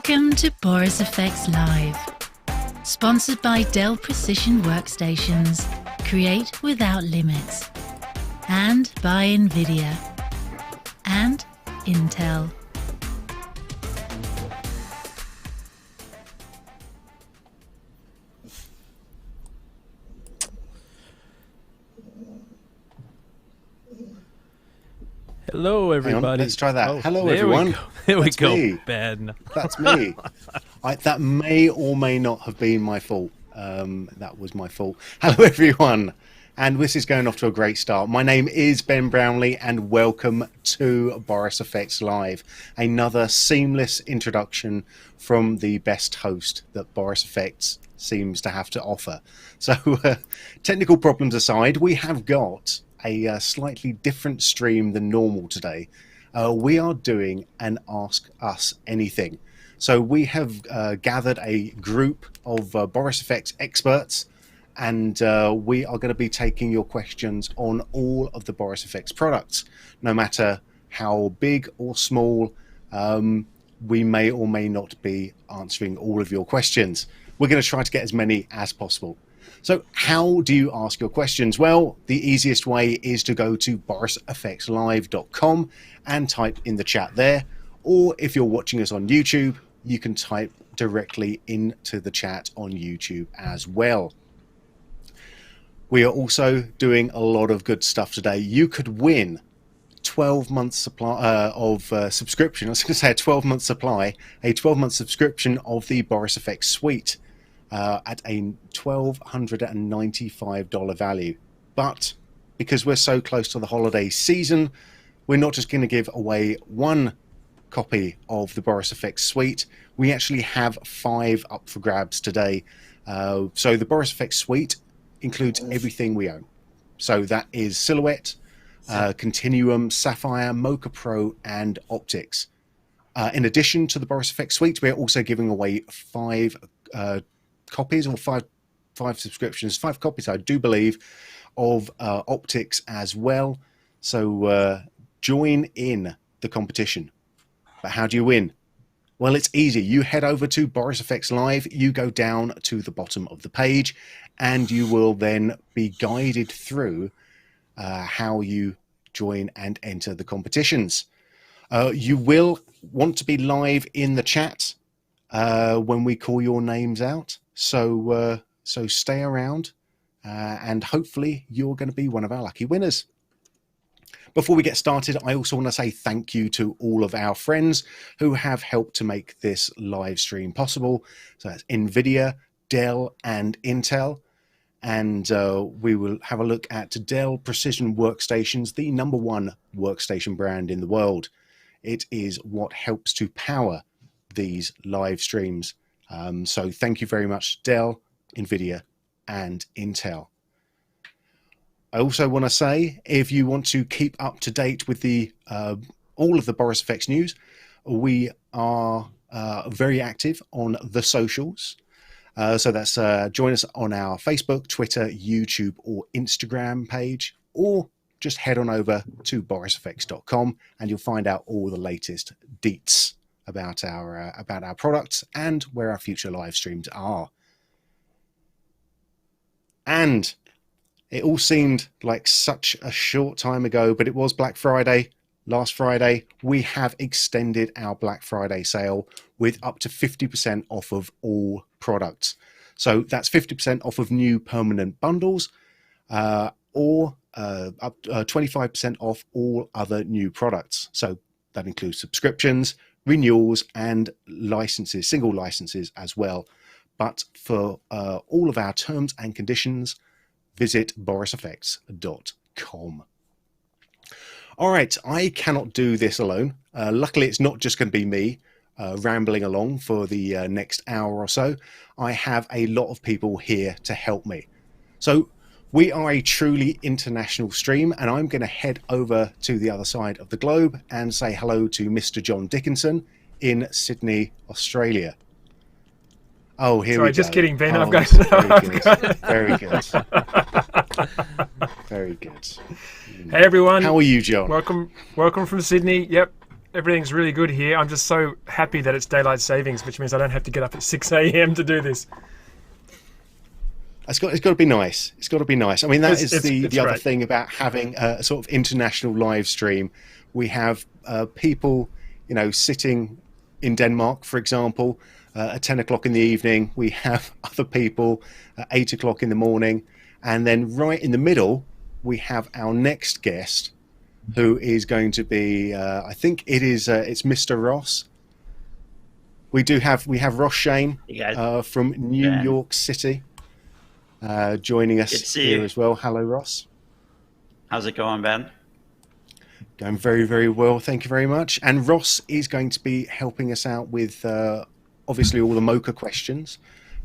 Welcome to Boris FX Live. Sponsored by Dell Precision Workstations. Create without limits. And by NVIDIA. And Intel. Hello, everybody. Let's try that. Oh, hello, everyone. There we go, me. Ben. That's me. That may or may not have been my fault. That was my fault. Hello, everyone. And this is going off to a great start. My name is Ben Brownlee, and welcome to Boris FX Live. Another seamless introduction from the best host that Boris FX seems to have to offer. So, technical problems aside, we have got a slightly different stream than normal today. We are doing an Ask Us Anything. So we have gathered a group of Boris FX experts, and we are going to be taking your questions on all of the Boris FX products, no matter how big or small. We may or may not be answering all of your questions. We're going to try to get as many as possible. So how do you ask your questions? Well, the easiest way is to go to borisfxlive.com and type in the chat there. Or if you're watching us on YouTube, you can type directly into the chat on YouTube as well. We are also doing a lot of good stuff today. You could win 12 months supply of subscription. I was going to say a 12-month supply, a 12-month subscription of the Boris FX suite. At a $1,295 value. But because we're so close to the holiday season, we're not just going to give away one copy of the Boris FX suite. We actually have 5 up for grabs today. So the Boris FX suite includes everything we own. So that is Silhouette, Continuum, Sapphire, Mocha Pro, and Optics. In addition to the Boris FX suite, we're also giving away 5 copies or five subscriptions, 5 copies, I do believe, of Optics as well. So join in the competition. But how do you win? Well, it's easy. You head over to Boris FX Live, you go down to the bottom of the page, and you will then be guided through how you join and enter the competitions. You will want to be live in the chat when we call your names out. So stay around, and hopefully you're going to be one of our lucky winners. Before we get started, I also want to say thank you to all of our friends who have helped to make this live stream possible. So that's NVIDIA, Dell, and Intel. And we will have a look at Dell Precision Workstations, the #1 workstation brand in the world. It is what helps to power these live streams. So thank you very much, Dell, NVIDIA, and Intel. I also want to say, if you want to keep up to date with the all of the Boris FX news, we are very active on the socials. So that's join us on our Facebook, Twitter, YouTube, or Instagram page, or just head on over to borisfx.com and you'll find out all the latest deets about our products and where our future live streams are. And it all seemed like such a short time ago, but it was Black Friday last Friday. We have extended our Black Friday sale with up to 50% off of all products. So that's 50% off of new permanent bundles, or up 25% off all other new products. So that includes subscriptions, renewals, and licenses, single licenses as well. But for all of our terms and conditions, visit borisfx.com. All right, I cannot do this alone. Luckily, it's not just going to be me rambling along for the next hour or so. I have a lot of people here to help me. So we are a truly international stream, and I'm going to head over to the other side of the globe and say hello to Mr. John Dickinson in Sydney, Australia. Oh, here we go. Just kidding, Ben. Oh, I've got very good. Very good. Hey, everyone. How are you, John? Welcome from Sydney. Yep. everything's really good here. I'm just so happy that it's daylight savings, which means I don't have to get up at 6 a.m. to do this. It's got to be nice. It's got to be nice. I mean, that is the other great. thing about having a sort of international live stream. We have people, sitting in Denmark, for example, at 10 o'clock in the evening. We have other people at 8 o'clock in the morning. And then right in the middle, we have our next guest, who is going to be, I think it's Mr. Ross. We have Ross Shain from New York City. Joining us here as well. Hello, Ross. How's it going, Ben? Going very, very well. Thank you very much. And Ross is going to be helping us out with obviously all the Mocha questions,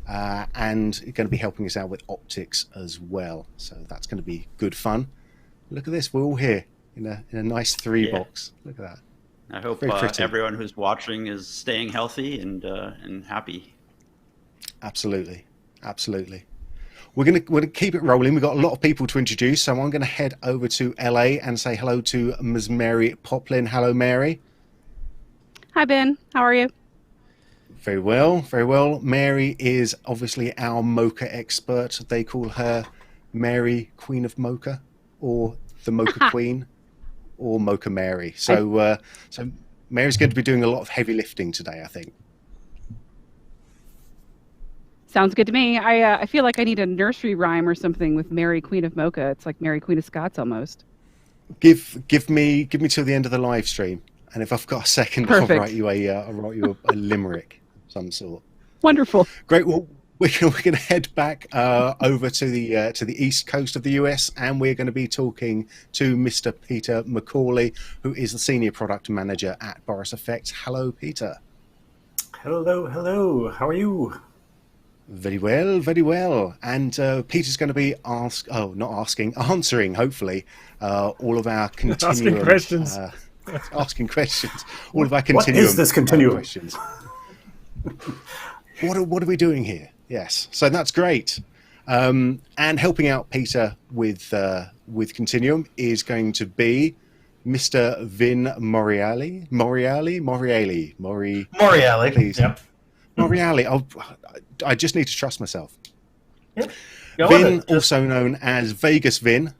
and going to be helping us out with optics as well. So that's going to be good fun. Look at this. We're all here in a nice 3 box. Look at that. I hope everyone who's watching is staying healthy and happy. Absolutely. Absolutely. We're going to keep it rolling. We've got a lot of people to introduce, so I'm going to head over to LA and say hello to Ms. Mary Poplin. Hello, Mary. Hi, Ben. How are you? Very well, very well. Mary is obviously our Mocha expert. They call her Mary, Queen of Mocha, or the Mocha Queen, or Mocha Mary. So, so Mary's going to be doing a lot of heavy lifting today, I think. Sounds good to me. I feel like I need a nursery rhyme or something with Mary, Queen of Mocha. It's like Mary, Queen of Scots almost. Give me till the end of the live stream, and if I've got a second, Perfect. I'll write you a limerick of some sort. Wonderful. Great. Well, we're going to head back over to the east coast of the US, and we're going to be talking to Mr. Peter McAuley, who is the senior product manager at Boris FX. Hello, Peter. Hello. How are you? Very well, very well. And Peter's going to be answering, hopefully, all of our Continuum. Asking questions. Asking questions. All of our Continuum. What is this Continuum? Questions. What are we doing here? Yes. So that's great. And helping out Peter with Continuum is going to be Mr. Vin Morrealle. Morrealle. Please. Yep. Morrealle. I just need to trust myself. Yep. Vin, also known as Vegas Vin,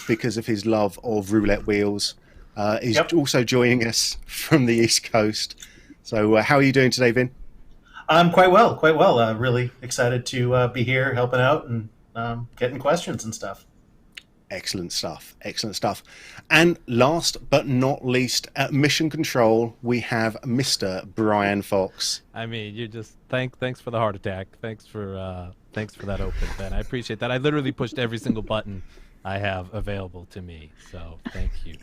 because of his love of roulette wheels, is also joining us from the East Coast. So how are you doing today, Vin? I'm quite well. Really excited to be here helping out and getting questions and stuff. Excellent stuff. And last but not least, at Mission Control, we have Mr. Brian Fox. I mean, you just thanks for the heart attack. Thanks for that open, Ben. I appreciate that. I literally pushed every single button I have available to me. So thank you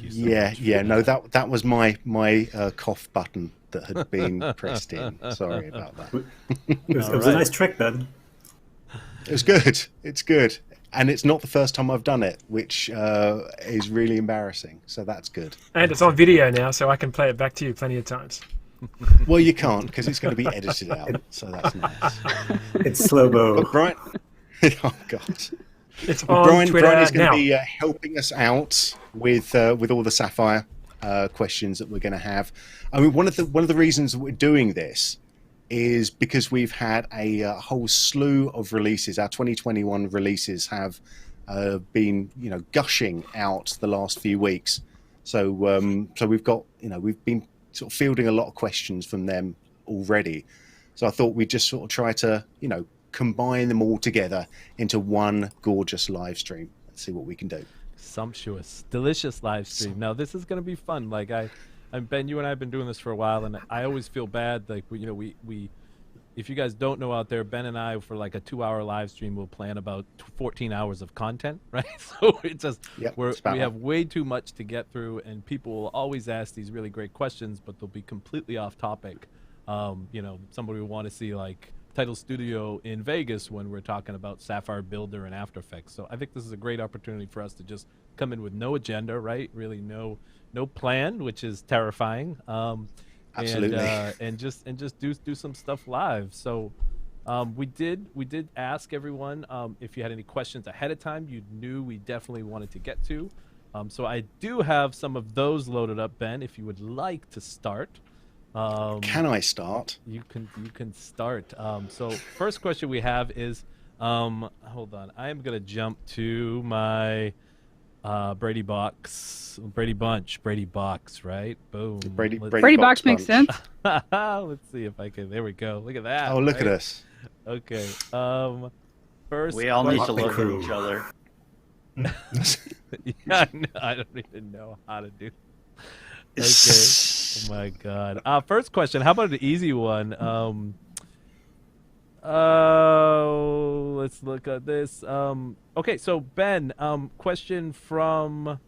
so much. No, that was my cough button that had been pressed in. Sorry about that. It was a nice trick, Ben. It's good. And it's not the first time I've done it, which is really embarrassing. So that's good. And it's on video now, so I can play it back to you plenty of times. Well, you can't, because it's going to be edited out. So that's nice. It's slow-mo. But Brian, oh God. It's on Twitter Brian is going now. to be helping us out with all the sapphire questions that we're going to have. I mean, one of the reasons that we're doing this is because we've had a whole slew of releases. Our 2021 releases have been, gushing out the last few weeks. So we've got, we've been sort of fielding a lot of questions from them already. So I thought we'd just sort of try to, combine them all together into one gorgeous live stream. Let's see what we can do. Sumptuous, delicious live stream. Now this is going to be fun. Like Ben, you and I have been doing this for a while, and I always feel bad. Like we if you guys don't know out there, Ben and I, for like a 2-hour live stream, will plan about 14 hours of content, right? So it's just we have way too much to get through, and people will always ask these really great questions, but they'll be completely off topic. Somebody will want to see like Title Studio in Vegas when we're talking about Sapphire Builder and After Effects. So I think this is a great opportunity for us to just come in with no agenda, right? Really no plan, which is terrifying. Absolutely. And just do some stuff live. So we did ask everyone if you had any questions ahead of time you knew we definitely wanted to get to. So I do have some of those loaded up, Ben, if you would like to start. Can I start? You can start. So first question we have is, hold on, I am gonna jump to my Brady box, Brady box, right? Boom. Brady box makes sense. Let's see if I can. There we go. Look at that. Oh, look at us. Okay. First, We all need to question- look at each other. Yeah, no, I don't even know how to do. Okay. Oh my God. First question. How about an easy one? Let's look at this. Okay, so Ben, question from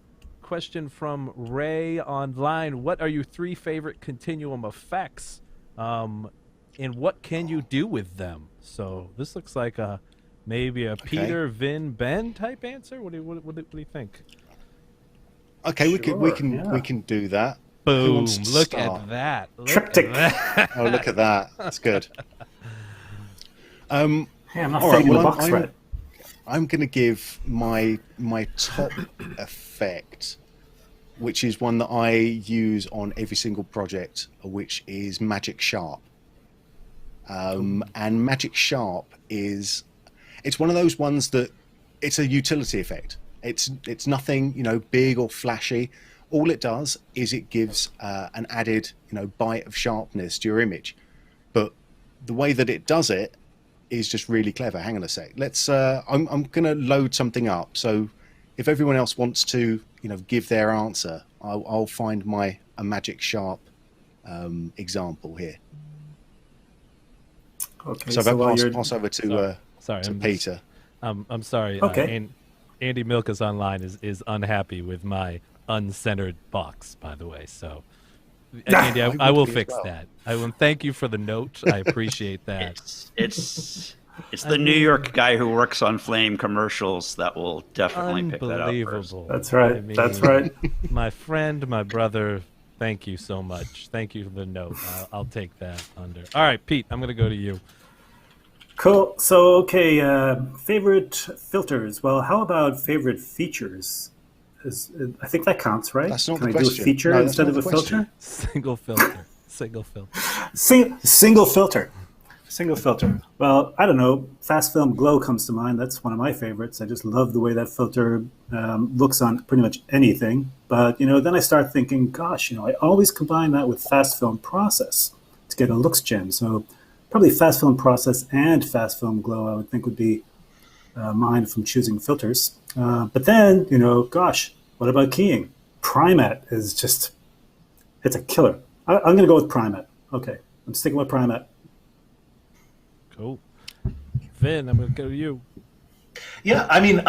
Ray online. What are your 3 favorite Continuum effects? And what can you do with them? So this looks like maybe a Peter, Vin, Ben type answer. What do you think? Okay, we can do that. Who Boom! wants to Look start? at that. Triptych. Oh, look at that. That's good. Hey, I'm not All right, fitting the well, box right. I'm going to give my top effect, which is one that I use on every single project, which is Magic Sharp. And Magic Sharp it's one of those ones that it's a utility effect. It's nothing, big or flashy. All it does is it gives an added, bite of sharpness to your image. But the way that it does it is just really clever. Hang on a sec. Let's. I'm going to load something up. So if everyone else wants to, give their answer, I'll find a Magic Sharp example here. Okay, So if I while pass over to Peter. I'm sorry. Okay. Andy Milka's online is unhappy with my uncentered box, by the way. So, Andy, I will fix that. I will thank you for the note. I appreciate that. It's the New York guy who works on Flame commercials that will definitely pick that up first. Unbelievable. That's right. I mean, That's right. My friend, my brother, thank you so much. Thank you for the note. I'll take that under. All right, Pete, I'm going to go to you. Cool. So, okay, favorite filters. Well, how about favorite features? I think that counts, right? That's not Can the I do a question. feature No, that's instead not of a the question. filter? Single filter. Single filter. Single filter. Single filter. Well, I don't know. Fast Film Glow comes to mind. That's one of my favorites. I just love the way that filter looks on pretty much anything. But, then I start thinking, gosh, I always combine that with Fast Film Process to get a looks gem. So probably Fast Film Process and Fast Film Glow, I would think, would be mine from choosing filters. But then, gosh, what about keying? Primatte is just, it's a killer. I'm going to go with Primatte. Okay, I'm sticking with Primatte. Cool. Vin, I'm going to go to you. Yeah, I mean,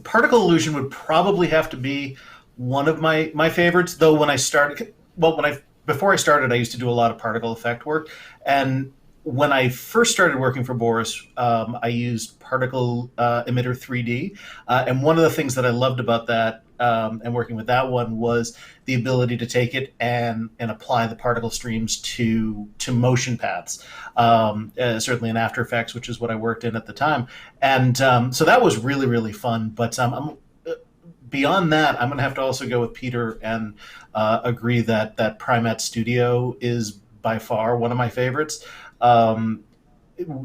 particle illusion would probably have to be one of my favorites. Though when I started, before I started, I used to do a lot of particle effect work, and when I first started working for Boris, I used particle emitter 3D, and one of the things that I loved about that and working with that one was the ability to take it and apply the particle streams to motion paths, certainly in After Effects, which is what I worked in at the time. And so that was really, really fun. But beyond that, I'm going to have to also go with Peter and agree that Primatte Studio is by far one of my favorites.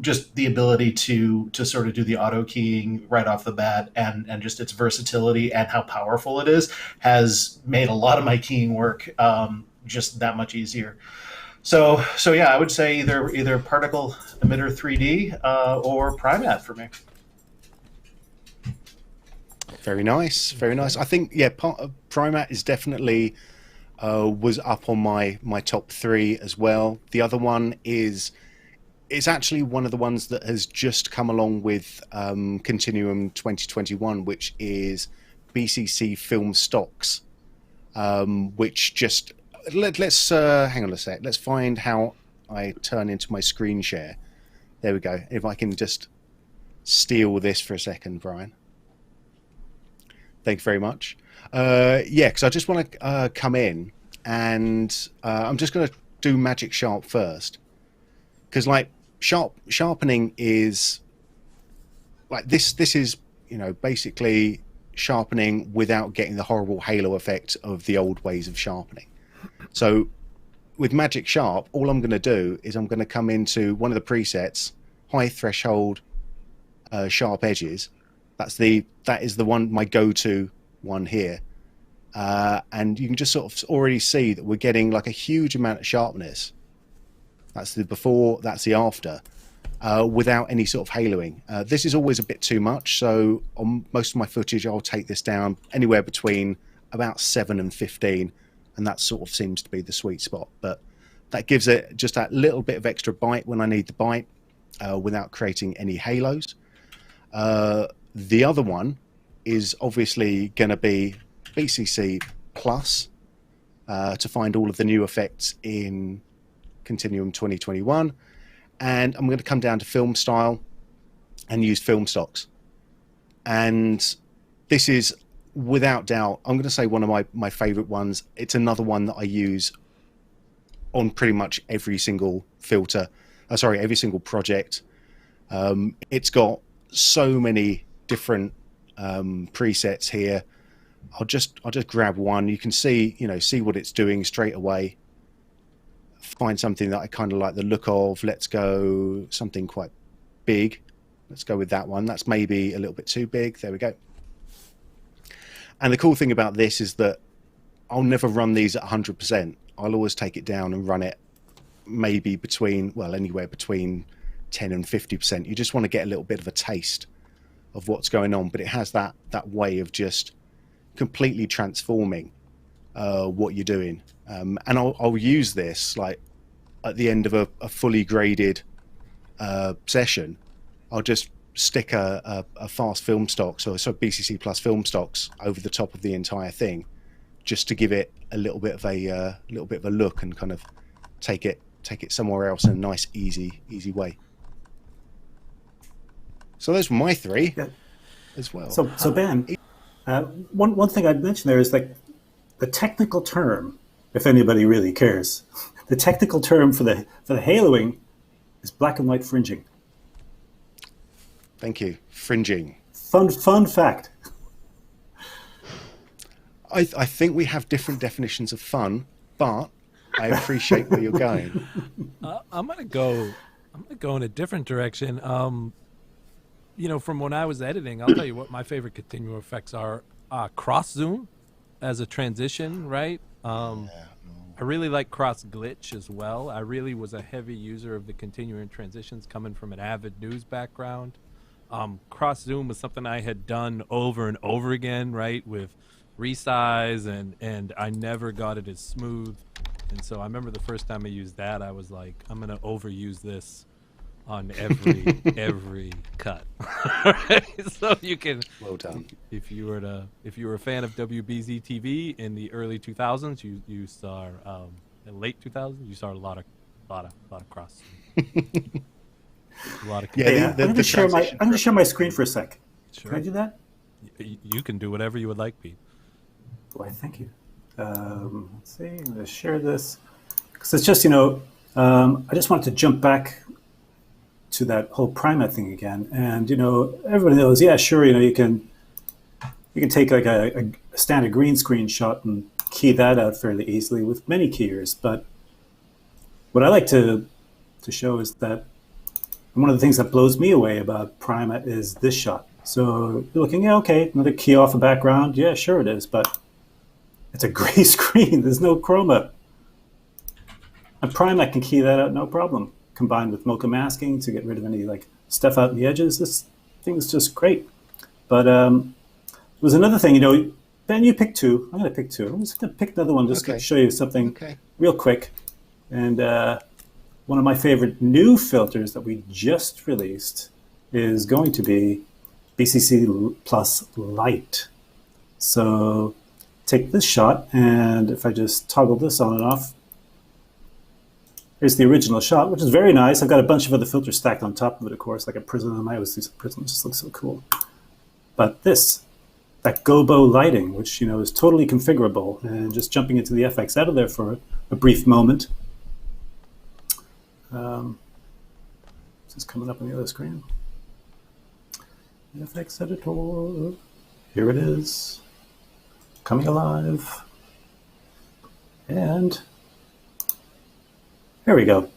Just the ability to sort of do the auto keying right off the bat and just its versatility and how powerful it is has made a lot of my keying work just that much easier. So yeah, I would say either particle emitter 3D or Primatte for me. Very nice, very nice. I think part of Primatte is definitely was up on my top 3 as well. The other one it's actually one of the ones that has just come along with Continuum 2021, which is BCC Film Stocks, which just let's hang on a sec. Let's find how I turn into my screen share. There we go. If I can just steal this for a second, Brian. Thank you very much. Because I just want to come in and I'm just going to do Magic Sharp first, because sharpening is like this is basically sharpening without getting the horrible halo effect of the old ways of sharpening. So with Magic Sharp, all I'm going to do is I'm going to come into one of the presets, high threshold sharp edges. That is the one, my go-to one here. And you can just sort of already see that we're getting like a huge amount of sharpness. That's the before, that's the after, without any sort of haloing. This is always a bit too much, so on most of my footage I'll take this down anywhere between about 7 and 15, and that sort of seems to be the sweet spot. But that gives it just that little bit of extra bite when I need the bite, without creating any halos. The other one is obviously going to be BCC Plus, to find all of the new effects in Continuum 2021, and I'm going to come down to film style and use film stocks. And this is without doubt, I'm going to say, one of my favorite ones. It's another one that I use on pretty much every single filter, every single project. It's got so many different presets here. I'll just grab one. You can see what it's doing straight away. Find something that I kind of like the look of. Let's go something quite big. Let's go with that one. That's maybe a little bit too big. There we go. And the cool thing about this is that I'll never run these at 100%. I'll always take it down and run it maybe anywhere between 10 and 50%. You just want to get a little bit of a taste of what's going on, but it has that way of just completely transforming what you're doing. And I'll use this like at the end of a fully graded session. I'll just stick a fast film stock, so BCC Plus film stocks over the top of the entire thing, just to give it a little bit of a look and kind of take it somewhere else in a nice easy way. So those were my three as well. So Ben, one thing I'd mention there is like the technical term, if anybody really cares. The technical term for the haloing is black and white fringing. Thank you. Fringing. Fun fact. I think we have different definitions of fun, but I appreciate where you're going. I'm gonna go in a different direction. From when I was editing, I'll tell you what my favorite continuum effects are. Cross zoom as a transition, right? I really like cross glitch as well. I really was a heavy user of the continuum transitions coming from an avid news background. Cross zoom was something I had done over and over again, right, with resize, and I never got it as smooth. And so I remember the first time I used that, I was like, I'm gonna overuse this on every cut. So you can, well done. If you were a fan of WBZ TV in the early 2000s, you saw in late 2000s, you saw a lot of cross. A lot of I'm going to share my screen for a sec. Sure. Can I do that? You can do whatever you would like, Pete. Why, thank you. Let's see. I'm going to share this because it's just I just wanted to jump back to that whole Primatte thing again, and everybody knows, yeah, sure, you can take like a standard green screen shot and key that out fairly easily with many keyers. But what I like to show is that one of the things that blows me away about Primatte is this shot. So you're looking, yeah, okay, another key off a background, yeah, sure it is, but it's a gray screen. There's no chroma. And Primatte can key that out no problem, combined with Mocha masking to get rid of any like stuff out in the edges. This thing is just great. But there was another thing, Ben, you picked two. I'm going to pick two. I'm just going to pick another one just to show you something real quick. And one of my favorite new filters that we just released is going to be BCC Plus Light. So take this shot, and if I just toggle this on and off, here's the original shot, which is very nice. I've got a bunch of other filters stacked on top of it, of course, like a prism. I always use a prism. It just looks so cool. But that gobo lighting, which is totally configurable, and just jumping into the FX editor for a brief moment. This is coming up on the other screen. The FX editor. Here it is, coming alive. And here we go.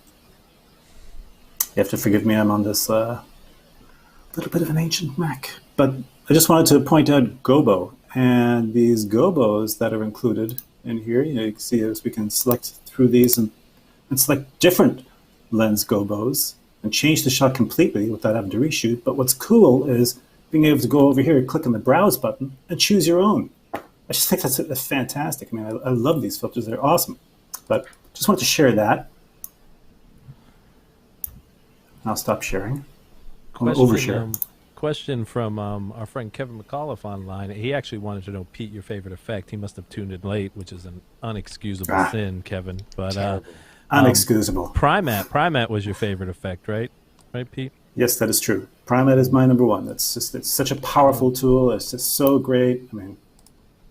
You have to forgive me, I'm on this little bit of an ancient Mac. But I just wanted to point out Gobo. And these Gobos that are included in here, you can see as we can select through these and select different lens Gobos and change the shot completely without having to reshoot. But what's cool is being able to go over here, click on the Browse button, and choose your own. I just think that's fantastic. I mean, I love these filters. They're awesome. But just wanted to share that. I'll stop sharing. I'll overshare. Question from our friend Kevin McAuliffe online. He actually wanted to know, Pete, your favorite effect. He must have tuned in late, which is an unexcusable sin, Kevin. But unexcusable. Primatte was your favorite effect, right? Right, Pete? Yes, that is true. Primatte is my number one. It's such a powerful tool. It's just so great. I mean,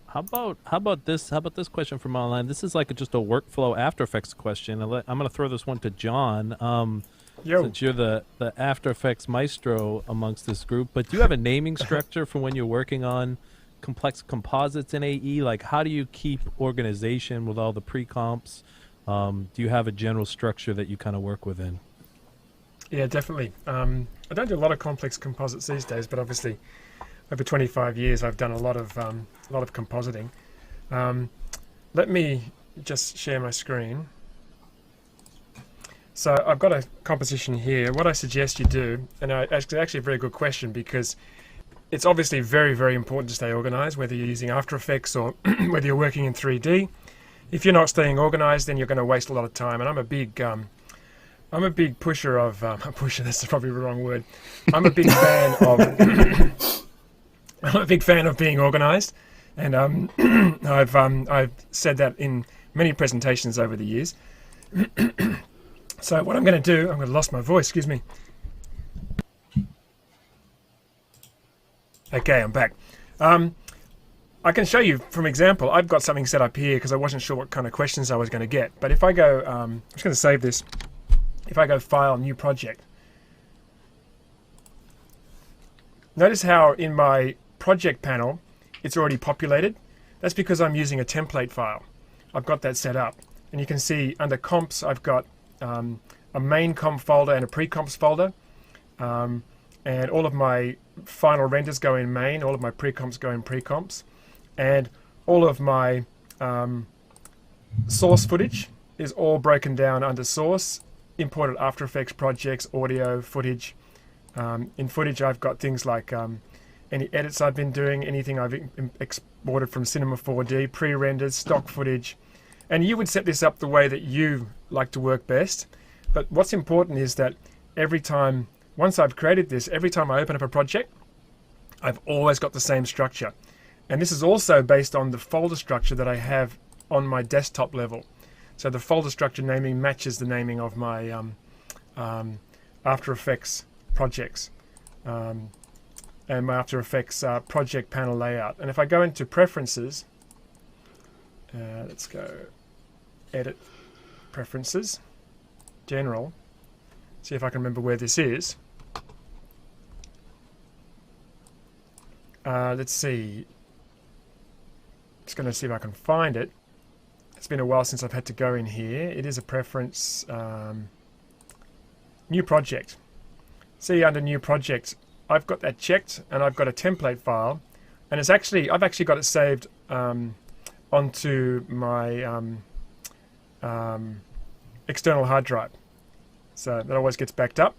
how about this question from online? This is like just a workflow After Effects question. I'm going to throw this one to John. Since you're the After Effects maestro amongst this group, but do you have a naming structure for when you're working on complex composites in AE? Like, how do you keep organization with all the pre-comps? Do you have a general structure that you kind of work within? Yeah, definitely. I don't do a lot of complex composites these days, but obviously over 25 years I've done a lot of compositing. Let me just share my screen. So I've got a composition here. What I suggest you do, and it's actually a very good question, because it's obviously very, very important to stay organized, whether you're using After Effects or whether you're working in 3D. If you're not staying organized, then you're going to waste a lot of time. And I'm a big pusher of pusher. That's probably the wrong word. I'm a big fan of I'm a big fan of being organized, and I've said that in many presentations over the years. So what I'm going to do, I'm going to lost my voice, excuse me. Okay, I'm back. I can show you from example. I've got something set up here because I wasn't sure what kind of questions I was going to get. But if I go, I'm just going to save this. If I go File, New Project. Notice how in my project panel, it's already populated. That's because I'm using a template file. I've got that set up. And you can see under comps, I've got a main comp folder and a pre-comps folder, and all of my final renders go in main, all of my pre-comps go in pre-comps, and all of my source footage is all broken down under source, imported After Effects projects, audio, footage. In footage I've got things like any edits I've been doing, anything I've exported from Cinema 4D, pre-rendered, stock footage. And you would set this up the way that you like to work best. But what's important is that every time, once I've created this, every time I open up a project, I've always got the same structure. And this is also based on the folder structure that I have on my desktop level. So the folder structure naming matches the naming of my After Effects projects and my After Effects project panel layout. And if I go into Preferences, let's go Edit, Preferences, General, see if I can remember where this is. Let's see, just going to see if I can find it. It's been a while since I've had to go in here. It is a preference, New Project. See, under New Project, I've got that checked, and I've got a template file, and it's actually, I've actually got it saved onto my external hard drive, so that always gets backed up.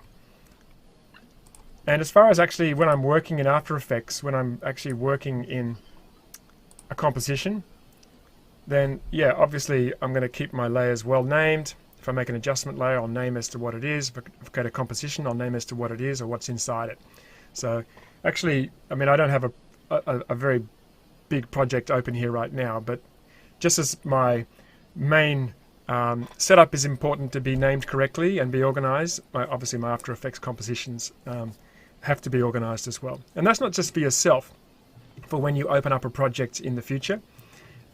And as far as actually when I'm working in After Effects, when I'm actually working in a composition, then yeah, obviously I'm going to keep my layers well named. If I make an adjustment layer, I'll name as to what it is. If I go to composition, I'll name as to what it is or what's inside it. So actually, I mean, I don't have a very big project open here right now, but just as my main setup is important to be named correctly and be organized, obviously my After Effects compositions have to be organized as well. And that's not just for yourself, for when you open up a project in the future.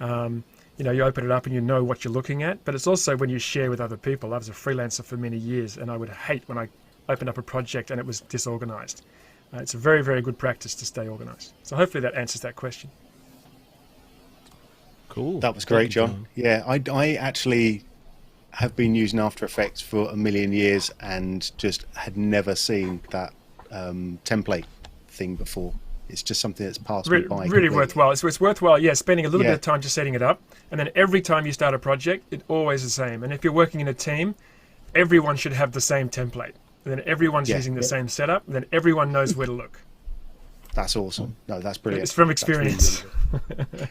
You know, you open it up and you know what you're looking at, but it's also when you share with other people. I was a freelancer for many years, and I would hate when I opened up a project and it was disorganized. It's a very, very good practice to stay organized. So hopefully that answers that question. Cool. That was great, John. Yeah, I actually have been using After Effects for a million years and just had never seen that template thing before. It's just something that's passed me by. Really worthwhile. It's worthwhile, spending a little Yeah. bit of time just setting it up. And then every time you start a project, it's always the same. And if you're working in a team, everyone should have the same template. And then everyone's using the same setup. And then everyone knows where to look. That's awesome. No, that's brilliant. It's from experience.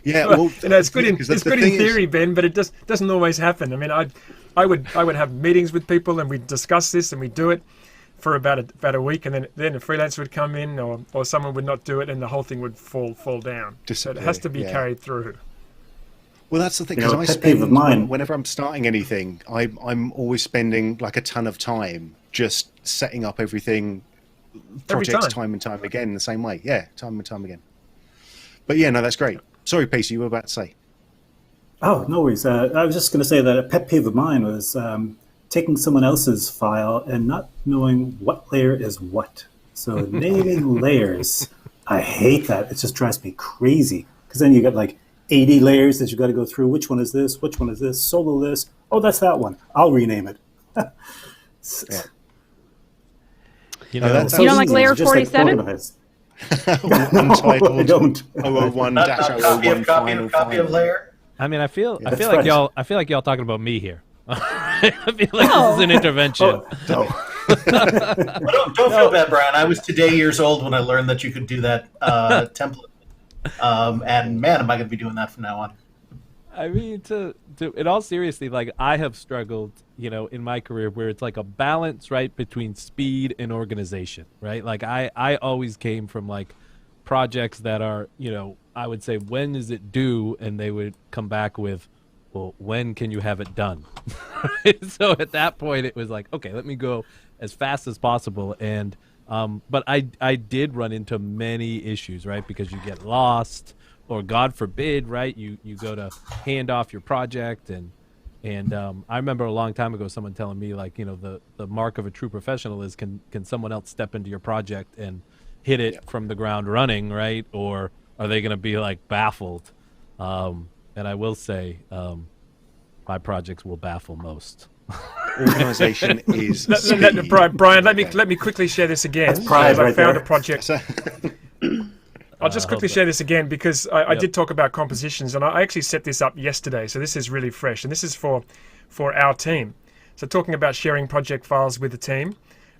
Yeah, well, it's good in thing theory, Ben, but it doesn't always happen. I mean, I would have meetings with people and we'd discuss this and we'd do it for about a week, and then a freelancer would come in or someone would not do it, and the whole thing would fall down. So it has to be carried through. Well, that's the thing, You know, because a pet peeve of mine. whenever I'm starting anything, I'm always spending like a ton of time just setting up everything, projects time and time again, the same way. Yeah, time and time again. But yeah, no, that's great. Sorry, Peter, you were about to say. Oh, no worries. I was just going to say that a pet peeve of mine was taking someone else's file and not knowing what layer is what. So naming layers, I hate that. It just drives me crazy, because then you get like 80 layers that you got to go through. Which one is this? Which one is this? Solo this? Oh, that's that one. I'll rename it. Yeah. You know, That's You don't like easy. layer It's just like 47? organized. Untitled I don't. 001 Not dash a copy 001 of final copy of final. layer. I mean, I feel that's like right. I feel like y'all talking about me here. I feel like this is an intervention. Don't feel bad, Brian. I was today years old when I learned that you could do that template. And man, am I going to be doing that from now on. I mean, to in all seriously, like I have struggled, you know, in my career where it's like a balance, right, between speed and organization, right? Like I always came from like projects that are, you know, I would say, when is it due? And they would come back with, well, when can you have it done? So at that point, it was like, okay, let me go as fast as possible. And but I did run into many issues, right? Because you get lost, or God forbid, right? You go to hand off your project, and I remember a long time ago someone telling me, like, you know, the mark of a true professional is can someone else step into your project and hit it from the ground running, right? Or are they going to be like baffled? And I will say, my projects will baffle most. Organization is speed. Brian, let me quickly share this again. That's pride because I right found there. a project. I'll just quickly share this again, because I did talk about compositions, and I actually set this up yesterday, so this is really fresh, and this is for our team. So talking about sharing project files with the team,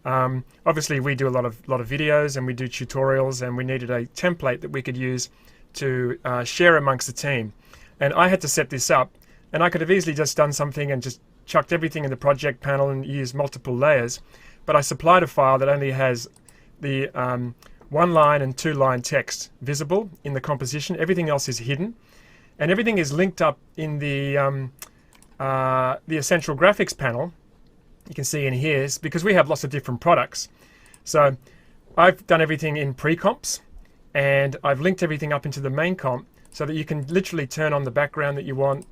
obviously we do a lot of videos and we do tutorials, and we needed a template that we could use to share amongst the team. And I had to set this up, and I could have easily just done something and just chucked everything in the project panel and used multiple layers, but I supplied a file that only has the 1-line and 2-line text visible in the composition. Everything else is hidden, and everything is linked up in the essential graphics panel. You can see in here, because we have lots of different products. So I've done everything in pre-comps, and I've linked everything up into the main comp so that you can literally turn on the background that you want,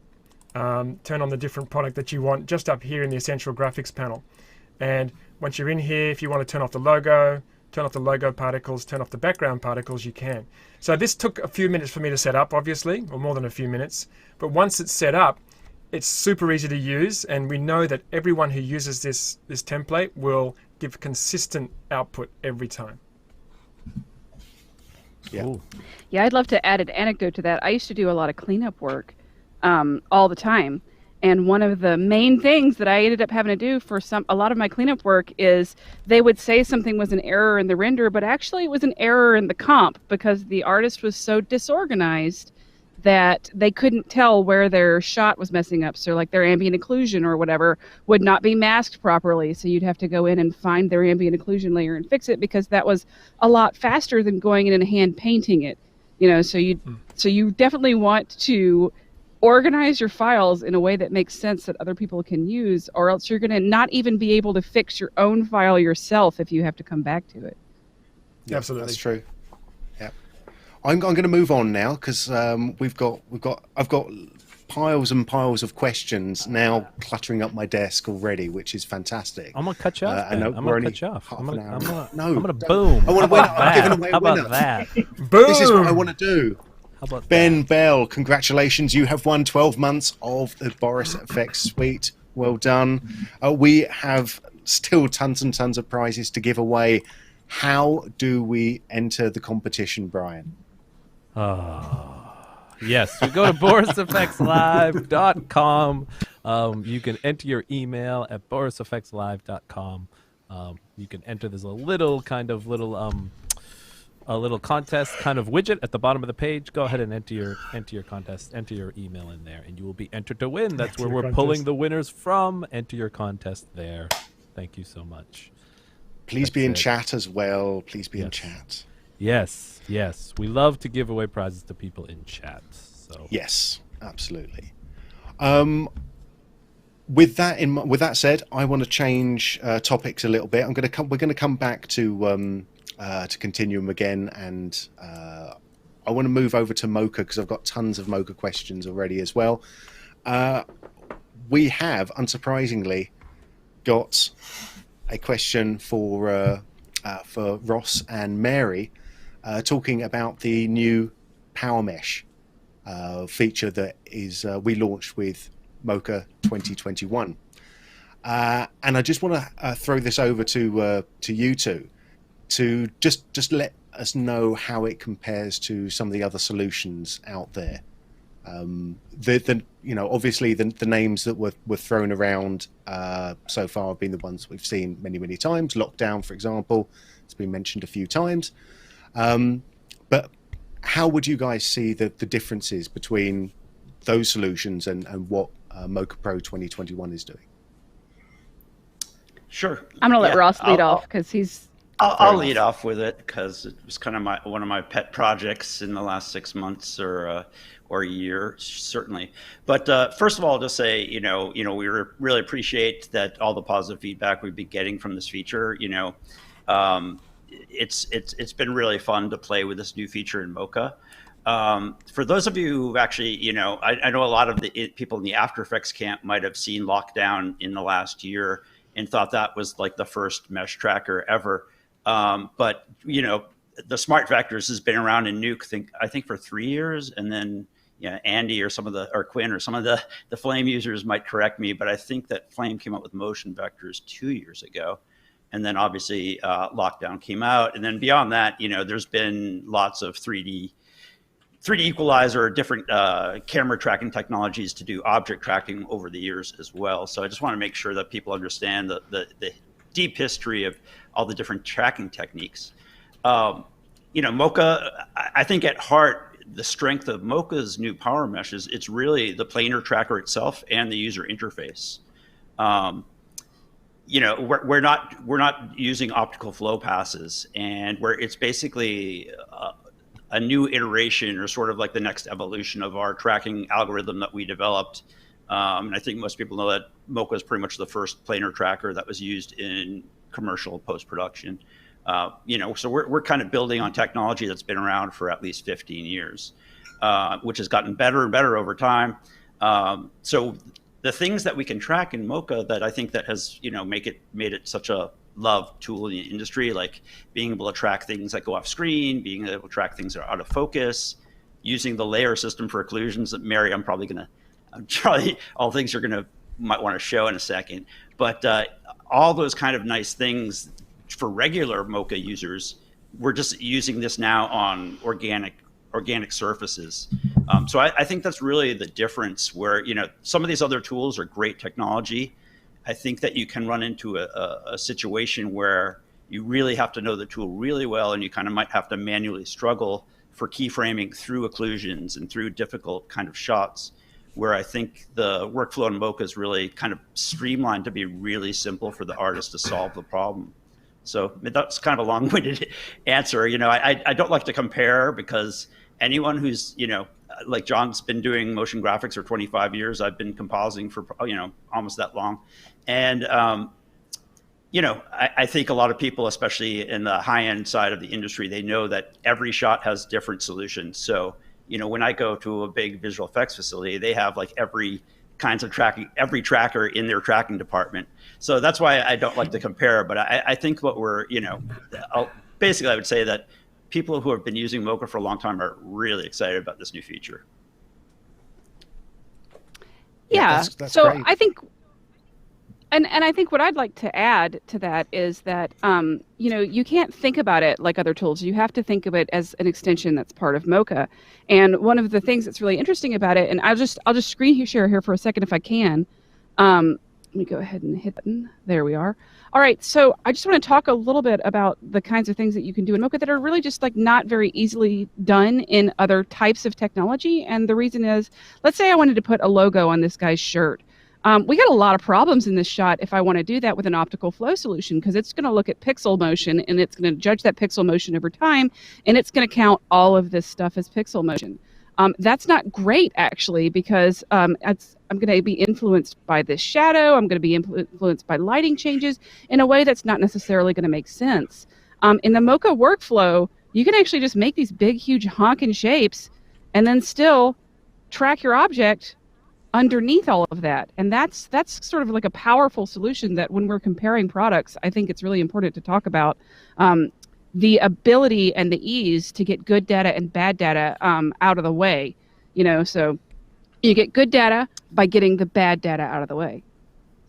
turn on the different product that you want just up here in the essential graphics panel. And once you're in here, if you want to turn off the logo particles, turn off the background particles, you can. So this took a few minutes for me to set up, obviously, or more than a few minutes. But once it's set up, it's super easy to use, and we know that everyone who uses this template will give consistent output every time. Yeah. Yeah, I'd love to add an anecdote to that. I used to do a lot of cleanup work all the time. And one of the main things that I ended up having to do for a lot of my cleanup work is they would say something was an error in the render, but actually it was an error in the comp, because the artist was so disorganized that they couldn't tell where their shot was messing up. So like their ambient occlusion or whatever would not be masked properly. So you'd have to go in and find their ambient occlusion layer and fix it, because that was a lot faster than going in and hand painting it. You know, so you definitely want to organize your files in a way that makes sense that other people can use, or else you're going to not even be able to fix your own file yourself if you have to come back to it. Yeah, Absolutely. that's true. Yeah, I'm going to move on now, because I've got piles and piles of questions now cluttering up my desk already, which is fantastic. I'm gonna cut you off. I know I'm we're gonna only cut you off. half I'm an gonna, hour. I'm gonna, No, I'm gonna don't. boom. I want to win. I'm giving away a How winner. about that? Boom! This is what I want to do. How about Ben that? Bell, congratulations. You have won 12 months of the Boris FX suite. Well done. We have still tons and tons of prizes to give away. How do we enter the competition, Brian? Yes, we go to borisfxlive.com. You can enter your email at borisfxlive.com. You can enter. There's a little contest kind of widget at the bottom of the page. Go ahead and enter your contest. Enter your email in there, and you will be entered to win. That's where we're pulling the winners from. Enter your contest there. Thank you so much. Please be in chat as well. Please be in chat. Yes. We love to give away prizes to people in chat. So Yes, absolutely. With that said, I want to change topics a little bit. We're going to come back to Continuum again, and I want to move over to Mocha because I've got tons of Mocha questions already as well. We have, unsurprisingly, got a question for Ross and Mary, talking about the new Power Mesh feature that is we launched with Mocha 2021, and I just want to throw this over to you two to just let us know how it compares to some of the other solutions out there. Obviously the names that were thrown around so far have been the ones we've seen many times. Lockdown, for example, it's been mentioned a few times. But how would you guys see the differences between those solutions and what Mocha Pro 2021 is doing? Sure. I'm going to let Ross lead off because he's... I'll lead off with it because it was kind of one of my pet projects in the last 6 months or a year, certainly. But first of all, to say, we really appreciate that all the positive feedback we've been getting from this feature. It's been really fun to play with this new feature in Mocha. For those of you who've actually, I know a lot of the people in the After Effects camp might have seen Lockdown in the last year and thought that was like the first mesh tracker ever. But the Smart Vectors has been around in Nuke, I think for 3 years, and then Andy or Quinn or some of the Flame users might correct me, but I think that Flame came up with motion vectors 2 years ago, and then obviously Lockdown came out, and then beyond that, there's been lots of 3D equalizer, different camera tracking technologies to do object tracking over the years as well. So I just want to make sure that people understand the deep history of all the different tracking techniques. Mocha, I think at heart, the strength of Mocha's new Power Mesh is it's really the planar tracker itself and the user interface. We're not using optical flow passes, and it's basically a new iteration or sort of like the next evolution of our tracking algorithm that we developed. And I think most people know that Mocha is pretty much the first planar tracker that was used in commercial post-production. So we're kind of building on technology that's been around for at least 15 years, which has gotten better and better over time. So the things that we can track in Mocha that I think that has, made it such a loved tool in the industry, like being able to track things that go off screen, being able to track things that are out of focus, using the layer system for occlusions that Mary, I'm probably all things you're might want to show in a second, but all those kind of nice things for regular Mocha users, we're just using this now on organic surfaces. So I think that's really the difference where, some of these other tools are great technology. I think that you can run into a situation where you really have to know the tool really well, and you kind of might have to manually struggle for keyframing through occlusions and through difficult kind of shots, where I think the workflow in Mocha is really kind of streamlined to be really simple for the artist to solve the problem. So that's kind of a long-winded answer. I don't like to compare because anyone who's, like John's been doing motion graphics for 25 years. I've been compositing for, almost that long. And, I think a lot of people, especially in the high-end side of the industry, they know that every shot has different solutions. So when I go to a big visual effects facility, they have like every tracker in their tracking department. So that's why I don't like to compare. But I think what we're, basically I would say that people who have been using Mocha for a long time are really excited about this new feature. Yeah, that's so great. I think, and I think what I'd like to add to that is that, you can't think about it like other tools. You have to think of it as an extension that's part of Mocha. And one of the things that's really interesting about it, and I'll just screen share here for a second if I can. Let me go ahead and hit button. There we are. All right, so I just want to talk a little bit about the kinds of things that you can do in Mocha that are really just like not very easily done in other types of technology. And the reason is, let's say I wanted to put a logo on this guy's shirt. We got a lot of problems in this shot if I want to do that with an optical flow solution, because it's going to look at pixel motion and it's going to judge that pixel motion over time, and it's going to count all of this stuff as pixel motion. That's not great, actually, because I'm going to be influenced by this shadow. I'm going to be influenced by lighting changes in a way that's not necessarily going to make sense. In the Mocha workflow, you can actually just make these big, huge honking shapes and then still track your object underneath all of that. And that's sort of like a powerful solution that when we're comparing products, I think it's really important to talk about the ability and the ease to get good data and bad data out of the way. So you get good data by getting the bad data out of the way.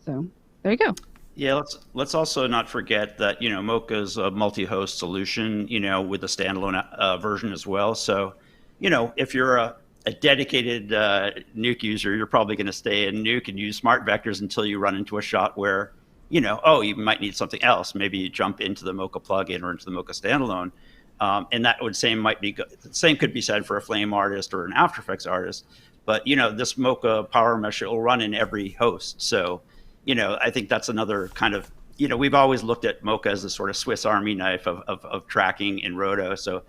So there you go. Yeah, let's also not forget that Mocha's a multi-host solution, with a standalone version as well. So, if you're a dedicated Nuke user, you're probably going to stay in Nuke and use smart vectors until you run into a shot where, you might need something else. Maybe you jump into the Mocha plugin or into the Mocha standalone. And that same could be said for a Flame artist or an After Effects artist. But, this Mocha power mesh, it will run in every host. So, I think that's another kind of, we've always looked at Mocha as a sort of Swiss Army knife of tracking in Roto. So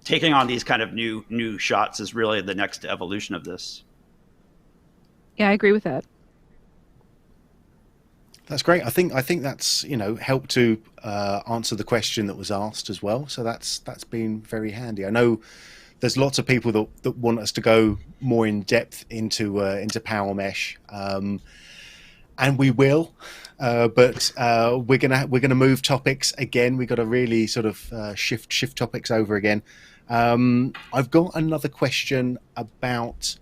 taking on these kind of new shots is really the next evolution of this. Yeah, I agree with that. That's great. I think that's helped to answer the question that was asked as well. So that's been very handy. I know there's lots of people that want us to go more in depth into Power Mesh, and we will. But we're gonna move topics again. We've got to really sort of shift topics over again. I've got another question about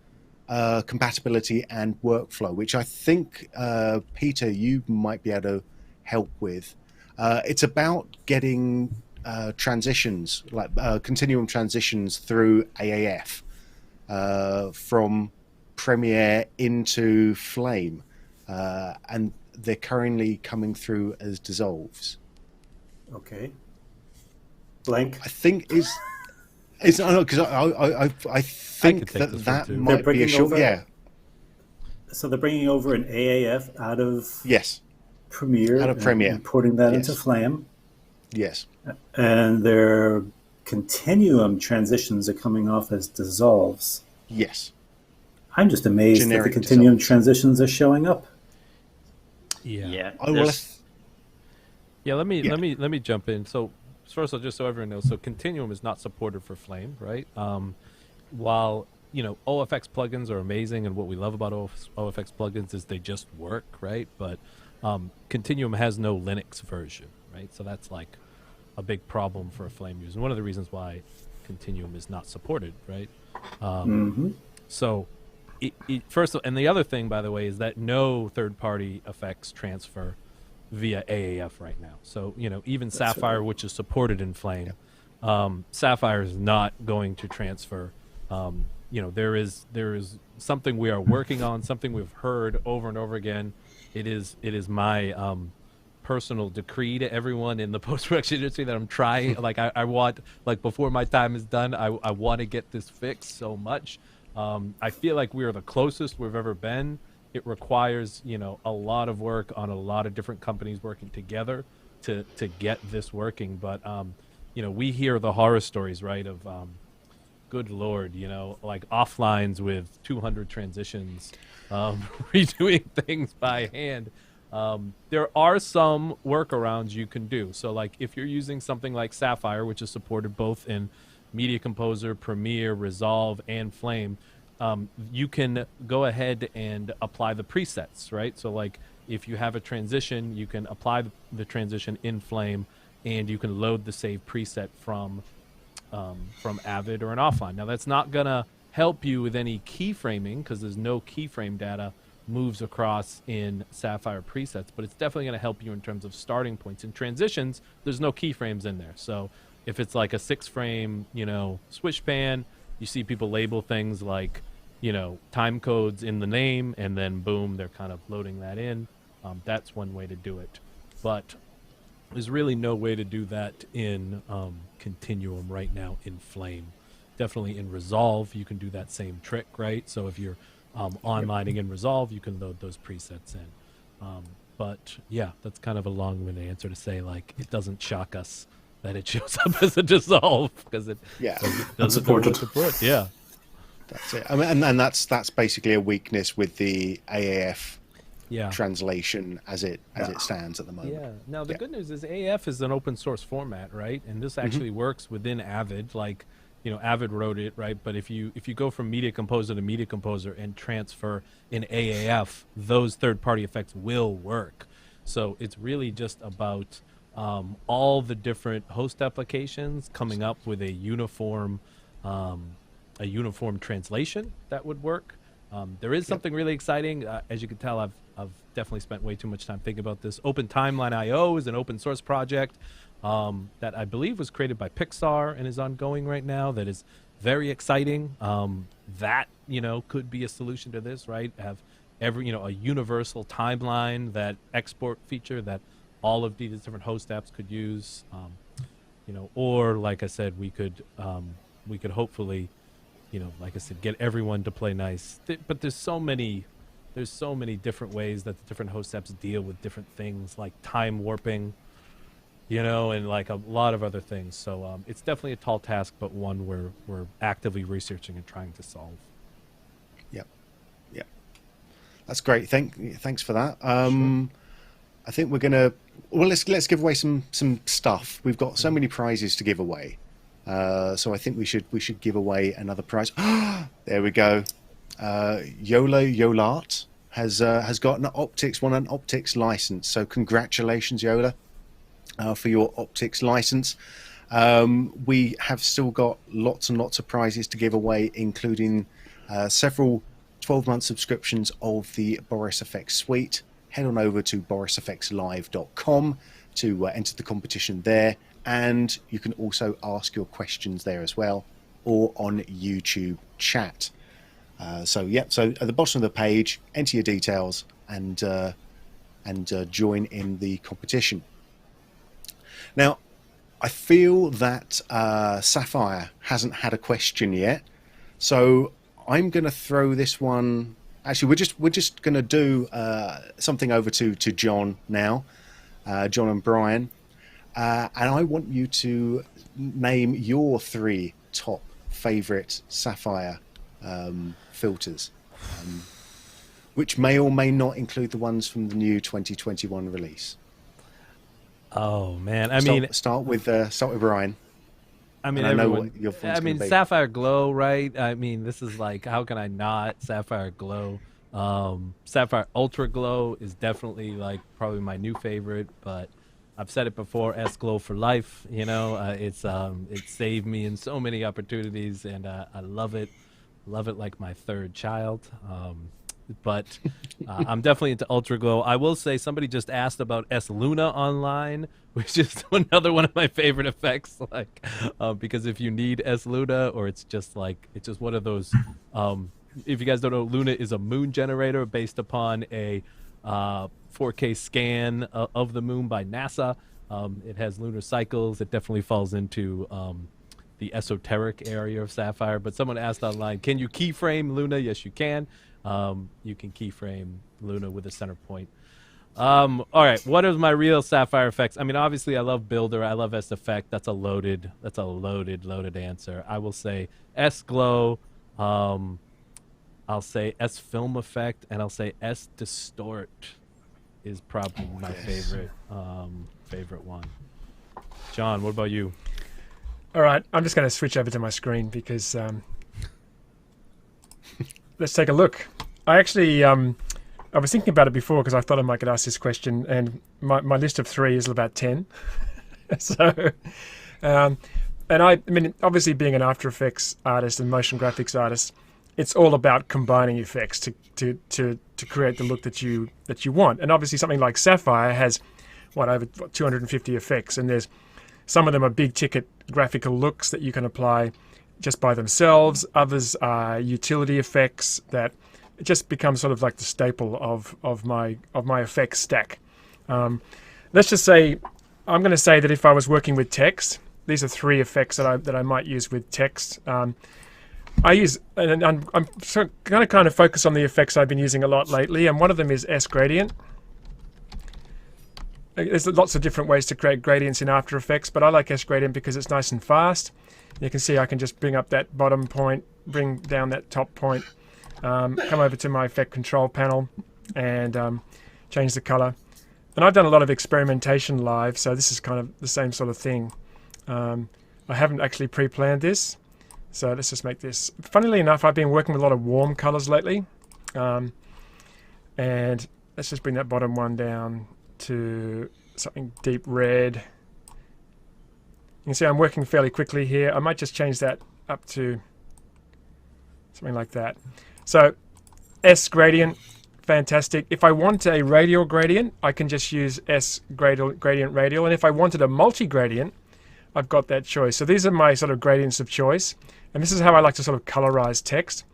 compatibility and workflow, which I think, Peter, you might be able to help with. It's about getting transitions, like continuum transitions through AAF from Premiere into Flame, and they're currently coming through as dissolves. Okay. Blank. I think is. It's not because I think that might be a short. Yeah. So they're bringing over an AAF out of Premiere, and porting that into Flame. Yes. And their Continuum transitions are coming off as dissolves. Yes. I'm just amazed that the Continuum transitions are showing up. Yeah. Yeah. Let me jump in. So first of all, just so everyone knows, so Continuum is not supported for Flame, right? While OFX plugins are amazing, and what we love about OFX plugins is they just work, right? But Continuum has no Linux version, right? So that's like a big problem for a Flame user. And one of the reasons why Continuum is not supported, right? So first, and the other thing, by the way, is that no third-party effects transfer via AAF right now. So, even Sapphire, which is supported in Flame, Sapphire is not going to transfer. There is something we are working on, something we've heard over and over again. It is my personal decree to everyone in the post-production industry that I'm trying, I want, before my time is done, I want to get this fixed so much. I feel like we are the closest we've ever been. It requires, a lot of work on a lot of different companies working together to get this working. But, we hear the horror stories, right, of, good Lord, offlines with 200 transitions, redoing things by hand. There are some workarounds you can do. So, if you're using something like Sapphire, which is supported both in Media Composer, Premiere, Resolve, and Flame, you can go ahead and apply the presets, right? So like if you have a transition, you can apply the transition in Flame, and you can load the save preset from Avid or an offline. Now that's not gonna help you with any keyframing because there's no keyframe data moves across in Sapphire presets, but it's definitely going to help you in terms of starting points. In transitions, there's no keyframes in there. So if it's like a 6-frame, switch pan, you see people label things like, time codes in the name, and then boom, they're kind of loading that in. That's one way to do it. But there's really no way to do that in Continuum right now in Flame. Definitely in Resolve, you can do that same trick, right? So if you're onlining in Resolve, you can load those presets in. But yeah, that's kind of a long-winded answer to say, like, it doesn't shock us that it shows up as a dissolve because it doesn't support. Yeah, that's it. I mean, and that's basically a weakness with the AAF translation as it stands at the moment. Yeah. Now the good news is AAF is an open source format, right? And this actually works within Avid, like. Avid wrote it, right? But if you go from Media Composer to Media Composer and transfer in AAF, those third-party effects will work. So it's really just about all the different host applications coming up with a uniform translation that would work. There is something really exciting. As you can tell, I've definitely spent way too much time thinking about this. Open Timeline IO is an open source project that I believe was created by Pixar and is ongoing right now. That is very exciting. That could be a solution to this, right? Have a universal timeline, that export feature that all of these different host apps could use. Or like I said, we could hopefully, like I said, get everyone to play nice. But there's so many different ways that the different host apps deal with different things, like time warping. And like a lot of other things. So it's definitely a tall task, but one we're actively researching and trying to solve. Yep. That's great. Thanks for that. Sure. I think we're gonna let's give away some stuff. We've got so many prizes to give away, so I think we should give away another prize. There we go. Yolart has got an optics license. So congratulations, Yola. For your optics license. We have still got lots and lots of prizes to give away, including several 12-month subscriptions of the Boris FX suite. Head on over to borisfxlive.com to enter the competition there, and you can also ask your questions there as well, or on YouTube chat. So at the bottom of the page, enter your details and join in the competition. Now, I feel that Sapphire hasn't had a question yet, so I'm going to throw this one. Actually, we're just going to do something over to John now, John and Brian, and I want you to name your 3 top favourite Sapphire filters, which may or may not include the ones from the new 2021 release. Oh man, start with Brian. I mean, Sapphire Glow, right? I mean, this is like, how can I not? Sapphire Glow. Sapphire Ultra Glow is definitely like probably my new favorite, but I've said it before, S Glow for life. It saved me in so many opportunities, and I love it like my third child. But I'm definitely into Ultra Glow. I will say somebody just asked about S Luna online, which is another one of my favorite effects. Like, because if you need S Luna, or it's just one of those. If you guys don't know, Luna is a moon generator based upon a 4K scan of the moon by NASA. It has lunar cycles. It definitely falls into the esoteric area of Sapphire. But someone asked online, can you keyframe Luna? Yes, you can. You can keyframe Luna with a center point. All right, what is my real Sapphire effects? I mean, obviously, I love Builder. I love S Effect. That's a loaded answer. I will say S Glow. I'll say S Film Effect, and I'll say S Distort is probably my favorite one. John, what about you? All right, I'm just going to switch over to my screen because let's take a look. I actually, I was thinking about it before because I thought I might get asked this question, and my list of 3 is about 10. So, and I mean, obviously being an After Effects artist and motion graphics artist, it's all about combining effects to create the look that you want. And obviously something like Sapphire has over 250 effects, and there's some of them are big ticket graphical looks that you can apply just by themselves. Others are utility effects that just become sort of like the staple of my effects stack. Let's just say, I'm going to say that if I was working with text, these are 3 effects that I might use with text. I use, and I'm going to kind of focus on the effects I've been using a lot lately, and one of them is S gradient. There's lots of different ways to create gradients in After Effects, but I like S gradient because it's nice and fast. You can see I can just bring up that bottom point, bring down that top point, come over to my effect control panel and change the color. And I've done a lot of experimentation live, so this is kind of the same sort of thing. I haven't actually pre-planned this, so let's just make this. Funnily enough, I've been working with a lot of warm colors lately, and let's just bring that bottom one down to something deep red. You can see I'm working fairly quickly here. I might just change that up to something like that. So S gradient, fantastic. If I want a radial gradient, I can just use S gradient radial, and if I wanted a multi-gradient, I've got that choice. So these are my sort of gradients of choice, and this is how I like to sort of colorize text.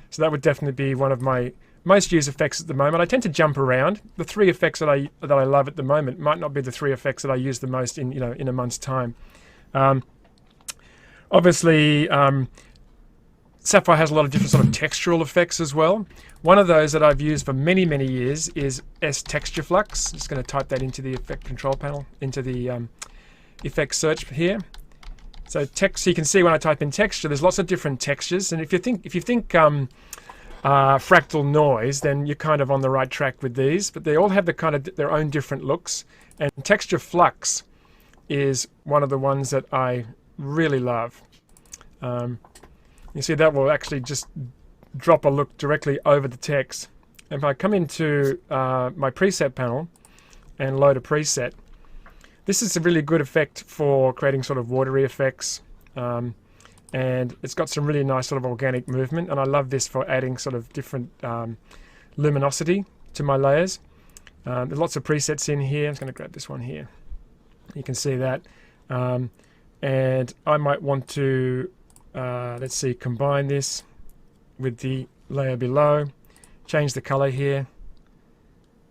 So that would definitely be one of my most used effects at the moment. I tend to jump around. The 3 effects that I love at the moment might not be the 3 effects that I use the most in a month's time. Obviously, Sapphire has a lot of different sort of textural effects as well. One of those that I've used for many years is S texture flux. I'm just going to type that into the effect control panel, into the effect search here. So text, so you can see when I type in texture, there's lots of different textures, and if you think fractal noise, then you're kind of on the right track with these, but they all have the kind of their own different looks, and texture flux is one of the ones that I really love. You see that will actually just drop a look directly over the text. If I come into my preset panel and load a preset, this is a really good effect for creating sort of watery effects. And it's got some really nice sort of organic movement, and I love this for adding sort of different luminosity to my layers. There's lots of presets in here. I'm just going to grab this one here. You can see that. And I might want to, let's see, combine this with the layer below, change the color here.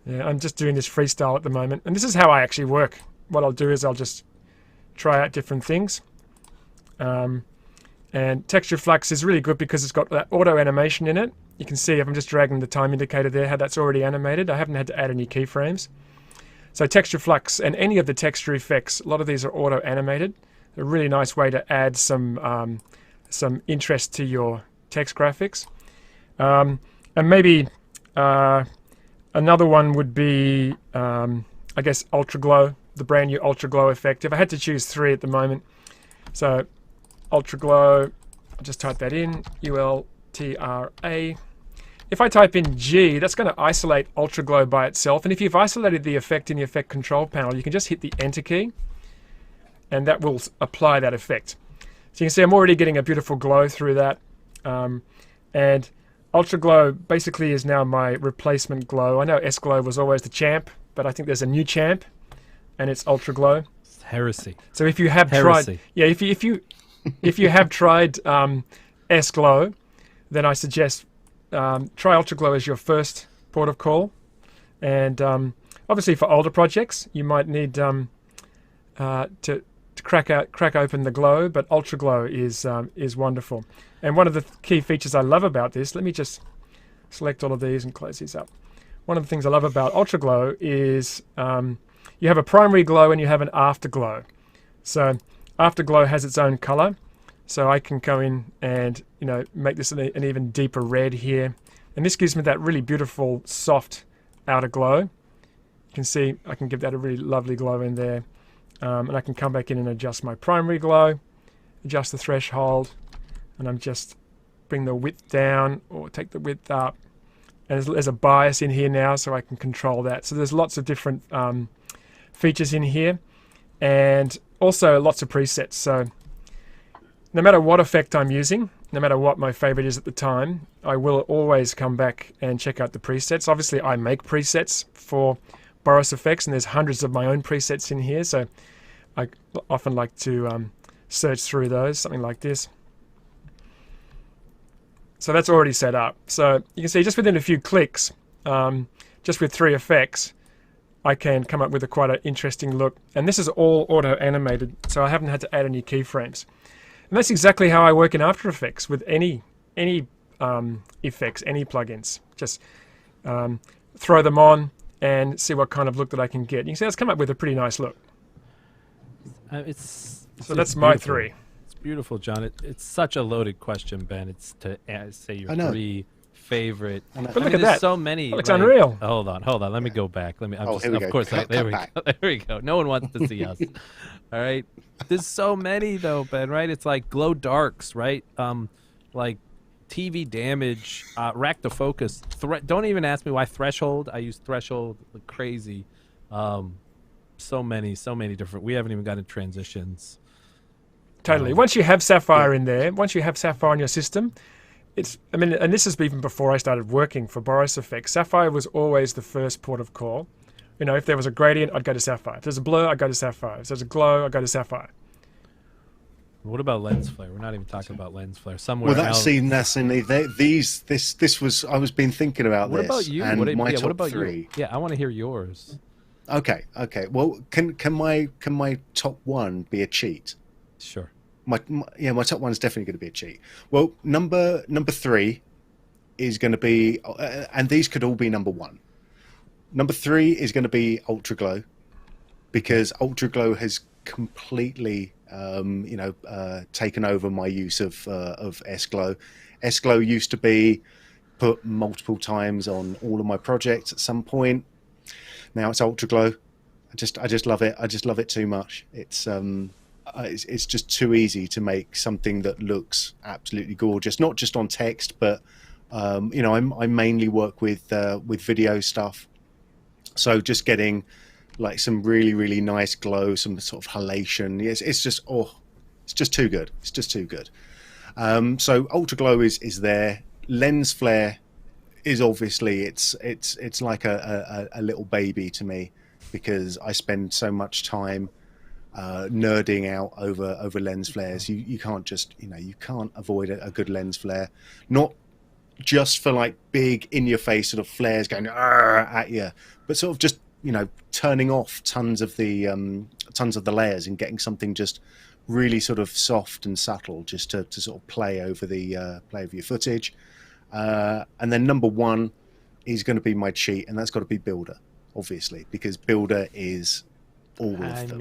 Yeah, I'm just doing this freestyle at the moment, and this is how I actually work. What I'll do is I'll just try out different things. And texture flux is really good because it's got that auto animation in it. You can see if I'm just dragging the time indicator there, how that's already animated. I haven't had to add any keyframes. So texture flux and any of the texture effects, a lot of these are auto animated. A really nice way to add some interest to your text graphics. And maybe another one would be, I guess, Ultra Glow, the brand new Ultra Glow effect. If I had to choose 3 at the moment, so Ultra Glow, I'll just type that in, ULTRA. If I type in G, that's going to isolate Ultra Glow by itself. And if you've isolated the effect in the effect control panel, you can just hit the Enter key, and that will apply that effect. So you can see I'm already getting a beautiful glow through that. And Ultra Glow basically is now my replacement glow. I know S Glow was always the champ, but I think there's a new champ, and it's Ultra Glow. It's heresy. So if you have tried, yeah, if you have tried S Glow, then I suggest try Ultra Glow as your first port of call. And obviously for older projects, you might need to crack open the glow, but Ultra Glow is wonderful. And one of the key features I love about this, let me just select all of these and close these up. One of the things I love about Ultra Glow is you have a primary glow and you have an afterglow. So afterglow has its own color, so I can go in and make this an even deeper red here, and this gives me that really beautiful soft outer glow. You can see I can give that a really lovely glow in there, and I can come back in and adjust my primary glow, adjust the threshold, and I'm just bring the width down or take the width up. And there's a bias in here now, so I can control that. So there's lots of different features in here, and also lots of presets. So no matter what effect I'm using, no matter what my favorite is at the time, I will always come back and check out the presets. Obviously, I make presets for Boris FX, and there's hundreds of my own presets in here, so I often like to search through those, something like this. So that's already set up. So you can see just within a few clicks, just with 3 effects, I can come up with quite an interesting look. And this is all auto-animated, so I haven't had to add any keyframes. And that's exactly how I work in After Effects with any effects, any plugins. Just throw them on and see what kind of look that I can get. You can see it's come up with a pretty nice look. So that's my 3. Beautiful, John. It's such a loaded question, Ben. It's to say your 3 favorite. But look at that. So many. Oh, it's unreal. Hold on. Let me go back. Let me. Here we go. Of course. Cut There back. we go. No one wants to see us. All right. There's so many though, Ben. Right? It's like glow darks, right? Like TV damage, rack to focus. Don't even ask me why threshold. I use threshold like crazy. So many different. We haven't even gotten transitions. Totally. Once you have Sapphire in there, once you have Sapphire in your system, and this is even before I started working for Boris FX. Sapphire was always the first port of call. You know, if there was a gradient, I'd go to Sapphire. If there's a blur, I'd go to Sapphire. If there's a glow, I'd go to Sapphire. What about lens flare? We're not even talking about lens flare. Well, that's in this was I was been thinking about what this. About you? And my top what about 3. You? Yeah, I want to hear yours. Okay. Well, can my top 1 be a cheat? Sure. My top 1 is definitely going to be a cheat. Well, number 3 is going to be, and these could all be number 1. Number 3 is going to be Ultra Glow, because Ultra Glow has completely, taken over my use of S Glow. S Glow used to be put multiple times on all of my projects at some point. Now it's Ultra Glow. I just love it. I just love it too much. It's just too easy to make something that looks absolutely gorgeous, not just on text, but I mainly work with video stuff, so just getting like some really nice glow, some sort of halation. It's just too good. It's just too good. So Ultra Glow is there. Lens flare is obviously it's like a little baby to me, because I spend so much time nerding out over lens flares. You can't just you can't avoid a good lens flare, not just for like big in your face sort of flares going at you, but sort of just turning off tons of the layers and getting something just really sort of soft and subtle, just to sort of play over your footage. And then number 1 is going to be my cheat, and that's got to be Builder, obviously, because Builder is all of them.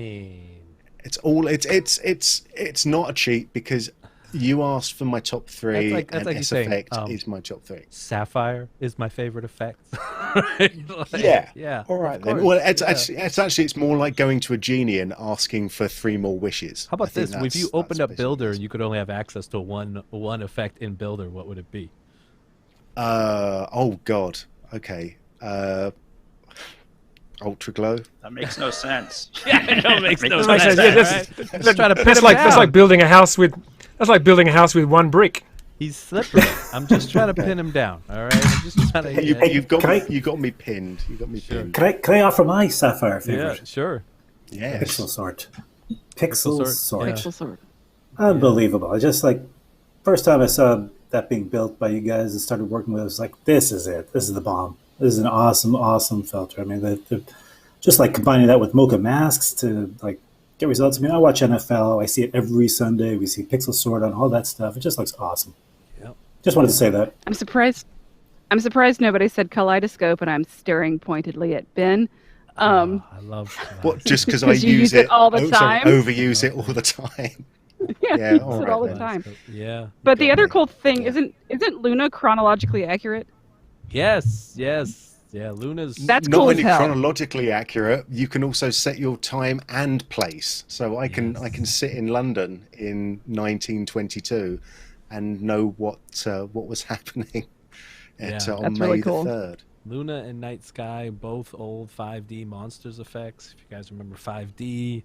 It's not a cheat, because you asked for my top 3, that's like S Effect is my top 3. Sapphire is my favorite effect. Yeah. All right then. Well, it's more like going to a genie and asking for 3 more wishes. How about this? If you opened up Builder and you could only have access to one effect in Builder, what would it be? Oh God. Okay. Ultra Glow. That makes no sense. It makes no sense. sense. Let's try to pin him that's like building a house with 1 brick. He's slippery. I'm just trying to pin him down. All right. I'm just trying to. You got me pinned. You got me pinned. Can I offer my Sapphire favorite? Yeah, sure. Yes. Pixel Sort. Pixel Sort. Yeah. Pixel Sort. Unbelievable. I just first time I saw that being built by you guys and started working with it, I was like, this is it. This is the bomb. This is an awesome filter. I mean, they're just like combining that with Mocha masks to get results. I mean, I watch NFL. I see it every Sunday. We see Pixel Sort on all that stuff. It just looks awesome. Yep. Just wanted to say that. I'm surprised nobody said kaleidoscope, and I'm staring pointedly at Ben. I love what, just because I use it all the time. Overuse it all the time. Yeah, use it all the time. Yeah. But the other cool thing isn't Luna chronologically accurate? Yes. Yeah, Luna's That's not cool as only hell. chronologically accurate, you can also set your time and place. So I can sit in London in 1922 and know what was happening on That's May really the cool. 3rd. Luna and Night Sky, both old 5D Monsters effects. If you guys remember 5D,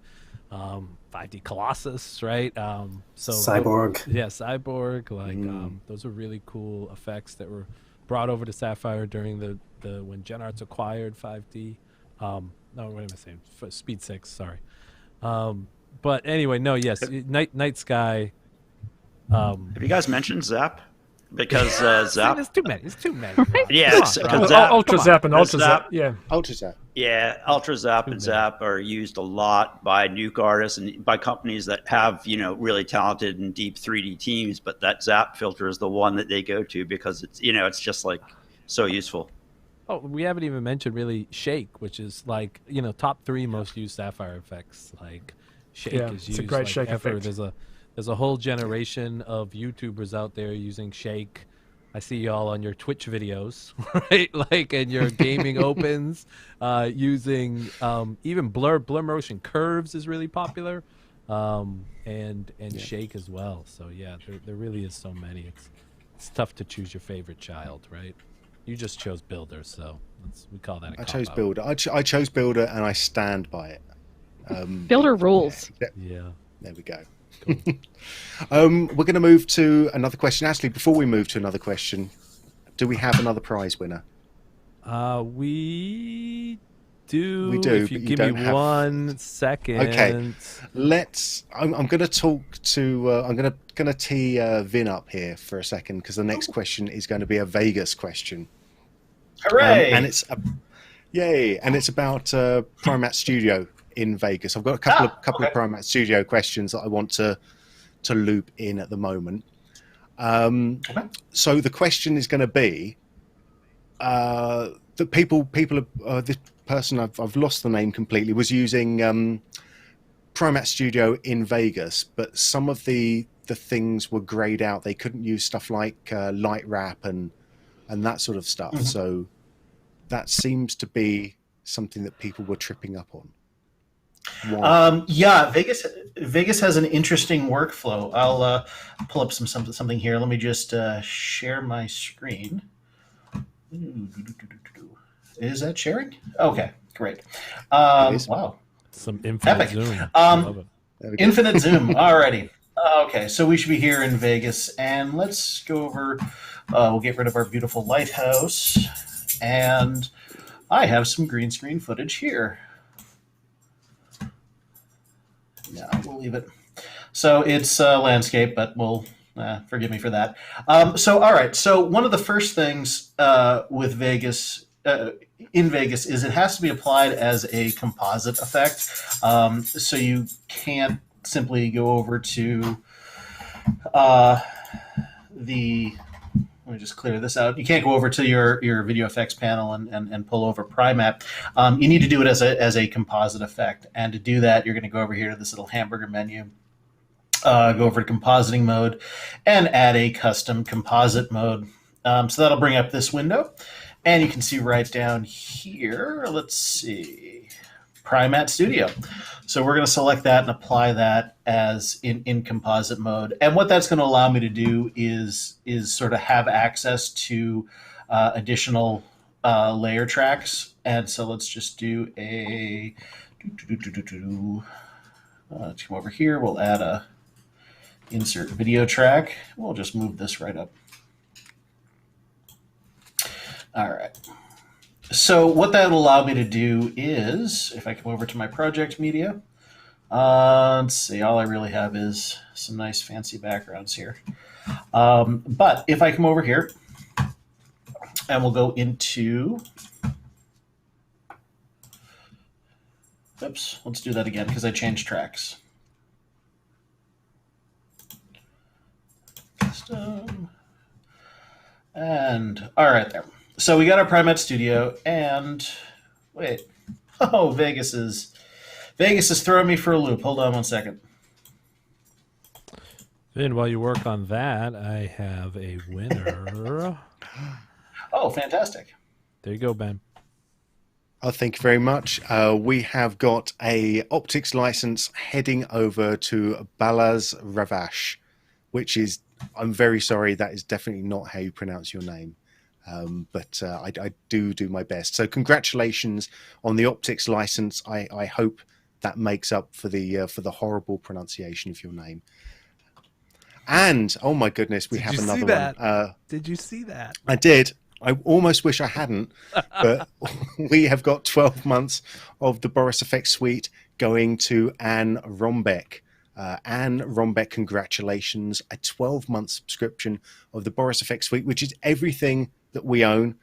5D Colossus, right? So Cyborg. Cyborg. Like those are really cool effects that were brought over to Sapphire during the when Gen Arts acquired 5D. No, what am I saying? Speed 6. Sorry. But anyway, no, yes, Night Sky. Have you guys mentioned Zap? Because See, Zap, there's too many. It's too many. yeah, Come on, it's- Rob. because Zap- Ultra Zap and The Ultra Zap. Zap- Yeah. Ultra Zap. Yeah, Ultra Zap and Zap are used a lot by nuke artists and by companies that have, really talented and deep 3D teams. But that Zap filter is the one that they go to because it's just like so useful. Oh, we haven't even mentioned really Shake, which is like top 3 most used Sapphire effects. Like Shake Yeah, is it's a used great like Shake ever. effect. There's a whole generation of YouTubers out there using Shake. I see y'all on your Twitch videos, right? Like, and your gaming opens, using even blur motion curves is really popular, and Shake as well. So yeah, there really is so many. It's tough to choose your favorite child, right? You just chose Builder, so we call that a I cop chose out. Builder. I chose Builder, and I stand by it. Builder rules. Yeah. There we go. We're going to move to another question. Actually, before we move to another question, do we have another prize winner? We do. We do, If you but you give don't me have- 1 second. Okay. I'm going to talk to. I'm going to tee Vin up here for a second because the next question is going to be a Vegas question. Hooray! And it's yay! And it's about Primatte Studio in Vegas. I've got a couple of Primatte Studio questions that I want to loop in at the moment. So the question is going to be that people this person I've lost the name completely was using Primatte Studio in Vegas, but some of the things were grayed out. They couldn't use stuff like light wrap and that sort of stuff. So that seems to be something that people were tripping up on. Yeah, Vegas has an interesting workflow. I'll pull up something here. Let me just share my screen. Is that sharing? Okay, great. Wow, Some infinite epic. zoom. I love it. There we go. Infinite zoom. Alrighty. Okay, so we should be here in Vegas, and let's go over. We'll get rid of our beautiful lighthouse, and I have some green screen footage here. Yeah, we'll leave it. So it's landscape, but we'll forgive me for that. So all right. So one of the first things with Vegas in Vegas is it has to be applied as a composite effect. So you can't simply go over to let me just clear this out. You can't go over to your video effects panel and pull over Primatte. You need to do it as a composite effect. And to do that, you're going to go over here to this little hamburger menu, go over to compositing mode, and add a custom composite mode. So that'll bring up this window. And you can see right down here, let's see, Primatte Studio. So we're going to select that and apply that as in composite mode. And what that's going to allow me to do is sort of have access to additional layer tracks. And so let's just do a, let's come over here. We'll add a insert video track. We'll just move this right up. All right. So what that will allow me to do is, if I come over to my project media, let's see, all I really have is some nice fancy backgrounds here. But if I come over here and we'll go into, oops, let's do that again because I changed tracks. Custom. And all right there. So we got our Primatte Studio, and wait, oh, Vegas is throwing me for a loop. Hold on one second. Then while you work on that, I have a winner. Oh, fantastic! There you go, Ben. Oh, thank you very much. We have got a optics license heading over to Balaz Ravash, which is, I'm very sorry, that is definitely not how you pronounce your name. But I do my best. So congratulations on the optics license. I hope that makes up for the horrible pronunciation of your name. And oh my goodness, we have another one. Did you see that? I did. I almost wish I hadn't, but we have got 12 months of the Boris FX suite going to Anne Rombeck. Anne Rombeck, congratulations. A 12-month subscription of the Boris FX suite, which is everything that we own,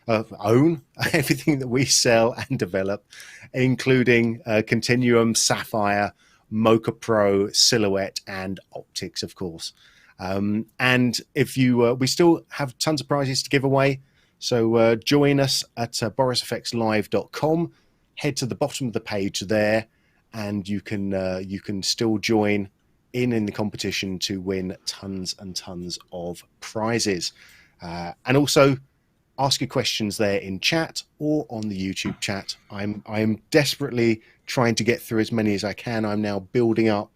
everything that we sell and develop, including Continuum, Sapphire, Mocha Pro, Silhouette, and Optics, of course. And if you, we still have tons of prizes to give away. So join us at borisfxlive.com. Head to the bottom of the page there, and you can still join in the competition to win tons and tons of prizes. And also ask your questions there in chat or on the YouTube chat. I'm desperately trying to get through as many as I can. I'm now building up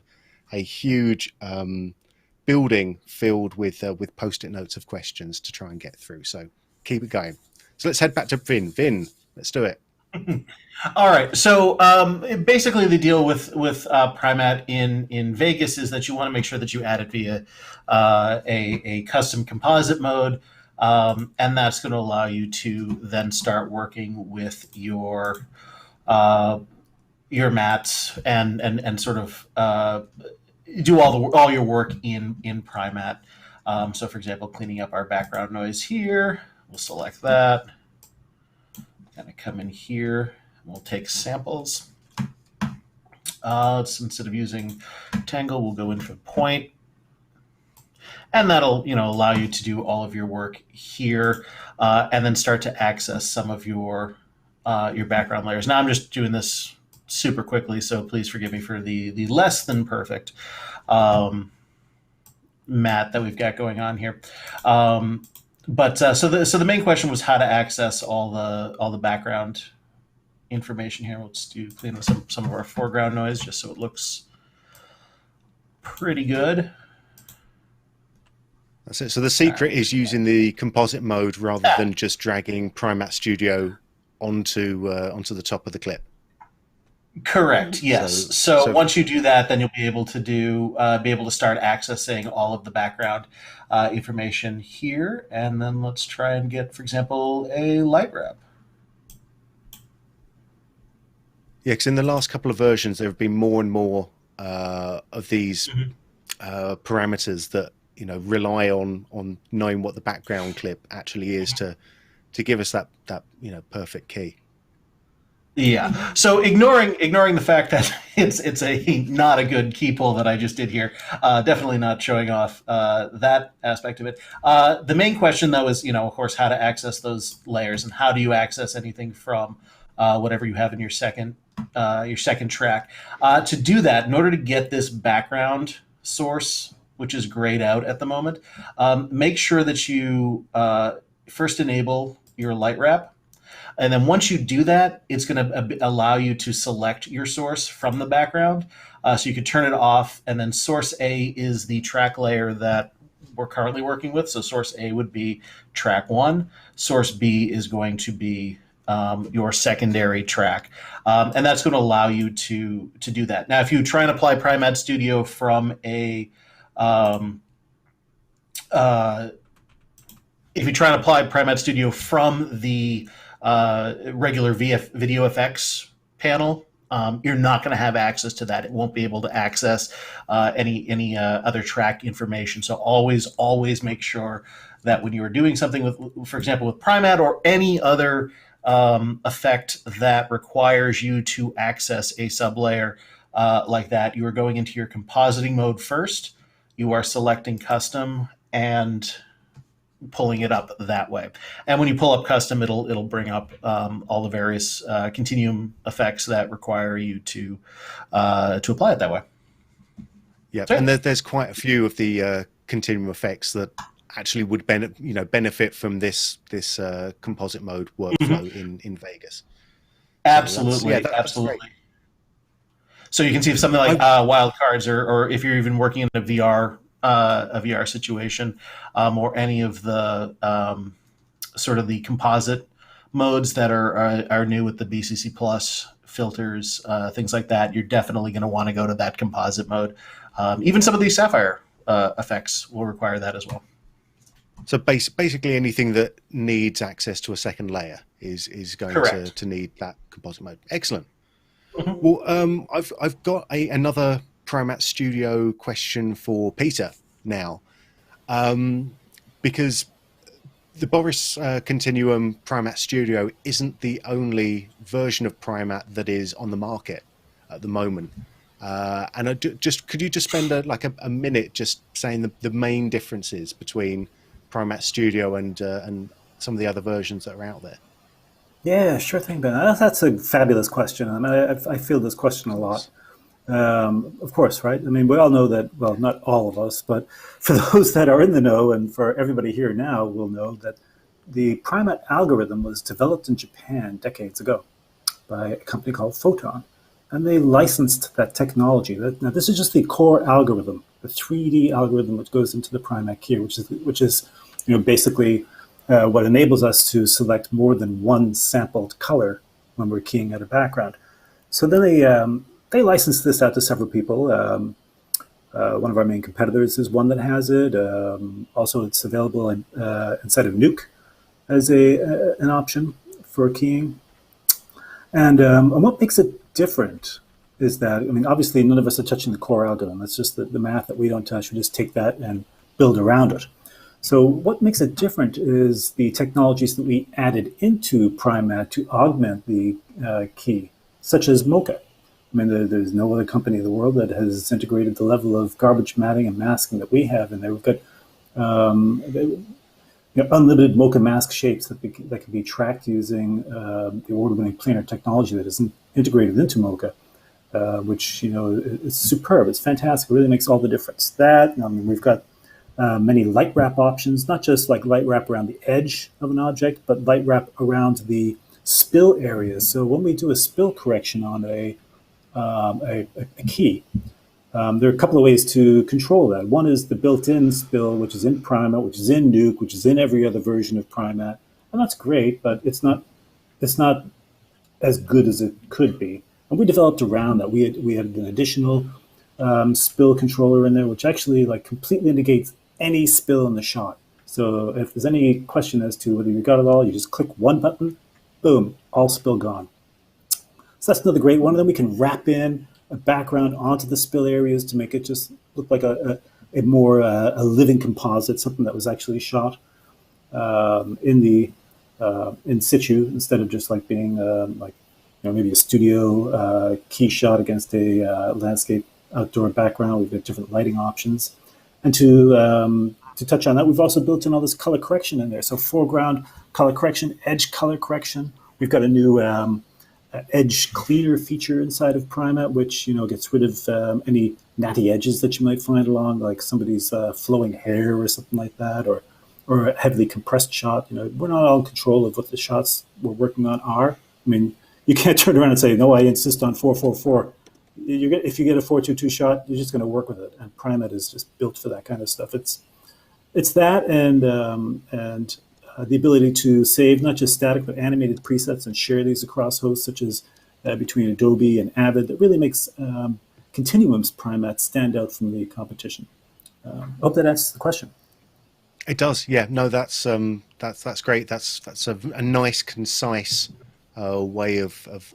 a huge building filled with post-it notes of questions to try and get through. So keep it going. So let's head back to Vin. Vin, let's do it. All right. So basically, the deal with Primatte in Vegas is that you want to make sure that you add it via a custom composite mode, and that's going to allow you to then start working with your mats and sort of do all your work in Primatte. So, for example, cleaning up our background noise here, we'll select that. Kind of come in here. We'll take samples. Instead of using Tangle, we'll go in for point, and that'll allow you to do all of your work here, and then start to access some of your background layers. Now I'm just doing this super quickly, so please forgive me for the less than perfect matte that we've got going on here. But so the main question was how to access all the background information here. We'll just clean up some of our foreground noise just so it looks pretty good. That's it. So the secret is using the composite mode rather than just dragging Primatte Studio onto the top of the clip. Correct. Yes. So once you do that, then you'll be able to start accessing all of the background information here. And then let's try and get, for example, a light wrap. Yeah, because in the last couple of versions, there have been more and more of these parameters that rely on knowing what the background clip actually is to give us that perfect key. Yeah. So ignoring the fact that it's a not a good key pull that I just did here, definitely not showing off that aspect of it. The main question though is of course how to access those layers and how do you access anything from whatever you have in your second track. To do that, in order to get this background source, which is grayed out at the moment, make sure that you first enable your light wrap. And then once you do that, it's going to allow you to select your source from the background. So you can turn it off, and then source A is the track layer that we're currently working with. So source A would be track 1. Source B is going to be your secondary track. And that's going to allow you to do that. Now, if you try and apply Primatte Studio from a if you try and apply Primatte Studio from the regular video effects panel, you're not going to have access to that. It won't be able to access any other track information. So always make sure that when you are doing something with, for example, with Primatte or any other effect that requires you to access a sublayer like that, you are going into your compositing mode first. You are selecting custom and pulling it up that way. And when you pull up custom, it'll bring up all the various continuum effects that require you to apply it that way. Yeah, and there's quite a few of the continuum effects that actually would benefit from this composite mode workflow in Vegas. Absolutely, Yeah, that's absolutely. great. So you can see if something like wildcards, or if you're even working in a VR situation, or any of the sort of the composite modes that are new with the BCC Plus filters, things like that. You're definitely going to want to go to that composite mode. Even some of these sapphire effects will require that as well. So basically, anything that needs access to a second layer is going Correct. to need that composite mode. Excellent. Well, I've got another Primatte Studio question for Peter now, because the Boris Continuum Primatte Studio isn't the only version of Primatte that is on the market at the moment. And could you just spend a minute just saying the main differences between Primatte Studio and some of the other versions that are out there? Yeah, sure thing, Ben. That's a fabulous question. I mean, I feel this question a lot. Of course, right? I mean, we all know that, well, not all of us, but for those that are in the know, and for everybody here now will know that the Primatte algorithm was developed in Japan decades ago by a company called Photon. And they licensed that technology. Now, this is just the core algorithm, the 3D algorithm which goes into the Primatte keyer, which is basically what enables us to select more than one sampled color when we're keying out a background. So then they licensed this out to several people. One of our main competitors is one that has it. Also, it's available inside of Nuke as an option for keying. And what makes it different is that, I mean, obviously none of us are touching the core algorithm. That's just the math that we don't touch. We just take that and build around it. So what makes it different is the technologies that we added into Primatte to augment the key, such as Mocha. I mean, there's no other company in the world that has integrated the level of garbage matting and masking that we have in there. We've got unlimited Mocha mask shapes that can be tracked using the award-winning planar technology that is integrated into Mocha, which is superb. It's fantastic. It really makes all the difference. We've got many light wrap options, not just like light wrap around the edge of an object, but light wrap around the spill areas. So when we do a spill correction on a key, there are a couple of ways to control that. One is the built-in spill, which is in Primatte, which is in Nuke, which is in every other version of Primatte, and that's great, but it's not as good as it could be. And we developed around that. We had an additional spill controller in there, which actually completely negates any spill in the shot. So if there's any question as to whether you got it all, you just click one button, boom, all spill gone. So that's another great one. And then we can wrap in a background onto the spill areas to make it just look like a more living composite, something that was actually shot in situ, instead of just being maybe a studio key shot against a landscape outdoor background. We've got different lighting options. And to touch on that, we've also built in all this color correction in there. So foreground color correction, edge color correction. We've got a new edge cleaner feature inside of Primatte, which gets rid of any natty edges that you might find along somebody's flowing hair or something like that, or a heavily compressed shot. We're not all in control of what the shots we're working on are. I mean, you can't turn around and say, no, I insist on 444. If you get a 422 shot, you're just going to work with it. And Primatte is just built for that kind of stuff. It's that and the ability to save not just static but animated presets and share these across hosts, such as between Adobe and Avid, that really makes Continuum's Primatte stand out from the competition. I hope that answers the question. It does, yeah. No, that's great. That's a nice, concise way of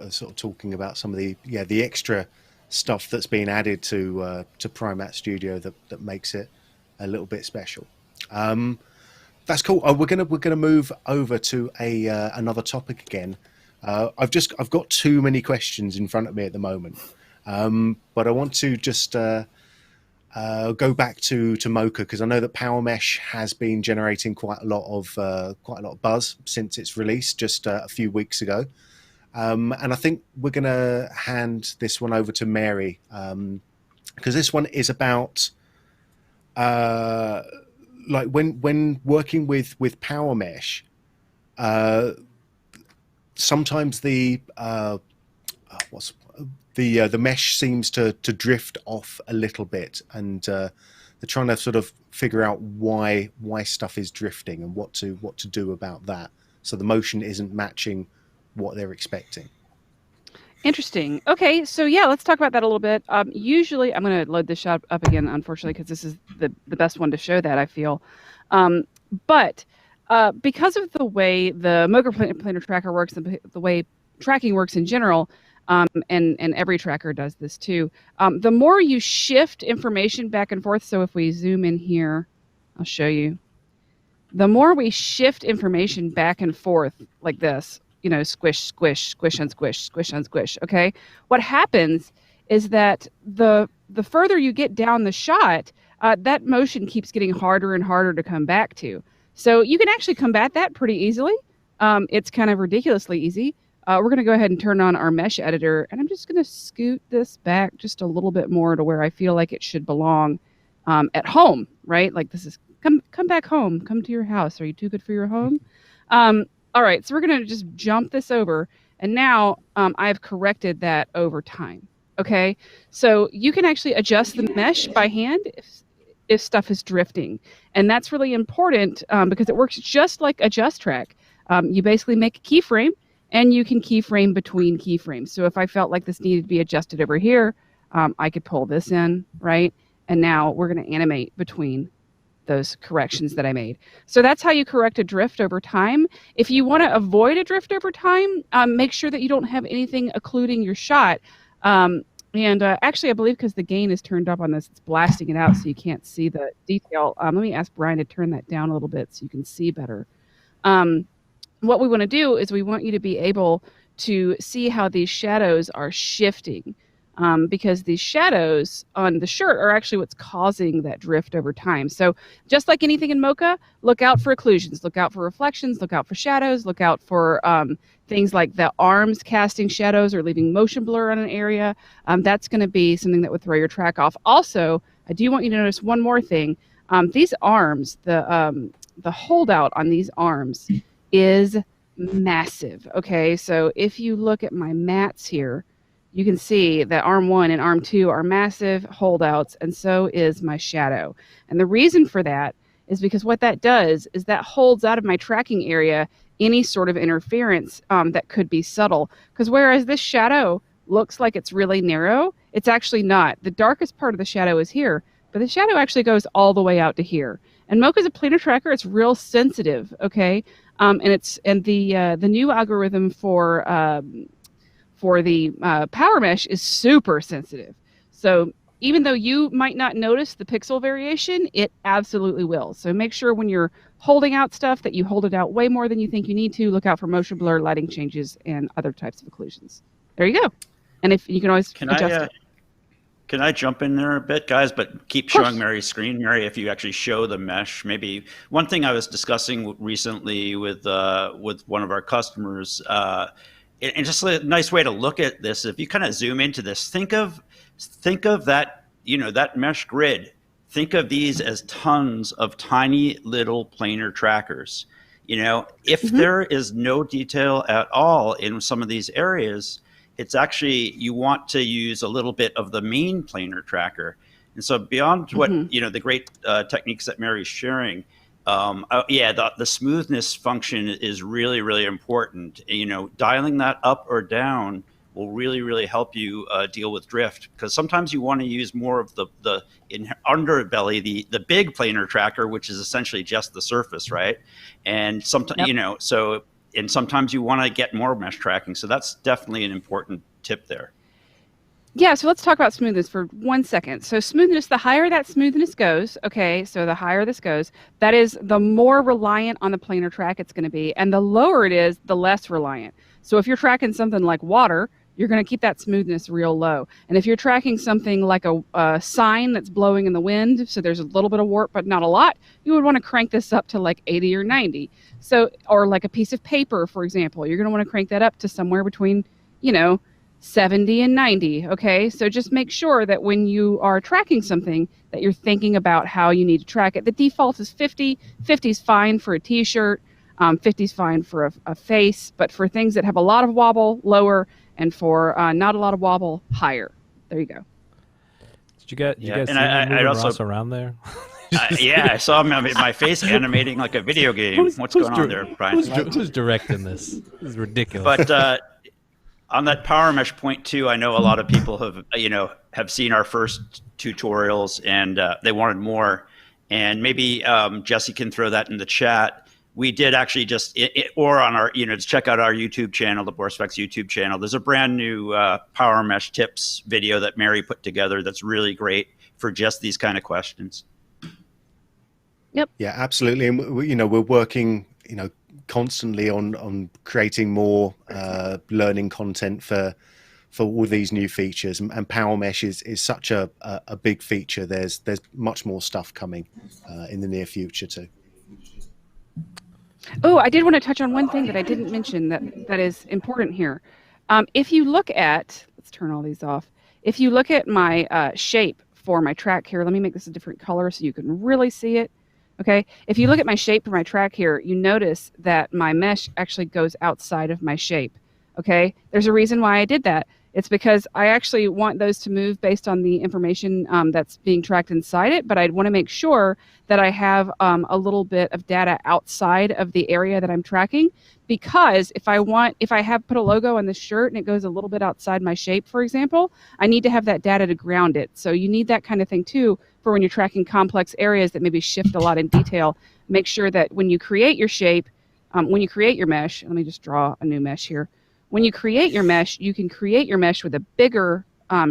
sort of talking about some of the extra stuff that's been added to Primatte Studio that makes it a little bit special. That's cool. We're gonna move over to another topic again. I've got too many questions in front of me at the moment, but I want to just go back to Mocha, because I know that Power Mesh has been generating quite a lot of buzz since its release just a few weeks ago. And I think we're going to hand this one over to Mary, because this one is about when working with Power Mesh. sometimes the mesh seems to drift off a little bit, and they're trying to sort of figure out why stuff is drifting and what to do about that, so the motion isn't matching what they're expecting. Interesting. Okay, so yeah, let's talk about that a little bit. Usually, I'm going to load this shot up again, unfortunately, because this is the best one to show that, I feel. But because of the way the Mocha planar tracker works, the way tracking works in general, and every tracker does this too, the more you shift information back and forth, so if we zoom in here, I'll show you. The more we shift information back and forth like this, you know, squish, squish, squish, and squish, squish, and squish, okay? What happens is that the further you get down the shot, that motion keeps getting harder and harder to come back to. So you can actually combat that pretty easily. It's kind of ridiculously easy. We're going to go ahead and turn on our mesh editor, and I'm just going to scoot this back just a little bit more to where I feel like it should belong at home, right? Like this is, come back home, come to your house. Are you too good for your home? All right, so we're going to just jump this over, and now I've corrected that over time, okay? So you can actually adjust the mesh by hand if stuff is drifting, and that's really important because it works just like Adjust Track. You basically make a keyframe, and you can keyframe between keyframes. So if I felt like this needed to be adjusted over here, I could pull this in, right? And now we're going to animate between those corrections that I made. So that's how you correct a drift over time. If you want to avoid a drift over time, make sure that you don't have anything occluding your shot. Actually, I believe because the gain is turned up on this, it's blasting it out so you can't see the detail. Let me ask Brian to turn that down a little bit so you can see better. What we want to do is we want you to be able to see how these shadows are shifting. Because these shadows on the shirt are actually what's causing that drift over time. So just like anything in Mocha, look out for occlusions, look out for reflections, look out for shadows, look out for things like the arms casting shadows or leaving motion blur on an area. That's going to be something that would throw your track off. Also, I do want you to notice one more thing. These arms, the holdout on these arms is massive. Okay, so if you look at my mats here, you can see that arm 1 and arm 2 are massive holdouts, and so is my shadow. And the reason for that is because what that does is that holds out of my tracking area any sort of interference that could be subtle. Because whereas this shadow looks like it's really narrow, it's actually not. The darkest part of the shadow is here, but the shadow actually goes all the way out to here. And Mocha's a planar tracker. It's real sensitive, okay? And the new algorithm for the power mesh is super sensitive. So even though you might not notice the pixel variation, it absolutely will. So make sure when you're holding out stuff that you hold it out way more than you think you need to. Look out for motion blur, lighting changes, and other types of occlusions. There you go. And if you can always adjust it. Can I jump in there a bit, guys? But keep showing Mary's screen. Mary, if you actually show the mesh, maybe one thing I was discussing recently with one of our customers, and just a nice way to look at this, if you kind of zoom into this, think of that, that mesh grid. Think of these as tons of tiny little planar trackers. If there is no detail at all in some of these areas, it's actually, you want to use a little bit of the main planar tracker. And so beyond what, the great techniques that Mary's sharing, the smoothness function is really, really important. Dialing that up or down will really, really help you deal with drift, because sometimes you want to use more of the underbelly, the big planar tracker, which is essentially just the surface, right? And sometimes, and sometimes you want to get more mesh tracking. So that's definitely an important tip there. Yeah, so let's talk about smoothness for 1 second. So smoothness, the higher that smoothness goes, okay, so the higher this goes, that is the more reliant on the planar track it's going to be. And the lower it is, the less reliant. So if you're tracking something like water, you're going to keep that smoothness real low. And if you're tracking something like a sign that's blowing in the wind, so there's a little bit of warp but not a lot, you would want to crank this up to like 80 or 90. So, or like a piece of paper, for example, you're going to want to crank that up to somewhere between, 70 and 90, okay? So just make sure that when you are tracking something that you're thinking about how you need to track it. The default is 50. 50 is fine for a t-shirt. 50's fine for a face, but for things that have a lot of wobble, lower, and for not a lot of wobble, higher. There you go. Did you guys Yeah, see and me I moving also Ross around there? yeah, I saw my face animating like a video game. What's going on there, Brian? Who's directing this? This is ridiculous. But on that power mesh point too, I know a lot of people have seen our first tutorials and they wanted more. And maybe Jesse can throw that in the chat. We did actually or on our, just check out our YouTube channel, the Boris FX YouTube channel. There's a brand new power mesh tips video that Mary put together that's really great for just these kind of questions. Yep. Yeah, absolutely. And we're working, constantly on creating more learning content for all these new features. And Power Mesh is such a big feature. There's much more stuff coming in the near future too. Oh, I did want to touch on one thing that I didn't mention that is important here. If you look at, let's turn all these off. If you look at my shape for my track here, let me make this a different color so you can really see it. Okay, if you look at my shape for my track here, you notice that my mesh actually goes outside of my shape. Okay, there's a reason why I did that. It's because I actually want those to move based on the information that's being tracked inside it, but I'd want to make sure that I have a little bit of data outside of the area that I'm tracking, because if I have put a logo on the shirt and it goes a little bit outside my shape, for example, I need to have that data to ground it. So you need that kind of thing too for when you're tracking complex areas that maybe shift a lot in detail. Make sure that when you create your shape, when you create your mesh, let me just draw a new mesh here. When you create your mesh, you can create your mesh with a bigger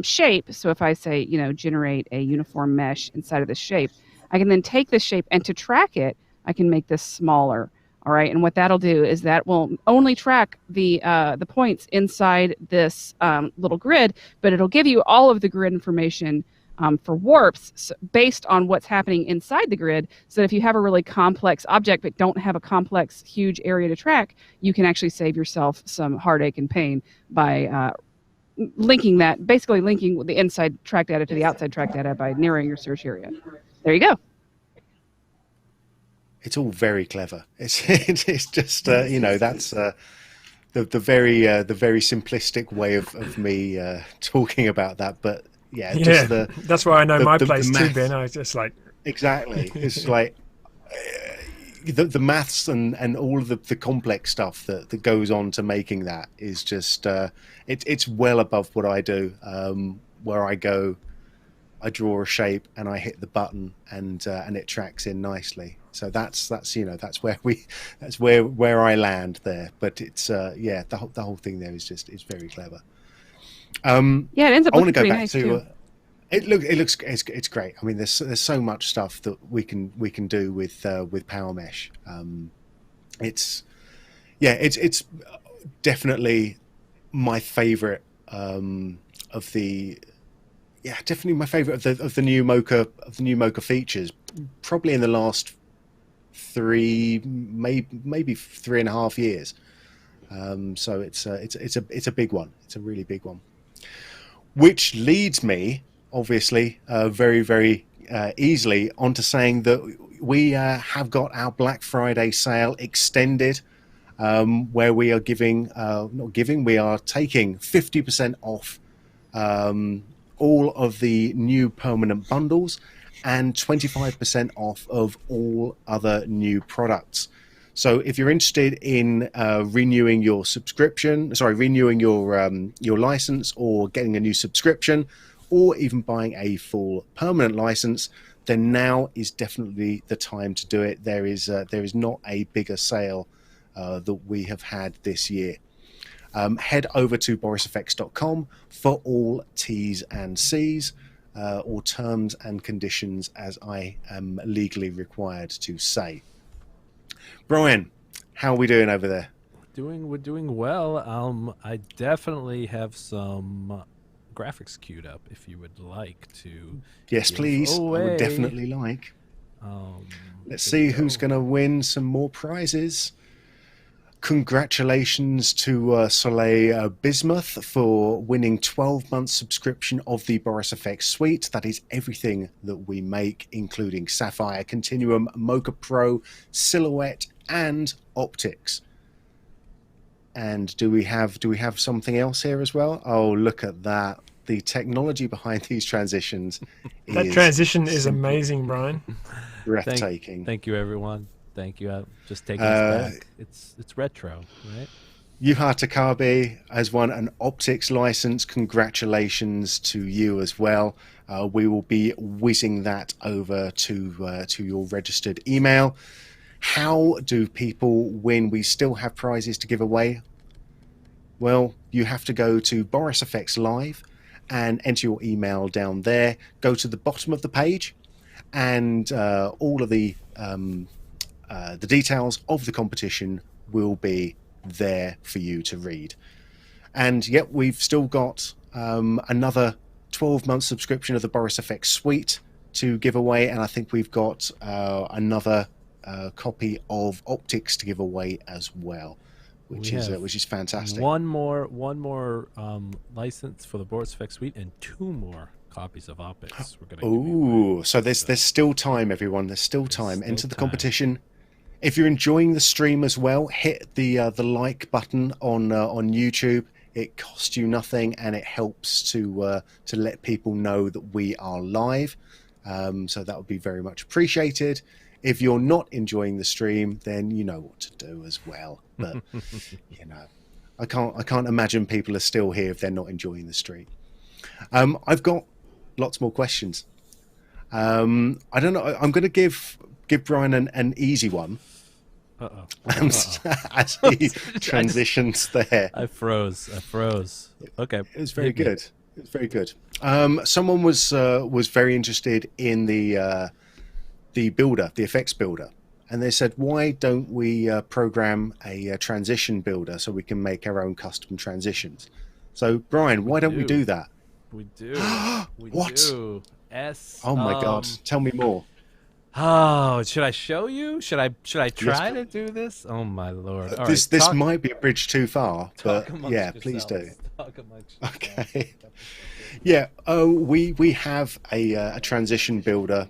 shape. So if I say, generate a uniform mesh inside of this shape, I can then take this shape, and to track it, I can make this smaller. All right, and what that'll do is that will only track the points inside this little grid, but it'll give you all of the grid information for warps based on what's happening inside the grid, so that if you have a really complex object but don't have a complex, huge area to track, you can actually save yourself some heartache and pain by basically linking the inside track data to the outside track data by narrowing your search area. There you go. It's all very clever. It's just that's the very simplistic way of me talking about that, but. Yeah, just that's why I know my place too, Ben. I was just like... Exactly. It's like the maths and all of the complex stuff that goes on to making that is just... it's well above what I do, where I go, I draw a shape and I hit the button and it tracks in nicely. So that's where I land there. But it's the whole thing there is very clever. It ends up looking pretty nice too. It's great. I mean, there's so much stuff that we can do with Power Mesh. It's definitely my favorite definitely my favorite of the new Mocha features. Probably in the last maybe 3.5 years. So it's a big one. It's a really big one. Which leads me, obviously, very, very easily onto saying that we have got our Black Friday sale extended, where we are taking 50% off all of the new permanent bundles and 25% off of all other new products. So if you're interested in renewing your license, or getting a new subscription, or even buying a full permanent license, then now is definitely the time to do it. There is not a bigger sale that we have had this year. Head over to borisfx.com for all T's and C's, or terms and conditions, as I am legally required to say. Brian, how are we doing over there? We're doing well. I definitely have some graphics queued up if you would like to. Yes, please. Away. I would definitely like. Let's see who's going to win some more prizes. Congratulations to Soleil Bismuth for winning 12-month subscription of the Boris FX suite. That is everything that we make, including Sapphire, Continuum, Mocha Pro, Silhouette, and Optics. And do we have something else here as well? Oh, look at that. The technology behind these transitions That transition is amazing, Brian. Breathtaking. Thank you, everyone. Thank you. Just taking us back. It's retro, right? Yuha Takabe has won an optics license. Congratulations to you as well. We will be whizzing that over to your registered email. How do people win? We still have prizes to give away. Well, you have to go to Boris FX Live and enter your email down there. Go to the bottom of the page, and all of the details of the competition will be there for you to read. And yet we've still got another 12-month subscription of the Boris FX suite to give away, and I think we've got another copy of Optics to give away as well, which is fantastic. One more license for the Boris FX suite and 2 more copies of Optics. We're gonna so there's still time, everyone. There's still time. Enter the competition. If you're enjoying the stream as well, hit the like button on YouTube. It costs you nothing, and it helps to let people know that we are live. So that would be very much appreciated. If you're not enjoying the stream, then you know what to do as well. But I can't imagine people are still here if they're not enjoying the stream. I've got lots more questions. I don't know. I'm going to give Brian an easy one. As he transitions there. I froze. Okay. It was very good. It was very good. Someone was very interested in the builder, the effects builder, and they said, why don't we program a transition builder so we can make our own custom transitions? So Brian, why don't we do that? We do. What? Do. Oh my God! Tell me more. Oh, should I show you? Should I try to do this? Oh my Lord! All This right, might be a bridge too far, but yeah, yourselves. please do. Talk amongst Okay. Yeah. We have a transition builder,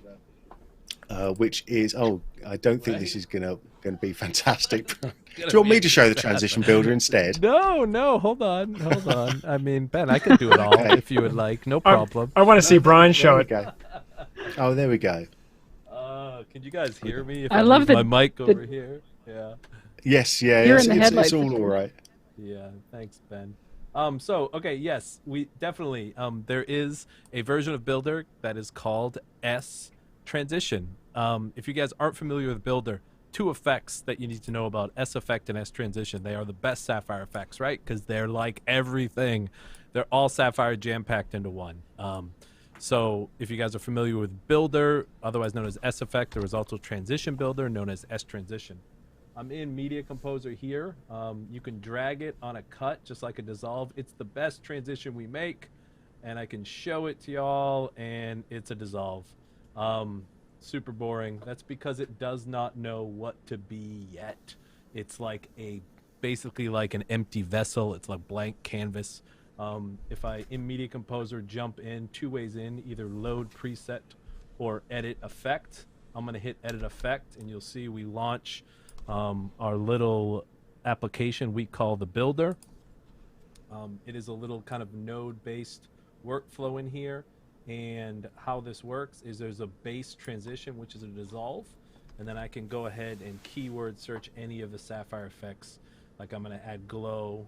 which is I don't think this is gonna be fantastic. Do you want me to show the transition builder instead? No, hold on. I mean, Ben, I can do it all if you would like. No problem. I want to see Brian show it. Go. Oh, there we go. Can you guys hear me? If I love my mic over here. Yeah. Yes, yeah. You're in the headlights. It's all right. Yeah. Thanks, Ben. So okay, yes, we definitely. There is a version of Builder that is called S Transition. If you guys aren't familiar with Builder, 2 effects that you need to know about: S effect and S transition. They are the best Sapphire effects, right? Because they're like everything. They're all Sapphire jam-packed into one. So if you guys are familiar with Builder, otherwise known as S effect, there is also Transition Builder, known as S transition. I'm in Media Composer here. You can drag it on a cut, just like a dissolve. It's the best transition we make, and I can show it to y'all, and it's a dissolve. Super boring. That's because it does not know what to be yet. It's like basically like an empty vessel. It's like blank canvas. If I, in Media Composer, jump in 2 ways in, either load preset or edit effect, I'm going to hit edit effect, and you'll see we launch our little application we call the Builder. It is a little kind of node-based workflow in here, and how this works is there's a base transition, which is a dissolve, and then I can go ahead and keyword search any of the Sapphire effects. Like I'm going to add glow.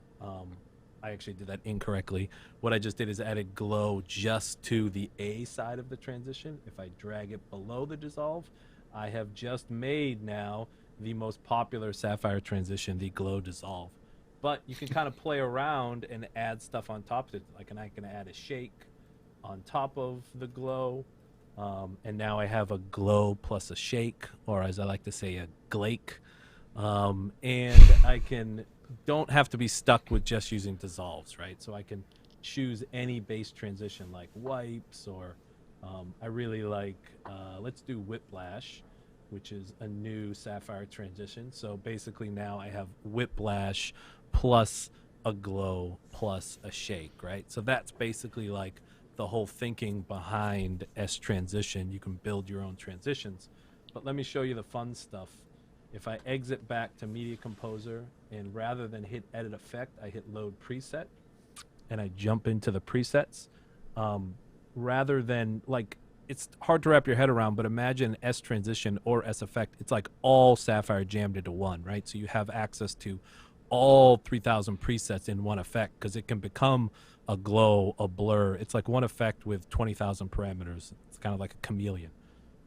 I actually did that incorrectly. What I just did is added glow just to the A side of the transition. If I drag it below the dissolve, I have just made now the most popular Sapphire transition, the glow dissolve. But you can kind of play around and add stuff on top of it. Like, and I can add a shake on top of the glow. And now I have a glow plus a shake, or as I like to say, a glake. And I don't have to be stuck with just using dissolves, right? So I can choose any base transition like wipes, or I really like, let's do whiplash. which is a new sapphire transition. So basically now I have whiplash plus a glow plus a shake, right? So that's basically like the whole thinking behind S transition. You can build your own transitions. But let me show you the fun stuff. If I exit back to Media Composer, and rather than hit Edit Effect, I hit Load Preset, and I jump into the presets. Rather than, like, it's hard to wrap your head around, but imagine S transition or S effect. It's like all Sapphire jammed into one, right? So you have access to all 3,000 presets in one effect, because it can become a glow, a blur. It's like one effect with 20,000 parameters. It's kind of like a chameleon.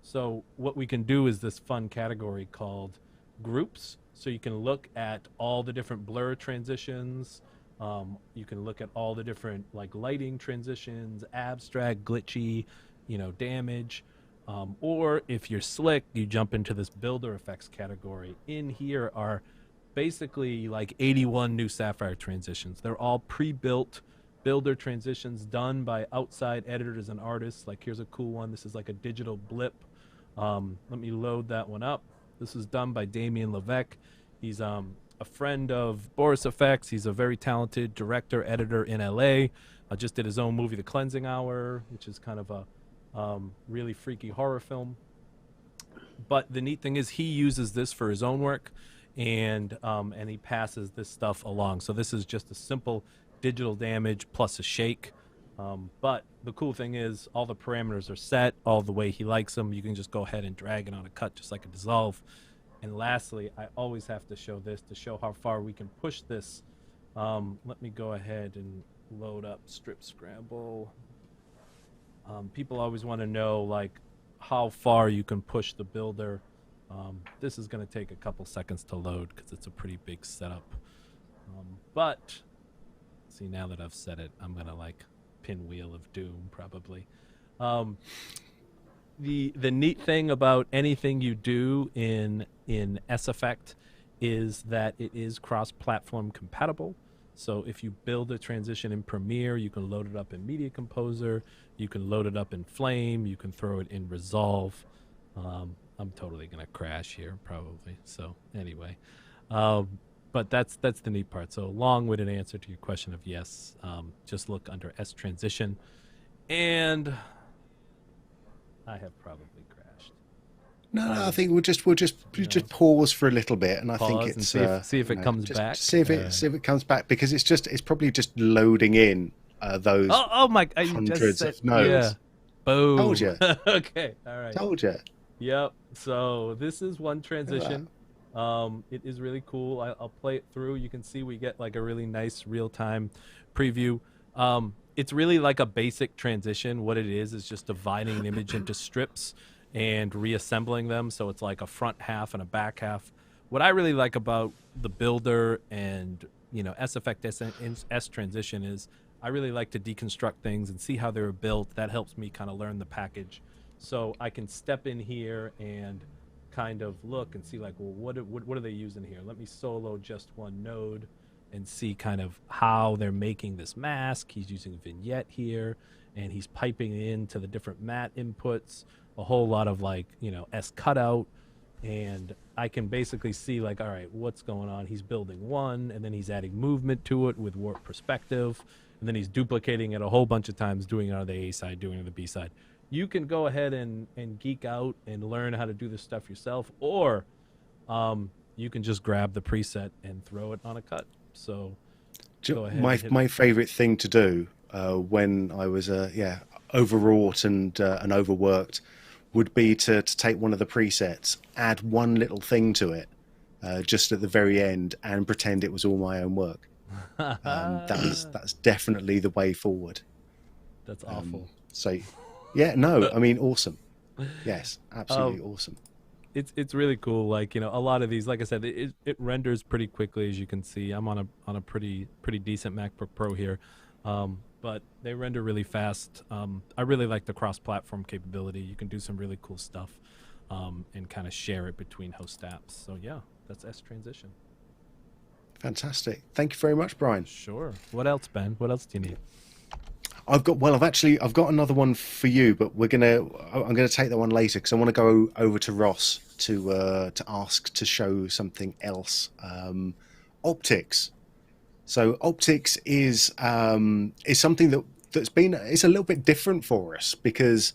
So what we can do is this fun category called groups. So you can look at all the different blur transitions. You can look at all the different like lighting transitions, abstract, glitchy, damage. Or if you're slick, you jump into this builder effects category. In here are basically like 81 new Sapphire transitions. They're all pre-built builder transitions done by outside editors and artists. Like here's a cool one. This is like a digital blip. Let me load that one up. This is done by Damien Levesque. He's a friend of Boris FX. He's a very talented director, editor in LA. Just did his own movie, The Cleansing Hour, which is kind of a really freaky horror film. But the neat thing is he uses this for his own work, and he passes this stuff along. So this is just a simple digital damage plus a shake. But the cool thing is all the parameters are set all the way he likes them. You can just go ahead and drag it on a cut just like a dissolve. And lastly, I always have to show this to show how far we can push this. Let me go ahead and load up Strip Scramble. People always want to know like how far you can push the builder. This is going to take a couple seconds to load because it's a pretty big setup. But see, now that I've said it, I'm going to like Pinwheel of Doom probably. The neat thing about anything you do in S Effect is that it is cross-platform compatible. So if you build a transition in Premiere, you can load it up in Media Composer, you can load it up in Flame, you can throw it in Resolve. I'm totally gonna crash here probably. So anyway, but that's the neat part. So long-winded answer to your question of yes, just look under S transition, and I have probably crashed. No, I think we'll just pause for a little bit, and I think Pause it's and see if it comes back. See if it comes back, because it's probably just loading in those hundreds of nodes. Yeah. Boom. Told you. Okay. All right. Told you. Yep. So this is one transition. It is really cool. I'll play it through. You can see we get like a really nice real-time preview. It's really like a basic transition. What it is just dividing an image into strips and reassembling them. So it's like a front half and a back half. What I really like about the builder and S Effect S transition is I really like to deconstruct things and see how they were built. That helps me kind of learn the package. So I can step in here and kind of look and see like, well, what are they using here? Let me solo just one node and see kind of how they're making this mask. He's using a vignette here, and he's piping into the different matte inputs, a whole lot of like, S cutout, and I can basically see like, all right, what's going on? He's building one, and then he's adding movement to it with warp perspective, and then he's duplicating it a whole bunch of times, doing it on the A side, doing it on the B side. You can go ahead and geek out and learn how to do this stuff yourself, or you can just grab the preset and throw it on a cut. So go ahead. My favorite thing to do when I was overwrought and overworked would be to take one of the presets, add one little thing to it just at the very end, and pretend it was all my own work. That's definitely the way forward. That's awful. Awesome. Yes, absolutely awesome. It's really cool. Like, a lot of these, like I said, it renders pretty quickly, as you can see. I'm on a pretty decent MacBook Pro here, but they render really fast. I really like the cross-platform capability. You can do some really cool stuff and kind of share it between host apps. So yeah, that's S transition. Fantastic. Thank you very much, Brian. Sure. What else, Ben? What else do you need? I've got another one for you, but I'm gonna take that one later because I want to go over to Ross to ask to show something else. Optics. So optics is something it's a little bit different for us because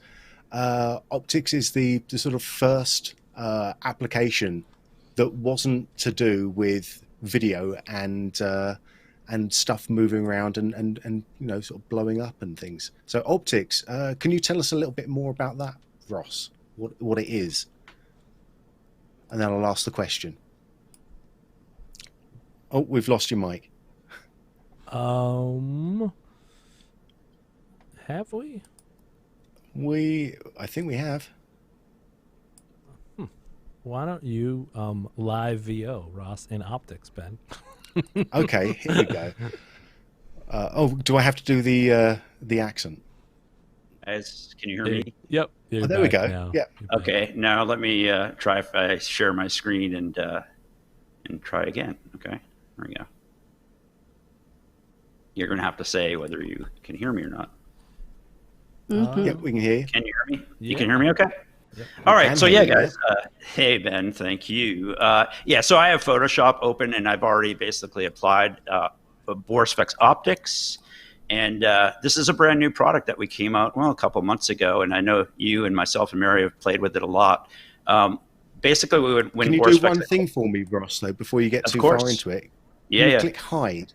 optics is the sort of first application that wasn't to do with video and stuff moving around and sort of blowing up and things. So optics, can you tell us a little bit more about that, Ross? What it is? And then I'll ask the question. Oh, we've lost your mic. Have we? I think we have. Why don't you live VO Ross in optics, Ben? Okay, here we go. Do I have to do the accent? Can you hear me? Yep. Oh, there we go. Now. Yeah. Okay. Now let me try if I share my screen and try again. Okay. There we go. You're going to have to say whether you can hear me or not. Yep, we can hear you. Can you hear me? Yeah. You can hear me okay? Yep. All right. So, hear you, guys. Hey, Ben. Thank you. So I have Photoshop open, and I've already basically applied Boris FX Optics. And this is a brand new product that we came out, a couple months ago. And I know you and myself and Mary have played with it a lot. Basically, when Can you Boris do one FX thing for me, Ross, though, before you get Of too course. far into it? Yeah, Can you yeah. click hide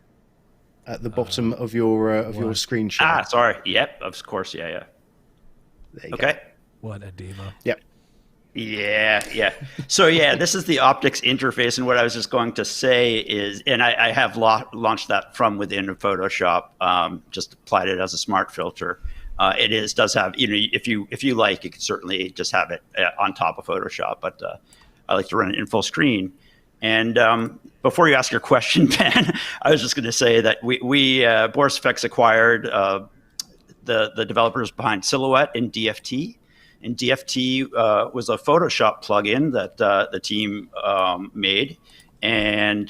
at the bottom of your screen share? Sorry. Yep. Of course. Yeah. There you Okay. go. What a diva. Yep. Yeah. So this is the optics interface, and what I was just going to say is, and I have launched that from within Photoshop, just applied it as a smart filter. It does have, if you like, you can certainly just have it on top of Photoshop, but I like to run it in full screen. And before you ask your question, Ben, I was just going to say that we Boris FX acquired the developers behind Silhouette and DFT. And DFT was a Photoshop plugin that the team made. And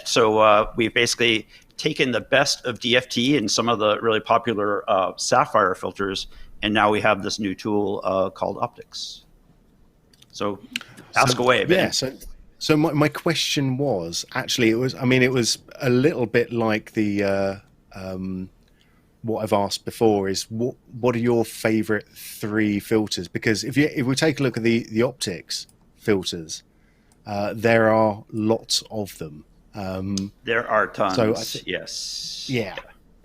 so we've basically taken the best of DFT and some of the really popular sapphire filters, and now we have this new tool called Optics. So ask away, Ben. Yeah, so my question was, actually, it was a little bit like the what I've asked before is what are your favorite 3 filters? Because if we take a look at the optics filters, there are lots of them. There are tons. So yes. Yeah.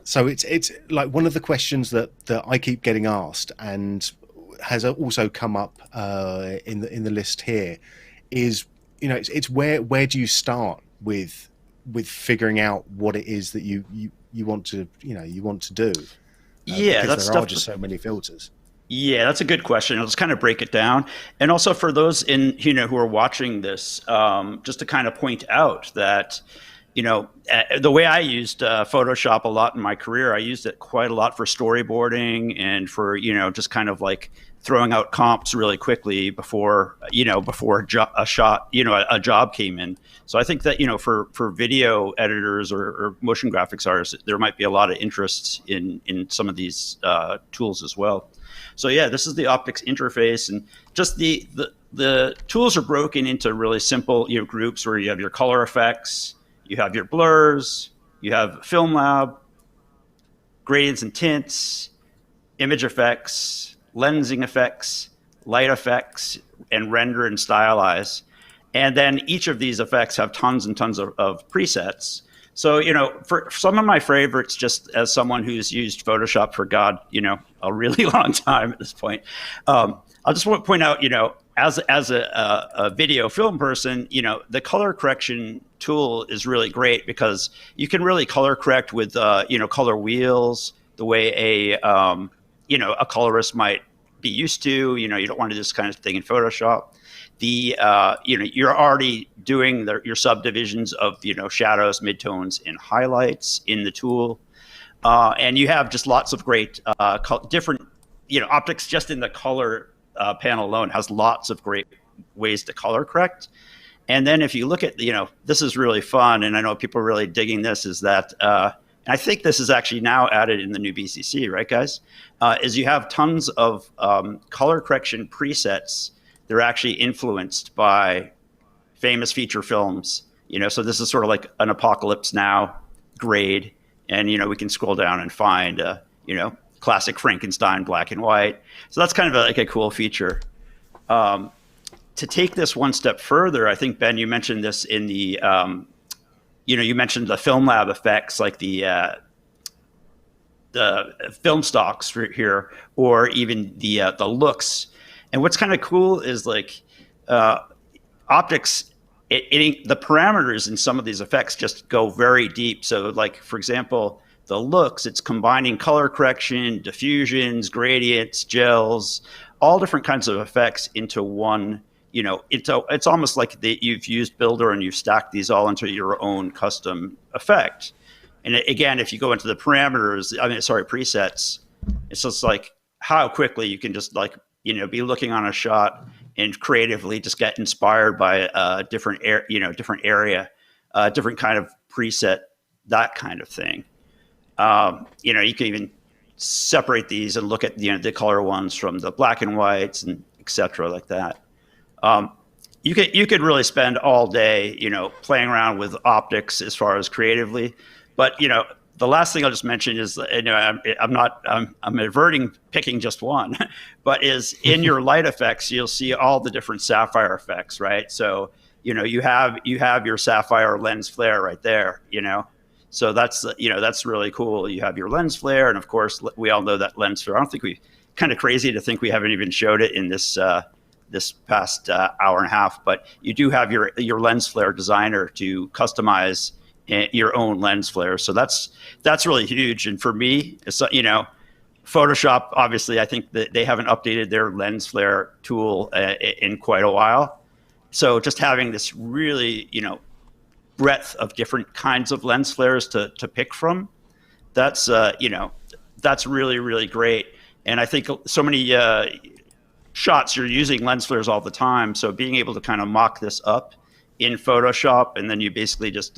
So it's like one of the questions that I keep getting asked and has also come up in the list here is, it's where do you start with figuring out what it is that you want to do? Because there are just so many filters. Yeah, that's a good question. Let's kind of break it down. And also for those who are watching this, just to kind of point out that, the way I used Photoshop a lot in my career, I used it quite a lot for storyboarding and for, just kind of like throwing out comps really quickly before a job came in. So I think that, for video editors or motion graphics artists, there might be a lot of interest in some of these tools as well. So this is the optics interface, and just the tools are broken into really simple groups where you have your color effects, you have your blurs, you have film lab, gradients and tints, image effects, lensing effects, light effects, and render and stylize. And then each of these effects have tons and tons of presets. So, for some of my favorites, just as someone who's used Photoshop for a really long time at this point, I'll just want to point out, as a video film person, the color correction tool is really great because you can really color correct with, color wheels, the way a colorist might be used to. You don't want to do this kind of thing in Photoshop. You're already doing your subdivisions of, shadows, midtones, and highlights in the tool. And you have just lots of great different, optics just in the color panel alone has lots of great ways to color correct. And then if you look at, this is really fun, and I know people are really digging this, is that and I think this is actually now added in the new BCC, right, guys? Is you have tons of color correction presets. They're actually influenced by famous feature films. So this is sort of like an Apocalypse Now grade, and we can scroll down and find classic Frankenstein black and white. So that's kind of like a cool feature. To take this one step further, I think, Ben, you mentioned this in the you mentioned the film lab effects, like the film stocks here, or even the looks. And what's kind of cool is like optics. The parameters in some of these effects just go very deep. So, like for example, the looks, it's combining color correction, diffusions, gradients, gels, all different kinds of effects into one. It's almost like you've used Builder and you've stacked these all into your own custom effect. And again, if you go into the parameters, presets, it's just like how quickly you can just be looking on a shot and creatively just get inspired by a different area, different kind of preset, that kind of thing. You can even separate these and look at the color ones from the black and whites and et cetera, like that. You could really spend all day, playing around with optics as far as creatively. But, the last thing I'll just mention is, I'm averting picking just one, but is in your light effects, you'll see all the different sapphire effects, right? So, you have your sapphire lens flare right there, So that's really cool. You have your lens flare. And of course, we all know that lens flare. I don't think kind of crazy to think we haven't even showed it in this past hour and a half, but you do have your lens flare designer to customize your own lens flare. So that's really huge. And for me, Photoshop, obviously, I think that they haven't updated their lens flare tool in quite a while. So just having this really, breadth of different kinds of lens flares to pick from, that's really, really great. And I think so many shots you're using lens flares all the time. So being able to kind of mock this up in Photoshop, and then you basically just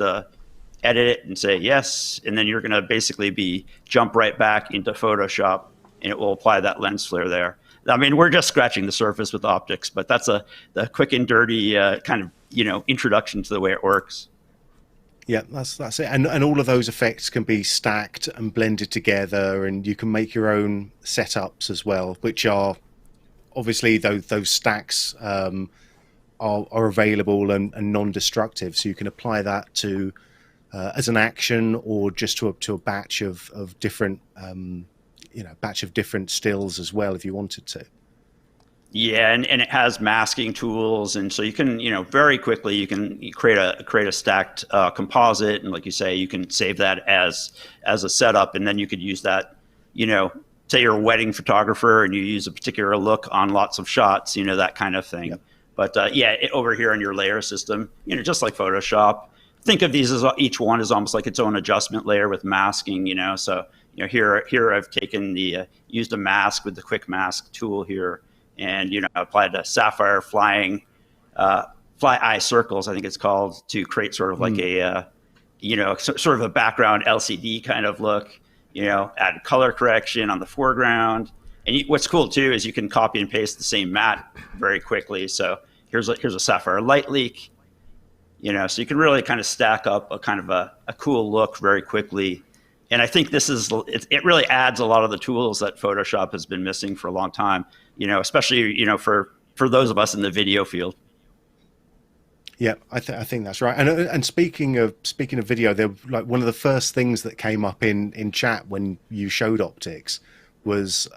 edit it and say yes, and then you're going to basically jump right back into Photoshop, and it will apply that lens flare there. I mean, we're just scratching the surface with optics, but that's the quick and dirty kind of introduction to the way it works. Yeah, that's it. And all of those effects can be stacked and blended together, and you can make your own setups as well, which are obviously those stacks are available and non-destructive, so you can apply that to as an action, or just to a batch of different different stills as well, if you wanted to. Yeah, and it has masking tools, and so you can very quickly you can create a stacked composite, and like you say, you can save that as a setup, and then you could use that. Say you're a wedding photographer and you use a particular look on lots of shots, that kind of thing. Yep. But over here in your layer system, just like Photoshop, think of these as each one is almost like its own adjustment layer with masking, So, here I've taken used a mask with the quick mask tool here, and, applied a sapphire fly eye circles, I think it's called, to create sort of like a, sort of a background LCD kind of look, add color correction on the foreground. And what's cool too is you can copy and paste the same matte very quickly. So here's a sapphire light leak, so you can really kind of stack up a kind of a cool look very quickly. And I think it really adds a lot of the tools that Photoshop has been missing for a long time, especially, for those of us in the video field. Yeah, I think that's right. And speaking of video, like one of the first things that came up in chat when you showed optics was,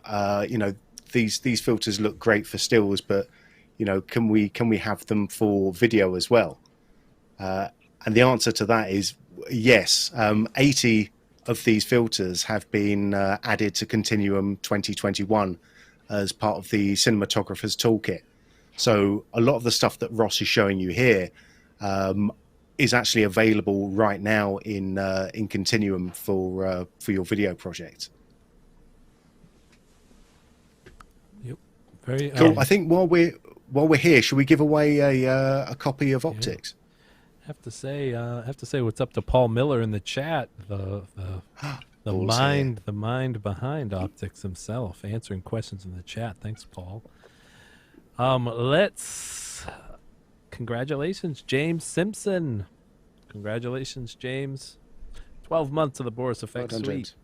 these filters look great for stills, but can we have them for video as well? And the answer to that is yes. 80 of these filters have been added to Continuum 2021 as part of the cinematographer's toolkit. So a lot of the stuff that Ross is showing you here is actually available right now in Continuum for your video project. Yep, very cool. I think while we're here, should we give away a copy of optics? Have to say what's up to Paul Miller in the chat. The mind behind optics himself, answering questions in the chat. Thanks, Paul. Congratulations, James Simpson. Congratulations, James. 12 months of the Boris FX suite. James.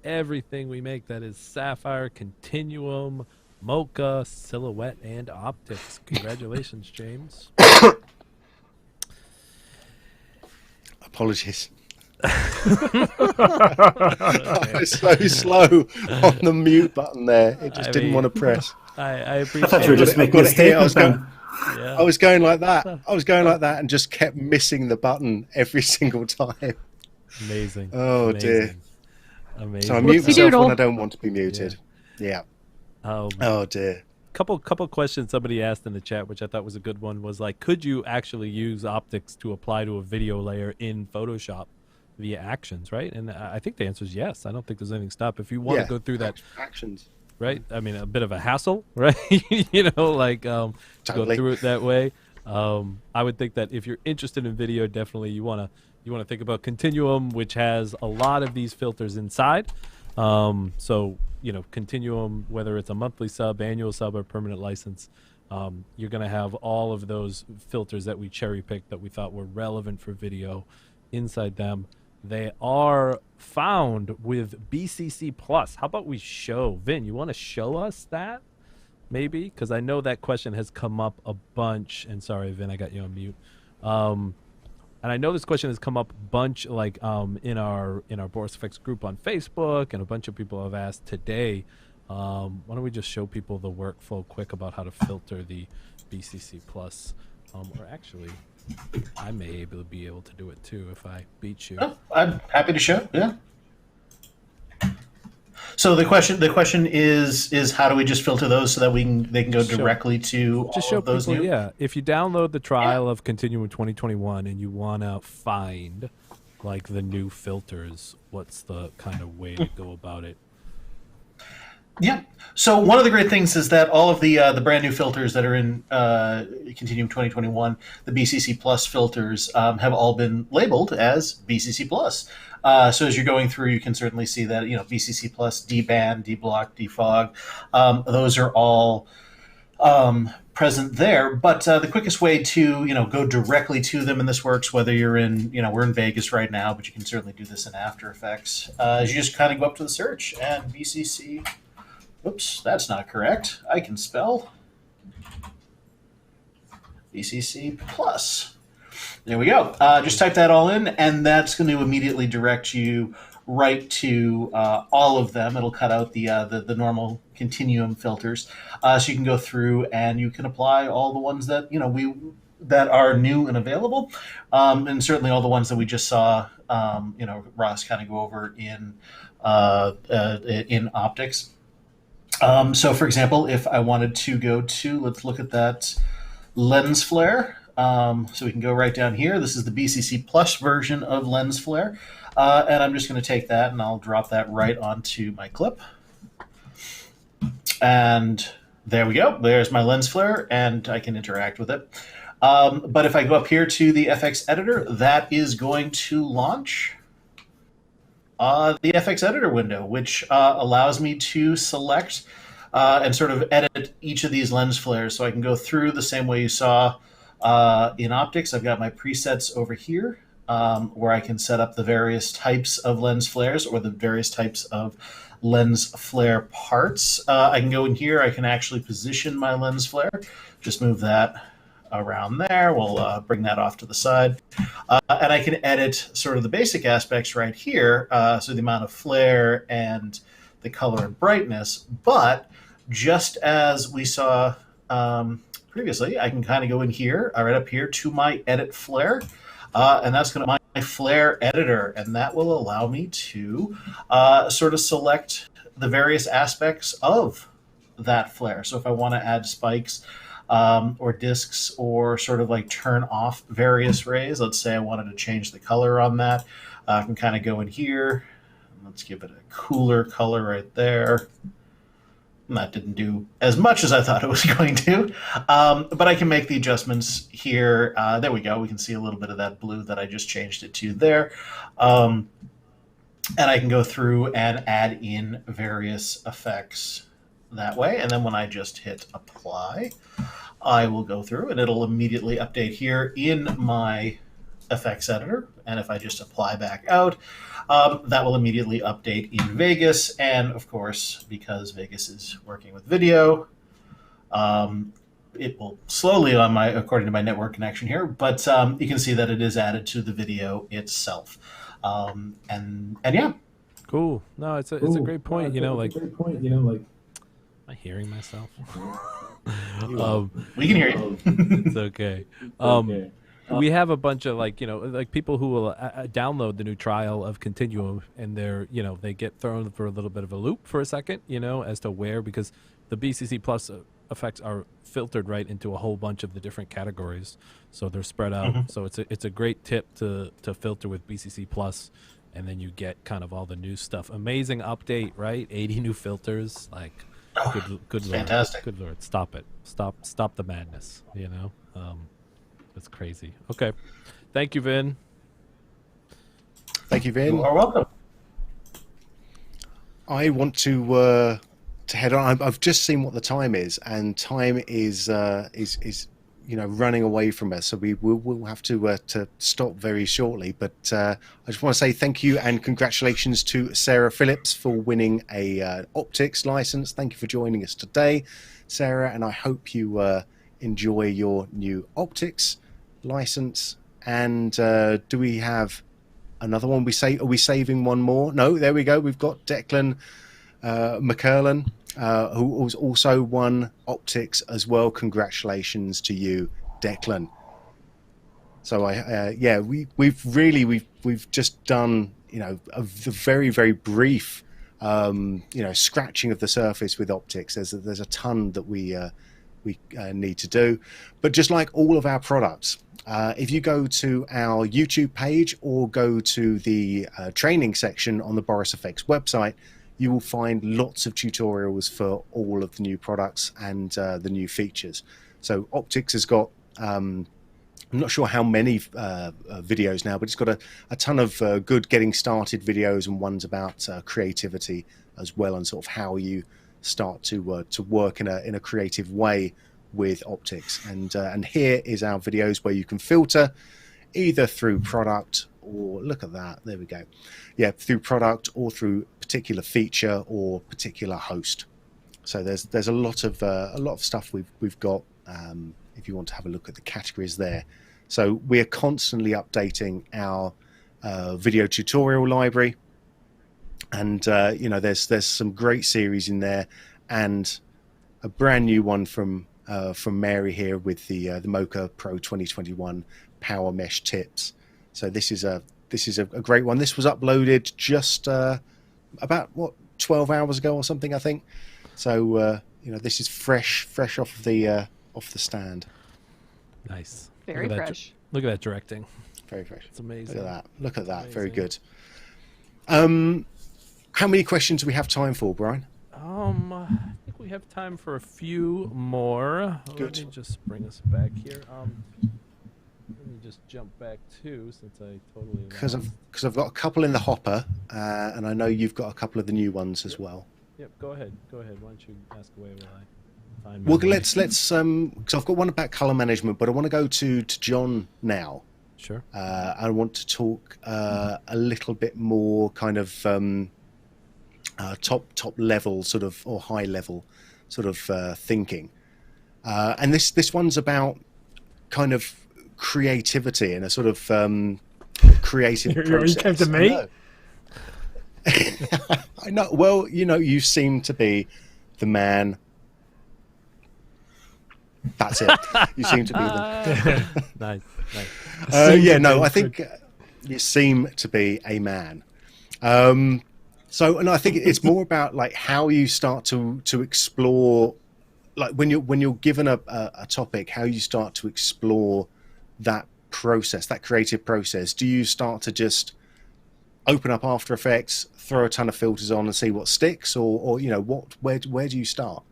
Everything we make that is sapphire, continuum, mocha, silhouette, and optics. Congratulations, James. Apologies. I was so slow on the mute button there. It just didn't want to press. I appreciate I thought you were just making a statement. I was going like that. And just kept missing the button every single time. Amazing. Oh, Amazing. dear. Amazing. So I mute myself when I don't want to be muted. Yeah. Oh, dear. Couple questions somebody asked in the chat, which I thought was a good one, was like, could you actually use optics to apply to a video layer in Photoshop via actions, right? And I think the answer is yes. I don't think there's anything stop if you want to go through that actions, right? I mean, a bit of a hassle, right? To go through it that way. I would think that if you're interested in video, definitely you want to think about Continuum, which has a lot of these filters inside. So Continuum, whether it's a monthly sub, annual sub, or permanent license, you're going to have all of those filters that we cherry picked that we thought were relevant for video inside them. They are found with BCC Plus. How about we show? Vin, you want to show us that? Maybe? Because I know that question has come up a bunch. And sorry, Vin, I got you on mute. And I know this question has come up a bunch, like in our Boris FX group on Facebook, and a bunch of people have asked today. Why don't we just show people the workflow quick about how to filter the BCC Plus? Or actually, I may be able to do it too if I beat you. Oh, I'm happy to show. Yeah. So the question is how do we just filter those so that they can go directly to just all show of those people, new? Yeah, if you download the trial of Continuum 2021 and you want to find like the new filters, what's the kind of way to go about it? Yeah. So one of the great things is that all of the brand new filters that are in Continuum 2021, the BCC Plus filters, have all been labeled as BCC Plus. So as you're going through, you can certainly see that BCC Plus, D-band, D-block, D-fog, those are all present there. But the quickest way to go directly to them, and this works whether you're in we're in Vegas right now, but you can certainly do this in After Effects. Is you just kind of go up to the search and BCC. Oops, that's not correct. I can spell BCC Plus. There we go. Just type that all in, and that's going to immediately direct you right to all of them. It'll cut out the normal Continuum filters, so you can go through and you can apply all the ones that that are new and available, and certainly all the ones that we just saw. Ross kind of go over in optics. So, for example, if I wanted to go to, let's look at that lens flare. So we can go right down here. This is the BCC Plus version of lens flare. And I'm just going to take that and I'll drop that right onto my clip. And there we go. There's my lens flare, and I can interact with it. But if I go up here to the FX editor, that is going to launch the FX editor window, which allows me to select and sort of edit each of these lens flares. So I can go through the same way you saw in optics. I've got my presets over here where I can set up the various types of lens flares or the various types of lens flare parts. I can go in here. I can actually position my lens flare. Just move that around there. We'll bring that off to the side. And I can edit sort of the basic aspects right here, so the amount of flare and the color and brightness. But just as we saw previously, I can kind of go in here, right up here to my edit flare, and that's going to be my flare editor, and that will allow me to sort of select the various aspects of that flare. So if I want to add spikes, or discs, or sort of like turn off various rays. Let's say I wanted to change the color on that. I can kind of go in here. Let's give it a cooler color right there. And that didn't do as much as I thought it was going to. But I can make the adjustments here. There we go. We can see a little bit of that blue that I just changed it to there. And I can go through and add in various effects that way. And then when I just hit apply, I will go through and it'll immediately update here in my effects editor. And if I just apply back out, that will immediately update in Vegas. And of course, because Vegas is working with video, it will slowly according to my network connection here, but you can see that it is added to the video itself. And yeah. Cool. No, it's a great point. Am I hearing myself? We can hear you. It's okay. We have a bunch of people who will download the new trial of Continuum, and they get thrown for a little bit of a loop for a second, as to where, because the BCC Plus effects are filtered right into a whole bunch of the different categories, so they're spread out. Mm-hmm. So it's a great tip to filter with BCC Plus, and then you get kind of all the new stuff. Amazing update, right? 80 new filters, good Lord, fantastic. Good Lord, stop it, stop the madness, It's crazy. Okay. Thank you, Vin. Thank you, Vin. You are welcome. I want to head on. I've just seen what the time is, and time is running away from us. So we'll have to stop very shortly. But I just want to say thank you and congratulations to Sarah Phillips for winning a optics license. Thank you for joining us today, Sarah, and I hope you enjoy your new optics license. And do we have another one? Are we saving one more? No, there we go. We've got Declan McAuley, who also won optics as well. Congratulations to you, Declan. So we've just done a very, very brief scratching of the surface with optics. There's a ton that we need to do, but just like all of our products, if you go to our YouTube page or go to the training section on the Boris FX website, you will find lots of tutorials for all of the new products and the new features. So optics has got I'm not sure how many videos now, but it's got a ton of good getting started videos and ones about creativity as well, and sort of how you start to work in a creative way with optics. And here is our videos where you can filter either through product, or look at that, there we go, through product or through particular feature or particular host. So there's a lot of stuff we've got if you want to have a look at the categories there. So we're constantly updating our video tutorial library, and there's some great series in there, and a brand new one from Mary here with the Mocha Pro 2021 Power Mesh Tips. So this is a great one. This was uploaded just about 12 hours ago or something, I think. So this is fresh off the stand. Nice. Very fresh. Look at that directing. Very fresh. It's amazing. Look at that. Very good. How many questions do we have time for, Brian? I think we have time for a few more. Good. Let me just bring us back here. Let me just jump back too, since I totally because I've got a couple in the hopper, and I know you've got a couple of the new ones as well. Yep. Go ahead. Why don't you ask away while I find? Well, let's because I've got one about color management, but I want to go to John now. Sure. I want to talk a little bit more kind of top level sort of, or high level sort of thinking, and this one's about kind of creativity and a sort of creative process. You came to me? I know. Well, you seem to be the man. That's it. You seem to be the nice. I think you seem to be a man. So, and I think it's more about like how you start to explore, like when you're given a topic, how you start to explore that process, that creative process. Do you start to just open up After Effects, throw a ton of filters on and see what sticks, or where do you start?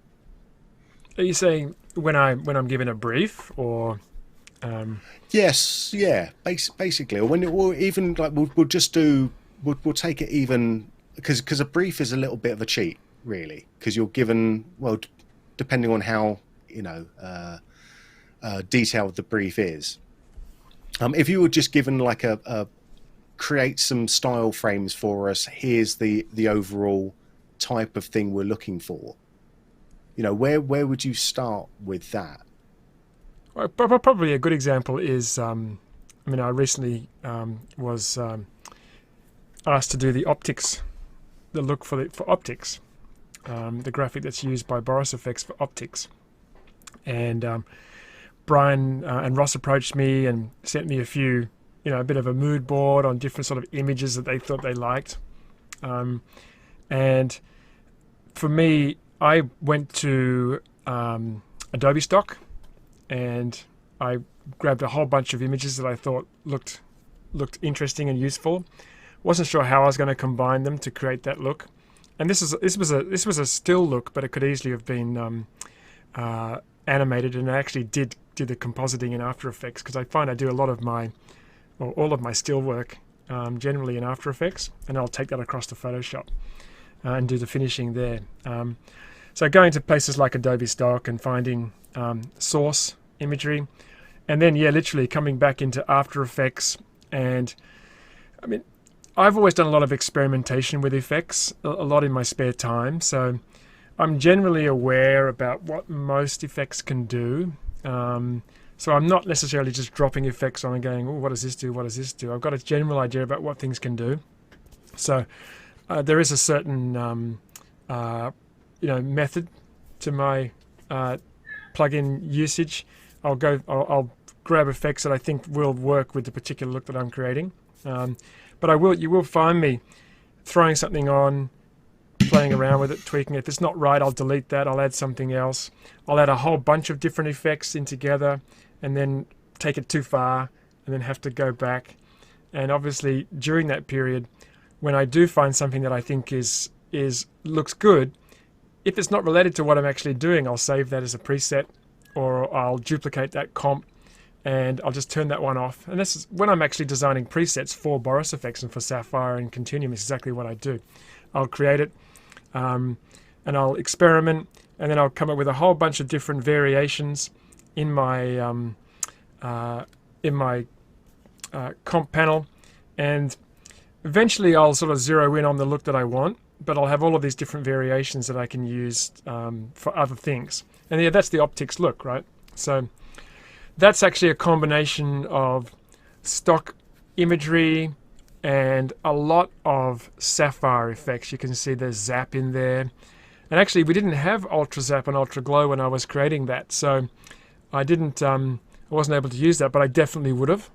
Are you saying when I'm given a brief, or? Yes, yeah, basically, or even like we'll just do we'll take it even because a brief is a little bit of a cheat, really, because you're given, well, depending on how detailed the brief is. If you were just given like a create some style frames for us, here's the overall type of thing we're looking for, where would you start with that? Well, probably a good example is I recently was asked to do the optics, the look for optics, the graphic that's used by Boris FX for optics. And Brian and Ross approached me and sent me a bit of a mood board on different sort of images that they thought they liked. And for me, I went to Adobe Stock and I grabbed a whole bunch of images that I thought looked interesting and useful. Wasn't sure how I was going to combine them to create that look. And this was a still look, but it could easily have been animated. And I actually did the compositing in After Effects, because I find I do all of my still work generally in After Effects, and I'll take that across to Photoshop and do the finishing there. So going to places like Adobe Stock and finding source imagery, and then literally coming back into After Effects. And I've always done a lot of experimentation with effects, a lot in my spare time, so I'm generally aware about what most effects can do. So I'm not necessarily just dropping effects on and going, oh, what does this do, what does this do? I've got a general idea about what things can do. So there is a certain method to my plugin usage. I'll grab effects that I think will work with the particular look that I'm creating. But you will find me throwing something on, playing around with it, tweaking it. If it's not right, I'll delete that. I'll add something else. I'll add a whole bunch of different effects in together, and then take it too far, and then have to go back. And obviously, during that period, when I do find something that I think looks good, if it's not related to what I'm actually doing, I'll save that as a preset, or I'll duplicate that comp, and I'll just turn that one off. And this is when I'm actually designing presets for Boris FX and for Sapphire and Continuum. Is exactly what I do. I'll create it, and I'll experiment, and then I'll come up with a whole bunch of different variations in my comp panel, and eventually I'll sort of zero in on the look that I want. But I'll have all of these different variations that I can use for other things. And that's the optics look, right? So that's actually a combination of stock imagery and a lot of sapphire effects. You can see there's zap in there. And actually, we didn't have ultra zap and ultra glow when I was creating that. So I wasn't able to use that, but I definitely would have.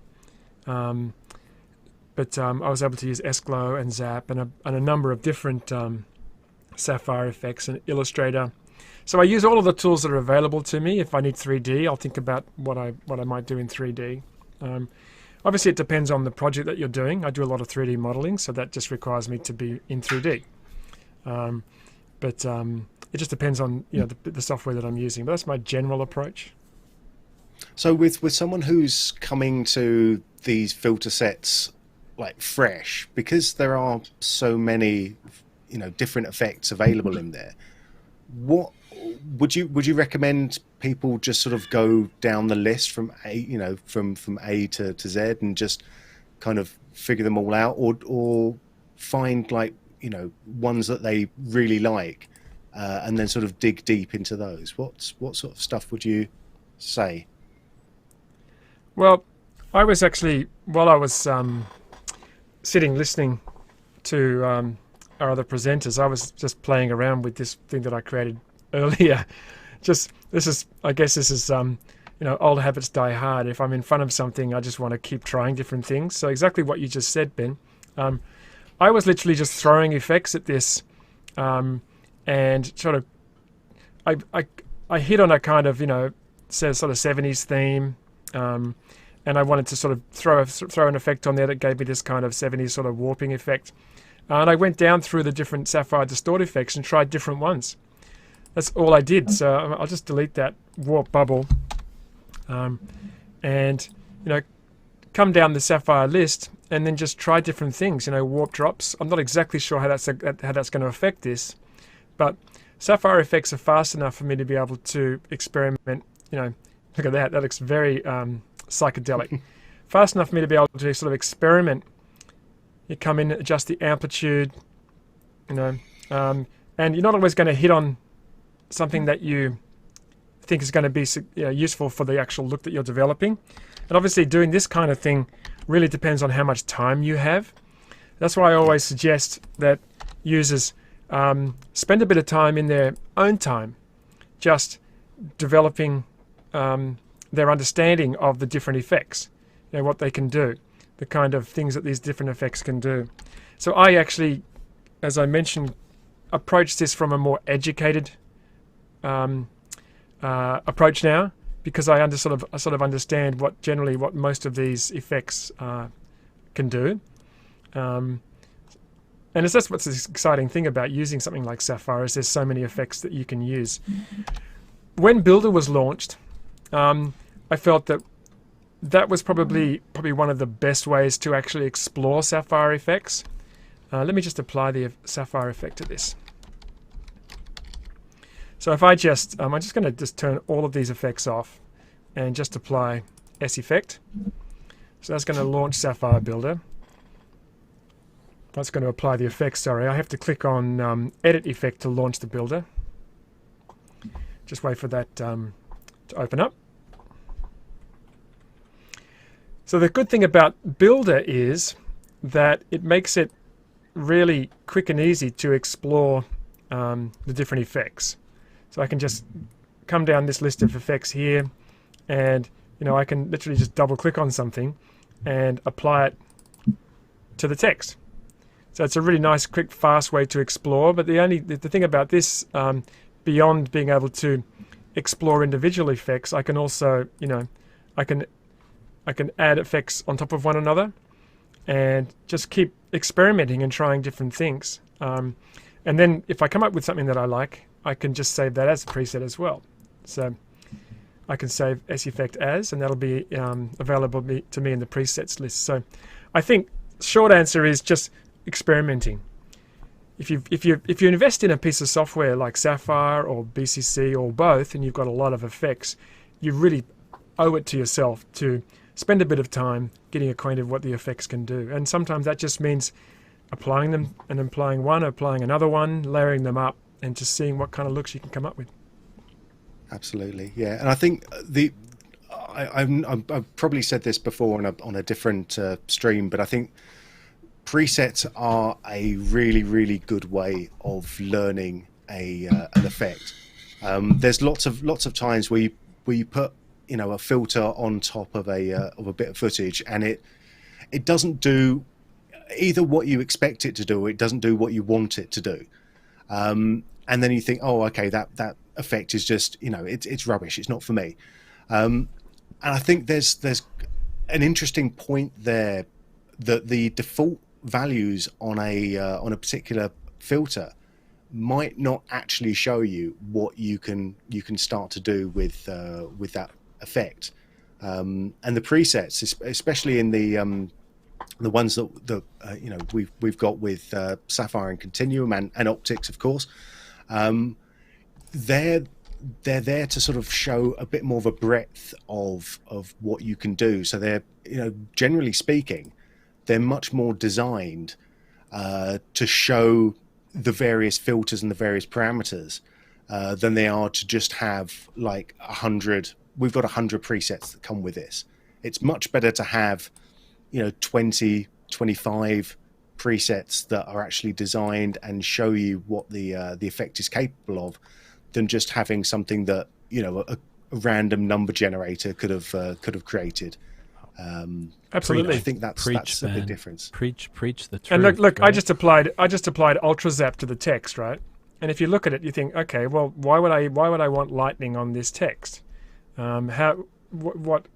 But I was able to use S-Glow and Zap and a number of different sapphire effects and Illustrator. So I use all of the tools that are available to me. If I need 3D, I'll think about what I might do in 3D. Obviously, it depends on the project that you're doing. I do a lot of 3D modeling, so that just requires me to be in 3D. But it just depends on the software that I'm using. But that's my general approach. So with someone who's coming to these filter sets like fresh, because there are so many different effects available in there, what would you recommend people just sort of go down the list from A from A to Z and just kind of figure them all out, or find ones that they really like and then sort of dig deep into those? What sort of stuff would you say? Well, I was actually, while I was sitting listening to our other presenters, I was just playing around with this thing that I created earlier. This is old habits die hard. If I'm in front of something, I just want to keep trying different things. So exactly what you just said, Ben. I was literally just throwing effects at this, and sort of, I hit on a kind of sort of 70s theme. and I wanted to sort of throw an effect on there that gave me this kind of 70s sort of warping effect. And I went down through the different sapphire distort effects and tried different ones. That's all I did. So I'll just delete that warp bubble, and come down the sapphire list and then just try different things. Warp drops. I'm not exactly sure how that's going to affect this, but sapphire effects are fast enough for me to be able to experiment. Look at that. That looks very psychedelic. Fast enough for me to be able to sort of experiment. You come in, adjust the amplitude, and you're not always going to hit on something that you think is going to be useful for the actual look that you're developing. And obviously doing this kind of thing really depends on how much time you have. That's why I always suggest that users spend a bit of time in their own time just developing their understanding of the different effects, what they can do, the kind of things that these different effects can do. So I actually, as I mentioned, approach this from a more educated approach now, because I sort of understand what most of these effects can do, and that's what's the exciting thing about using something like Sapphire, is there's so many effects that you can use. When Builder was launched, I felt that was probably one of the best ways to actually explore Sapphire effects. Let me just apply the Sapphire effect to this. So if I'm just going to turn all of these effects off and just apply S effect. So that's going to launch Sapphire Builder. That's going to apply the effect, sorry. I have to click on Edit Effect to launch the builder. Just wait for that to open up. So the good thing about Builder is that it makes it really quick and easy to explore the different effects. So I can just come down this list of effects here, and I can literally just double click on something and apply it to the text. So it's a really nice, quick, fast way to explore. But the thing about this, beyond being able to explore individual effects, I can also, I can add effects on top of one another and just keep experimenting and trying different things. And then if I come up with something that I like, I can just save that as a preset as well. So I can save S effect as, and that'll be available to me in the presets list. So I think short answer is just experimenting. If you invest in a piece of software like Sapphire or BCC or both, and you've got a lot of effects, you really owe it to yourself to spend a bit of time getting acquainted with what the effects can do. And sometimes that just means applying them and applying one, applying another one, layering them up, and just seeing what kind of looks you can come up with. Absolutely, yeah. And I think I've probably said this before on a different stream, but I think presets are a really, really good way of learning an effect. There's lots of times where you put a filter on top of a bit of footage, and it doesn't do either what you expect it to do, or it doesn't do what you want it to do. And then you think, oh, okay, that effect is just, it's rubbish. It's not for me. And I think there's an interesting point there, that the default values on a particular filter might not actually show you what you can start to do with that effect. And the presets, especially in the ones that we've got with Sapphire and Continuum and Optics, of course, they're there to sort of show a bit more of a breadth of what you can do. So they're, generally speaking, they're much more designed to show the various filters and the various parameters than they are to just have like 100. We've got 100 presets that come with this. It's much better to have 20, 25 presets that are actually designed and show you what the effect is capable of, than just having something that a random number generator could have created. Absolutely, I think that's a big difference. Preach the truth. And look, right? I just applied UltraZap to the text, right? And if you look at it, you think, okay, well, why would I want lightning on this text? What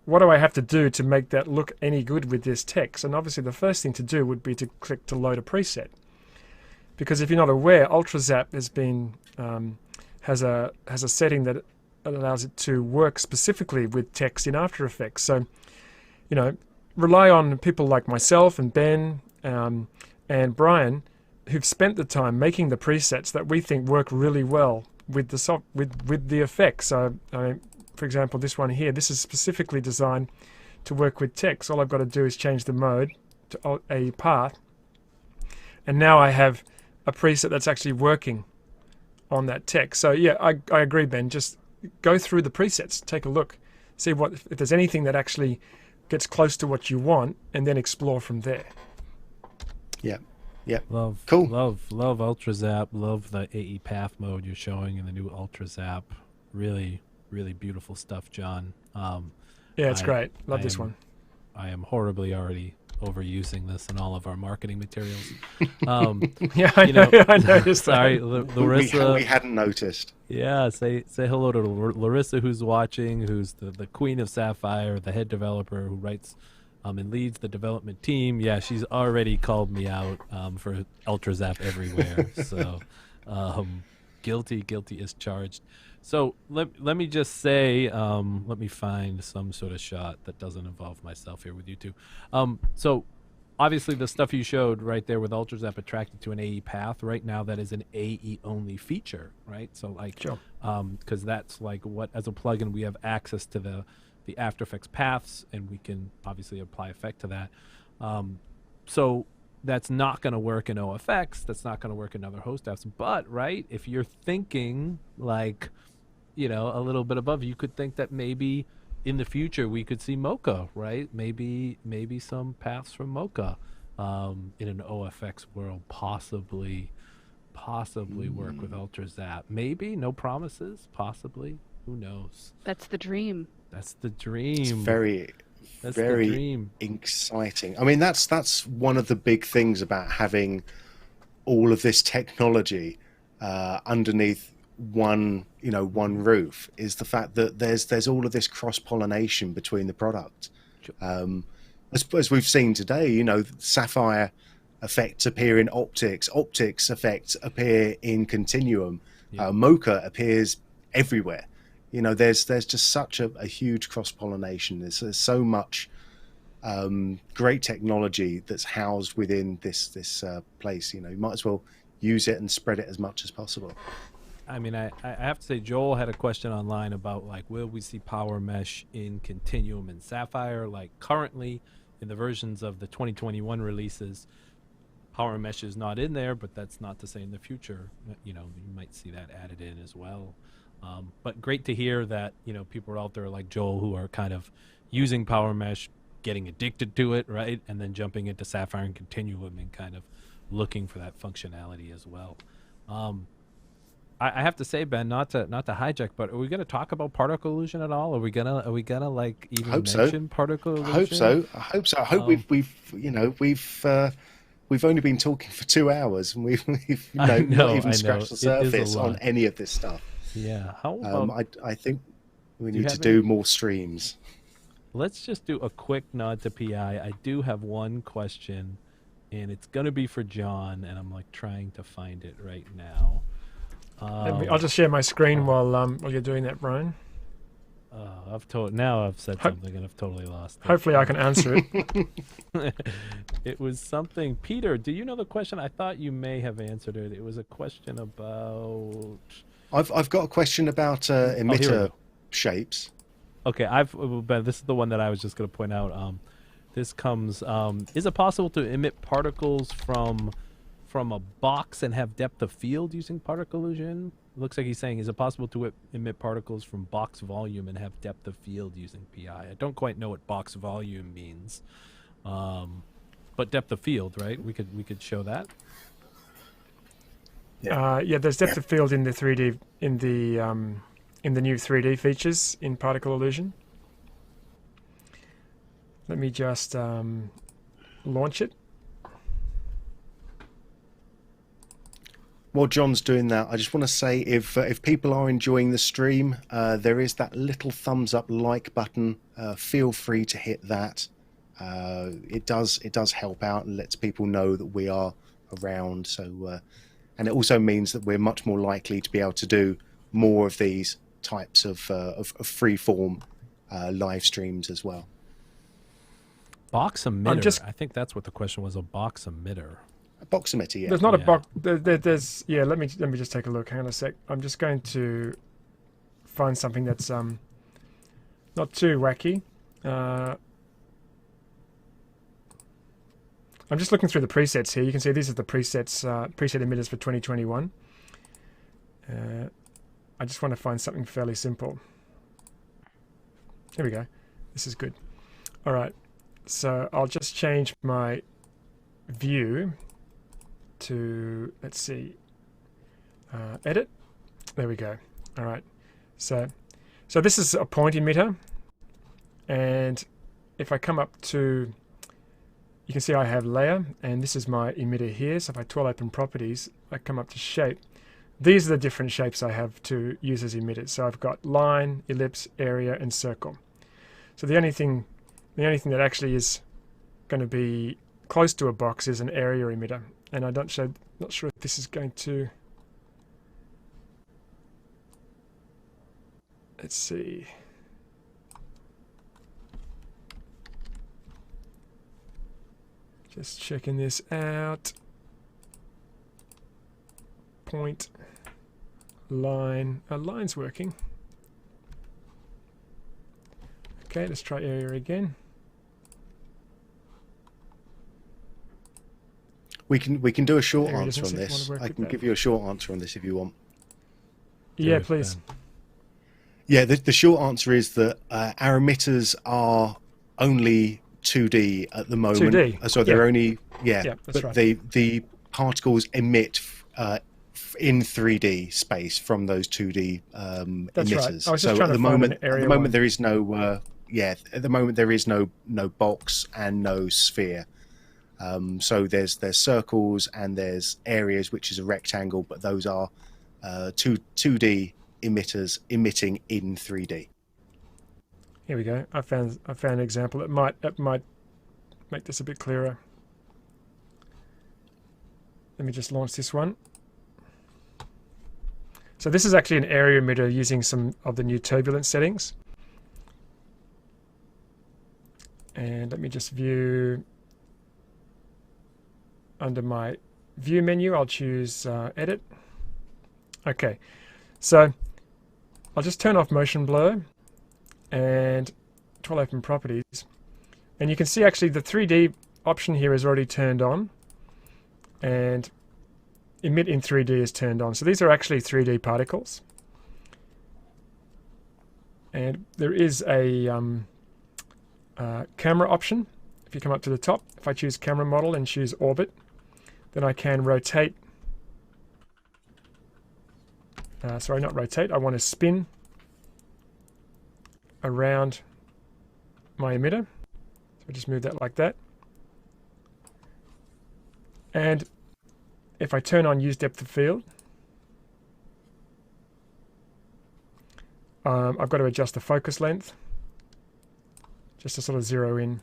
what do I have to do to make that look any good with this text? And obviously the first thing to do would be to click to load a preset. Because if you're not aware, UltraZap has been has a setting that allows it to work specifically with text in After Effects. So, you know, rely on people like myself and Ben and Brian, who've spent the time making the presets that we think work really well with the effects. So, for example, this one here, this is specifically designed to work with text. All I've got to do is change the mode to a path, and now I have a preset that's actually working on that text. So yeah, I agree, Ben. Just go through the presets, take a look, see if there's anything that actually gets close to what you want, and then explore from there. Yeah. Yeah. Love UltraZap. Love the AE path mode you're showing in the new UltraZap. Really, really beautiful stuff, John. Yeah, it's great. Love this one. I am horribly already overusing this in all of our marketing materials. Yeah, I noticed. Sorry, that. Larissa. We hadn't noticed. Yeah, say hello to Larissa, who's watching, who's the queen of Sapphire, the head developer who writes and leads the development team. Yeah, she's already called me out for UltraZap everywhere. So guilty is charged. So let me just say, let me find some sort of shot that doesn't involve myself here with you two. So obviously the stuff you showed right there with UltraZap attracted to an AE path. Right now that is an AE only feature, right? So like, sure. Because that's like what, as a plugin, we have access to the After Effects paths, and we can obviously apply effect to that. So that's not going to work in OFX. That's not going to work in other host apps. But right, if you're thinking like, you know, a little bit above, you could think that maybe in the future we could see Mocha, right? Maybe some paths from Mocha in an OFX world, possibly work with UltraZap. Maybe, no promises, possibly. Who knows? That's the dream. That's the dream. It's very exciting. I mean, that's one of the big things about having all of this technology underneath one roof, is the fact that there's all of this cross-pollination between the product. As we've seen today, you know, Sapphire effects appear in optics effects appear in Continuum. Mocha appears everywhere. You know, there's just such a huge cross-pollination. There's so much great technology that's housed within this place. You know, you might as well use it and spread it as much as possible. I mean, I have to say, Joel had a question online about, like, will we see Power Mesh in Continuum and Sapphire? Like, currently, in the versions of the 2021 releases, Power Mesh is not in there, but that's not to say in the future, you know, you might see that added in as well. But great to hear that, you know, people are out there like Joel who are kind of using Power Mesh, getting addicted to it, right? And then jumping into Sapphire and Continuum and kind of looking for that functionality as well. I have to say, Ben, not to hijack, but are we going to talk about particle illusion at all? Are we gonna like even mention particle illusion? I hope so. I hope we've only been talking for 2 hours, and we've not even scratched the surface on any of this stuff. Yeah. How about, I think we need to do more streams. Let's just do a quick nod to PI. I do have one question, and it's going to be for John, and I'm like trying to find it right now. I'll just share my screen while you're doing that, Brian. I've said something and I've totally lost it. Hopefully I can answer it. It was something. Peter, do you know the question? I thought you may have answered it. It was a question about... I've got a question about emitter shapes. Okay, this is the one that I was just going to point out. This comes... is it possible to emit particles from a box and have depth of field using particle illusion? It looks like he's saying, is it possible to emit particles from box volume and have depth of field using PI? I don't quite know what box volume means, but depth of field, right? We could show that. Yeah, there's depth of field in the 3D in the new 3D features in particle illusion. Let me just launch it. while John's doing that, I just want to say if people are enjoying the stream, there is that little thumbs up like button. Feel free to hit that. It does help out and lets people know that we are around. So, and it also means that we're much more likely to be able to do more of these types of free form live streams as well. Box emitter. I think that's what the question was. A box emitter. A box emitter. Yeah. There's not a box. There's yeah. Let me just take a look. Hang on a sec. I'm just going to find something that's not too wacky. I'm just looking through the presets here. You can see these are the presets, preset emitters for 2021. I just want to find something fairly simple. Here we go. This is good. All right. So I'll just change my view to, let's see, edit. There we go. All right. So this is a point emitter. And if I come up to, you can see I have layer, and this is my emitter here. So if I tool open properties, I come up to shape. These are the different shapes I have to use as emitters. So I've got line, ellipse, area, and circle. So the only thing that actually is going to be close to a box is an area emitter, and not sure if this is going to. Let's see. Just checking this out. Point, line. Line's working. Okay, let's try area again. We can do a short answer on this. I can give you a short answer on this if you want. Yeah, please. Yeah, the short answer is that our emitters are only 2D at the moment. 2D. So they're only that's but right. the particles emit in 3D space from those 2D That's emitters. right. I was just so trying at to the find moment, an area at the moment one. there is no at the moment there is no box and no sphere. So there's circles and there's areas, which is a rectangle, but those are 2D emitters emitting in 3D. Here we go. I found an example. It might make this a bit clearer. Let me just launch this one. So this is actually an area emitter using some of the new turbulence settings. And let me just view. Under my view menu, I'll choose edit. Okay, so I'll just turn off motion blur and tool open properties. And you can see actually the 3D option here is already turned on, and emit in 3D is turned on. So these are actually 3D particles. And there is a camera option. If you come up to the top, if I choose camera model and choose orbit, then I can rotate. Sorry, not rotate. I want to spin around my emitter. So I just move that like that. And if I turn on use depth of field, I've got to adjust the focus length just to sort of zero in.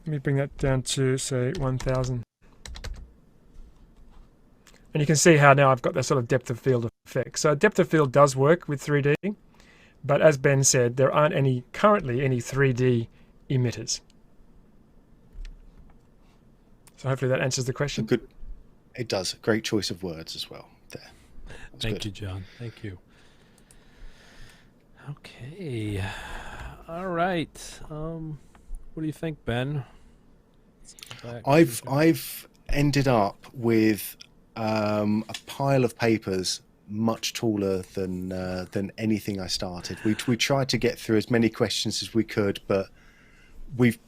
Let me bring that down to, say, 1000. And you can see how now I've got that sort of depth of field effect. So depth of field does work with 3D, but as Ben said, there aren't currently any 3D emitters. So hopefully that answers the question. Good. It does. Great choice of words as well. There. Thank you, John. Thank you. Okay. All right. What do you think, Ben? I've ended up with a pile of papers much taller than anything I started. We tried to get through as many questions as we could, but we've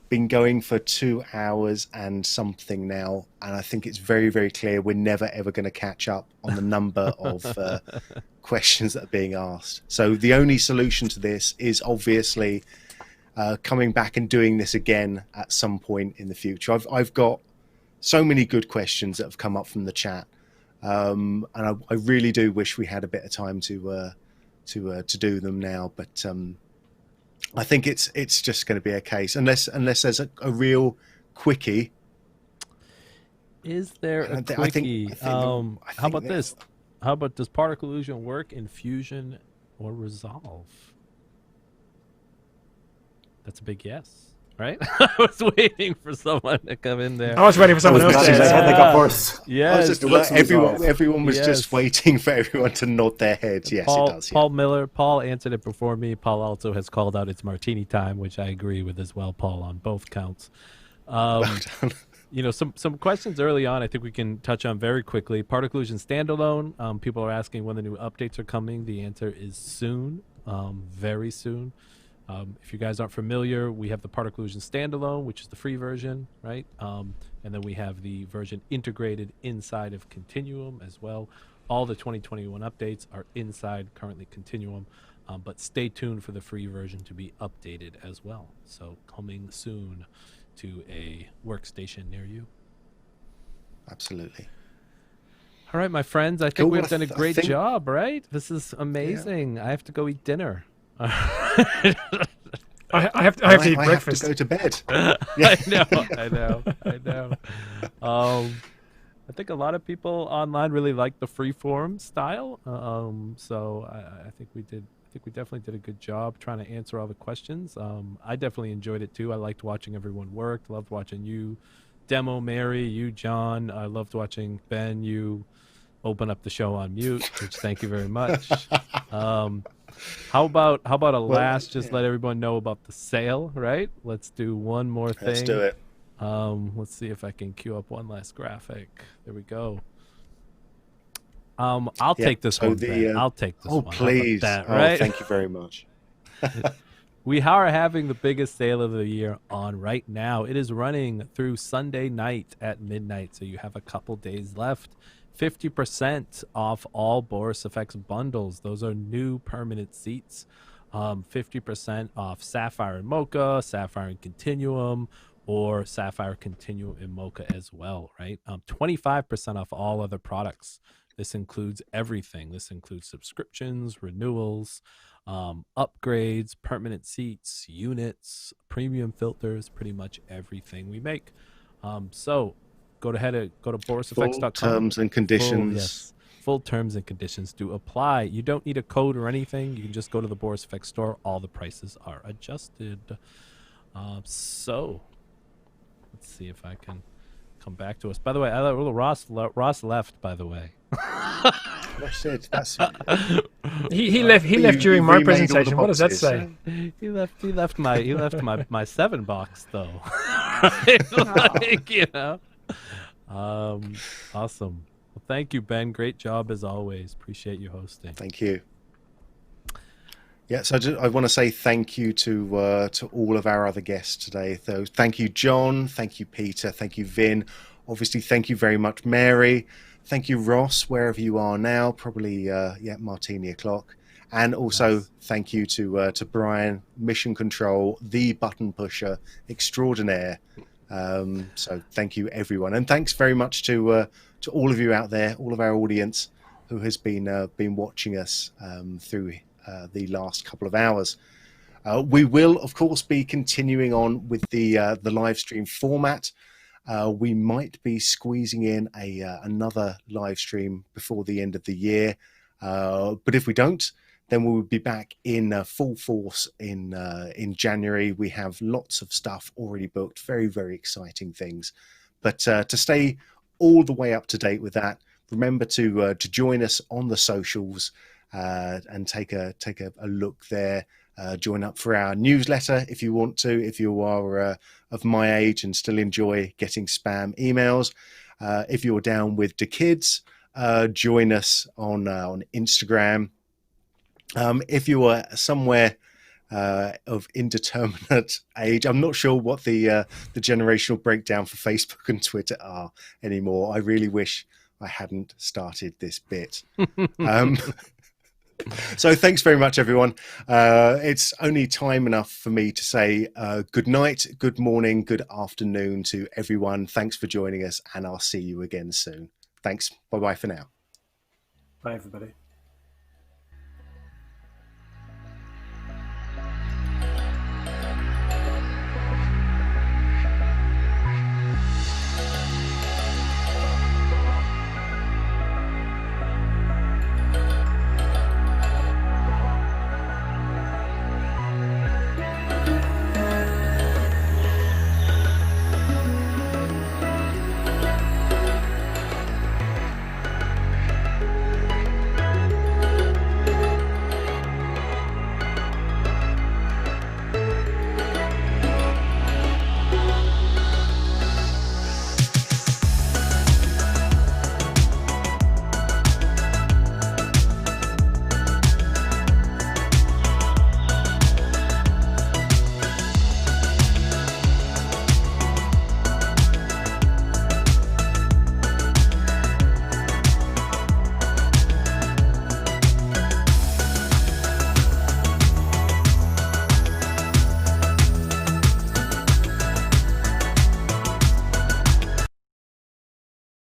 been going for 2 hours and something now, and I think it's very, very clear we're never ever going to catch up on the number of questions that are being asked. So the only solution to this is obviously coming back and doing this again at some point in the future. I've got so many good questions that have come up from the chat. and I really do wish we had a bit of time to do them now. But I think it's just going to be a case, unless there's a real quickie. Is there a quickie? How about this? How about, does particle illusion work in Fusion or Resolve? That's a big yes, right? I was waiting for someone to come in there. I was waiting for someone else to I had like a horse. Yes. Everyone was just waiting for everyone to nod their heads. Yes, Paul, it does. Yeah. Paul Miller. Paul answered it before me. Paul also has called out it's martini time, which I agree with as well, Paul, on both counts. You know, some questions early on I think we can touch on very quickly. Particle illusion standalone. People are asking when the new updates are coming. The answer is soon, very soon. If you guys aren't familiar, we have the particle illusion standalone, which is the free version, right? And then we have the version integrated inside of Continuum as well. All the 2021 updates are inside currently Continuum, but stay tuned for the free version to be updated as well. So coming soon to a workstation near you. Absolutely. All right, my friends, I think Cool. we've done a great job, right? This is amazing. I have to go eat dinner. I have to eat breakfast. I have to go to bed. I know. I think a lot of people online really like the freeform style. So I think we definitely did a good job trying to answer all the questions. I definitely enjoyed it too. I liked watching everyone work. Loved watching you demo, Mary, you, John. I loved watching Ben, you open up the show on mute, which thank you very much. How about let everyone know about the sale, right? Let's do one more thing. Let's do it. Let's see if I can queue up one last graphic. There we go. I'll take this one. I'll take this one. Oh, please. Right? Thank you very much. We are having the biggest sale of the year on right now. It is running through Sunday night at midnight, so you have a couple days left. 50% off all Boris FX bundles. Those are new permanent seats. 50% off Sapphire and Mocha, Sapphire and Continuum, or Sapphire, Continuum, and Mocha as well, right? 25% off all other products. This includes everything. This includes subscriptions, renewals, upgrades, permanent seats, units, premium filters, pretty much everything we make. So go to borisfx.com. Full terms and conditions. Full terms and conditions do apply. You don't need a code or anything. You can just go to the Boris FX store. All the prices are adjusted. So let's see if I can come back to us. By the way, Ross left, by the way. He left during my presentation. What does that say? He left my 7 box though. Awesome. Well, thank you, Ben. Great job as always. Appreciate you hosting. Thank you. Yeah, so I want to say thank you to all of our other guests today. So thank you, John. Thank you, Peter. Thank you, Vin. Obviously, thank you very much, Mary. Thank you, Ross, wherever you are now, probably martini o'clock. And also thank you to Brian, Mission Control, the button pusher extraordinaire. So thank you, everyone, and thanks very much to all of you out there, all of our audience who has been watching us through the last couple of hours. We will, of course, be continuing on with the live stream format. We might be squeezing in another live stream before the end of the year, but if we don't, then we will be back in full force in January. We have lots of stuff already booked, very, very exciting things. But to stay all the way up to date with that, remember to join us on the socials and take a look there. Join up for our newsletter if you want to, if you are of my age and still enjoy getting spam emails. If you're down with the kids, join us on Instagram. If you are somewhere of indeterminate age, I'm not sure what the generational breakdown for Facebook and Twitter are anymore. I really wish I hadn't started this bit. So thanks very much, everyone. It's only time enough for me to say good night, good morning, good afternoon to everyone. Thanks for joining us, and I'll see you again soon. Thanks. Bye-bye for now. Bye, everybody.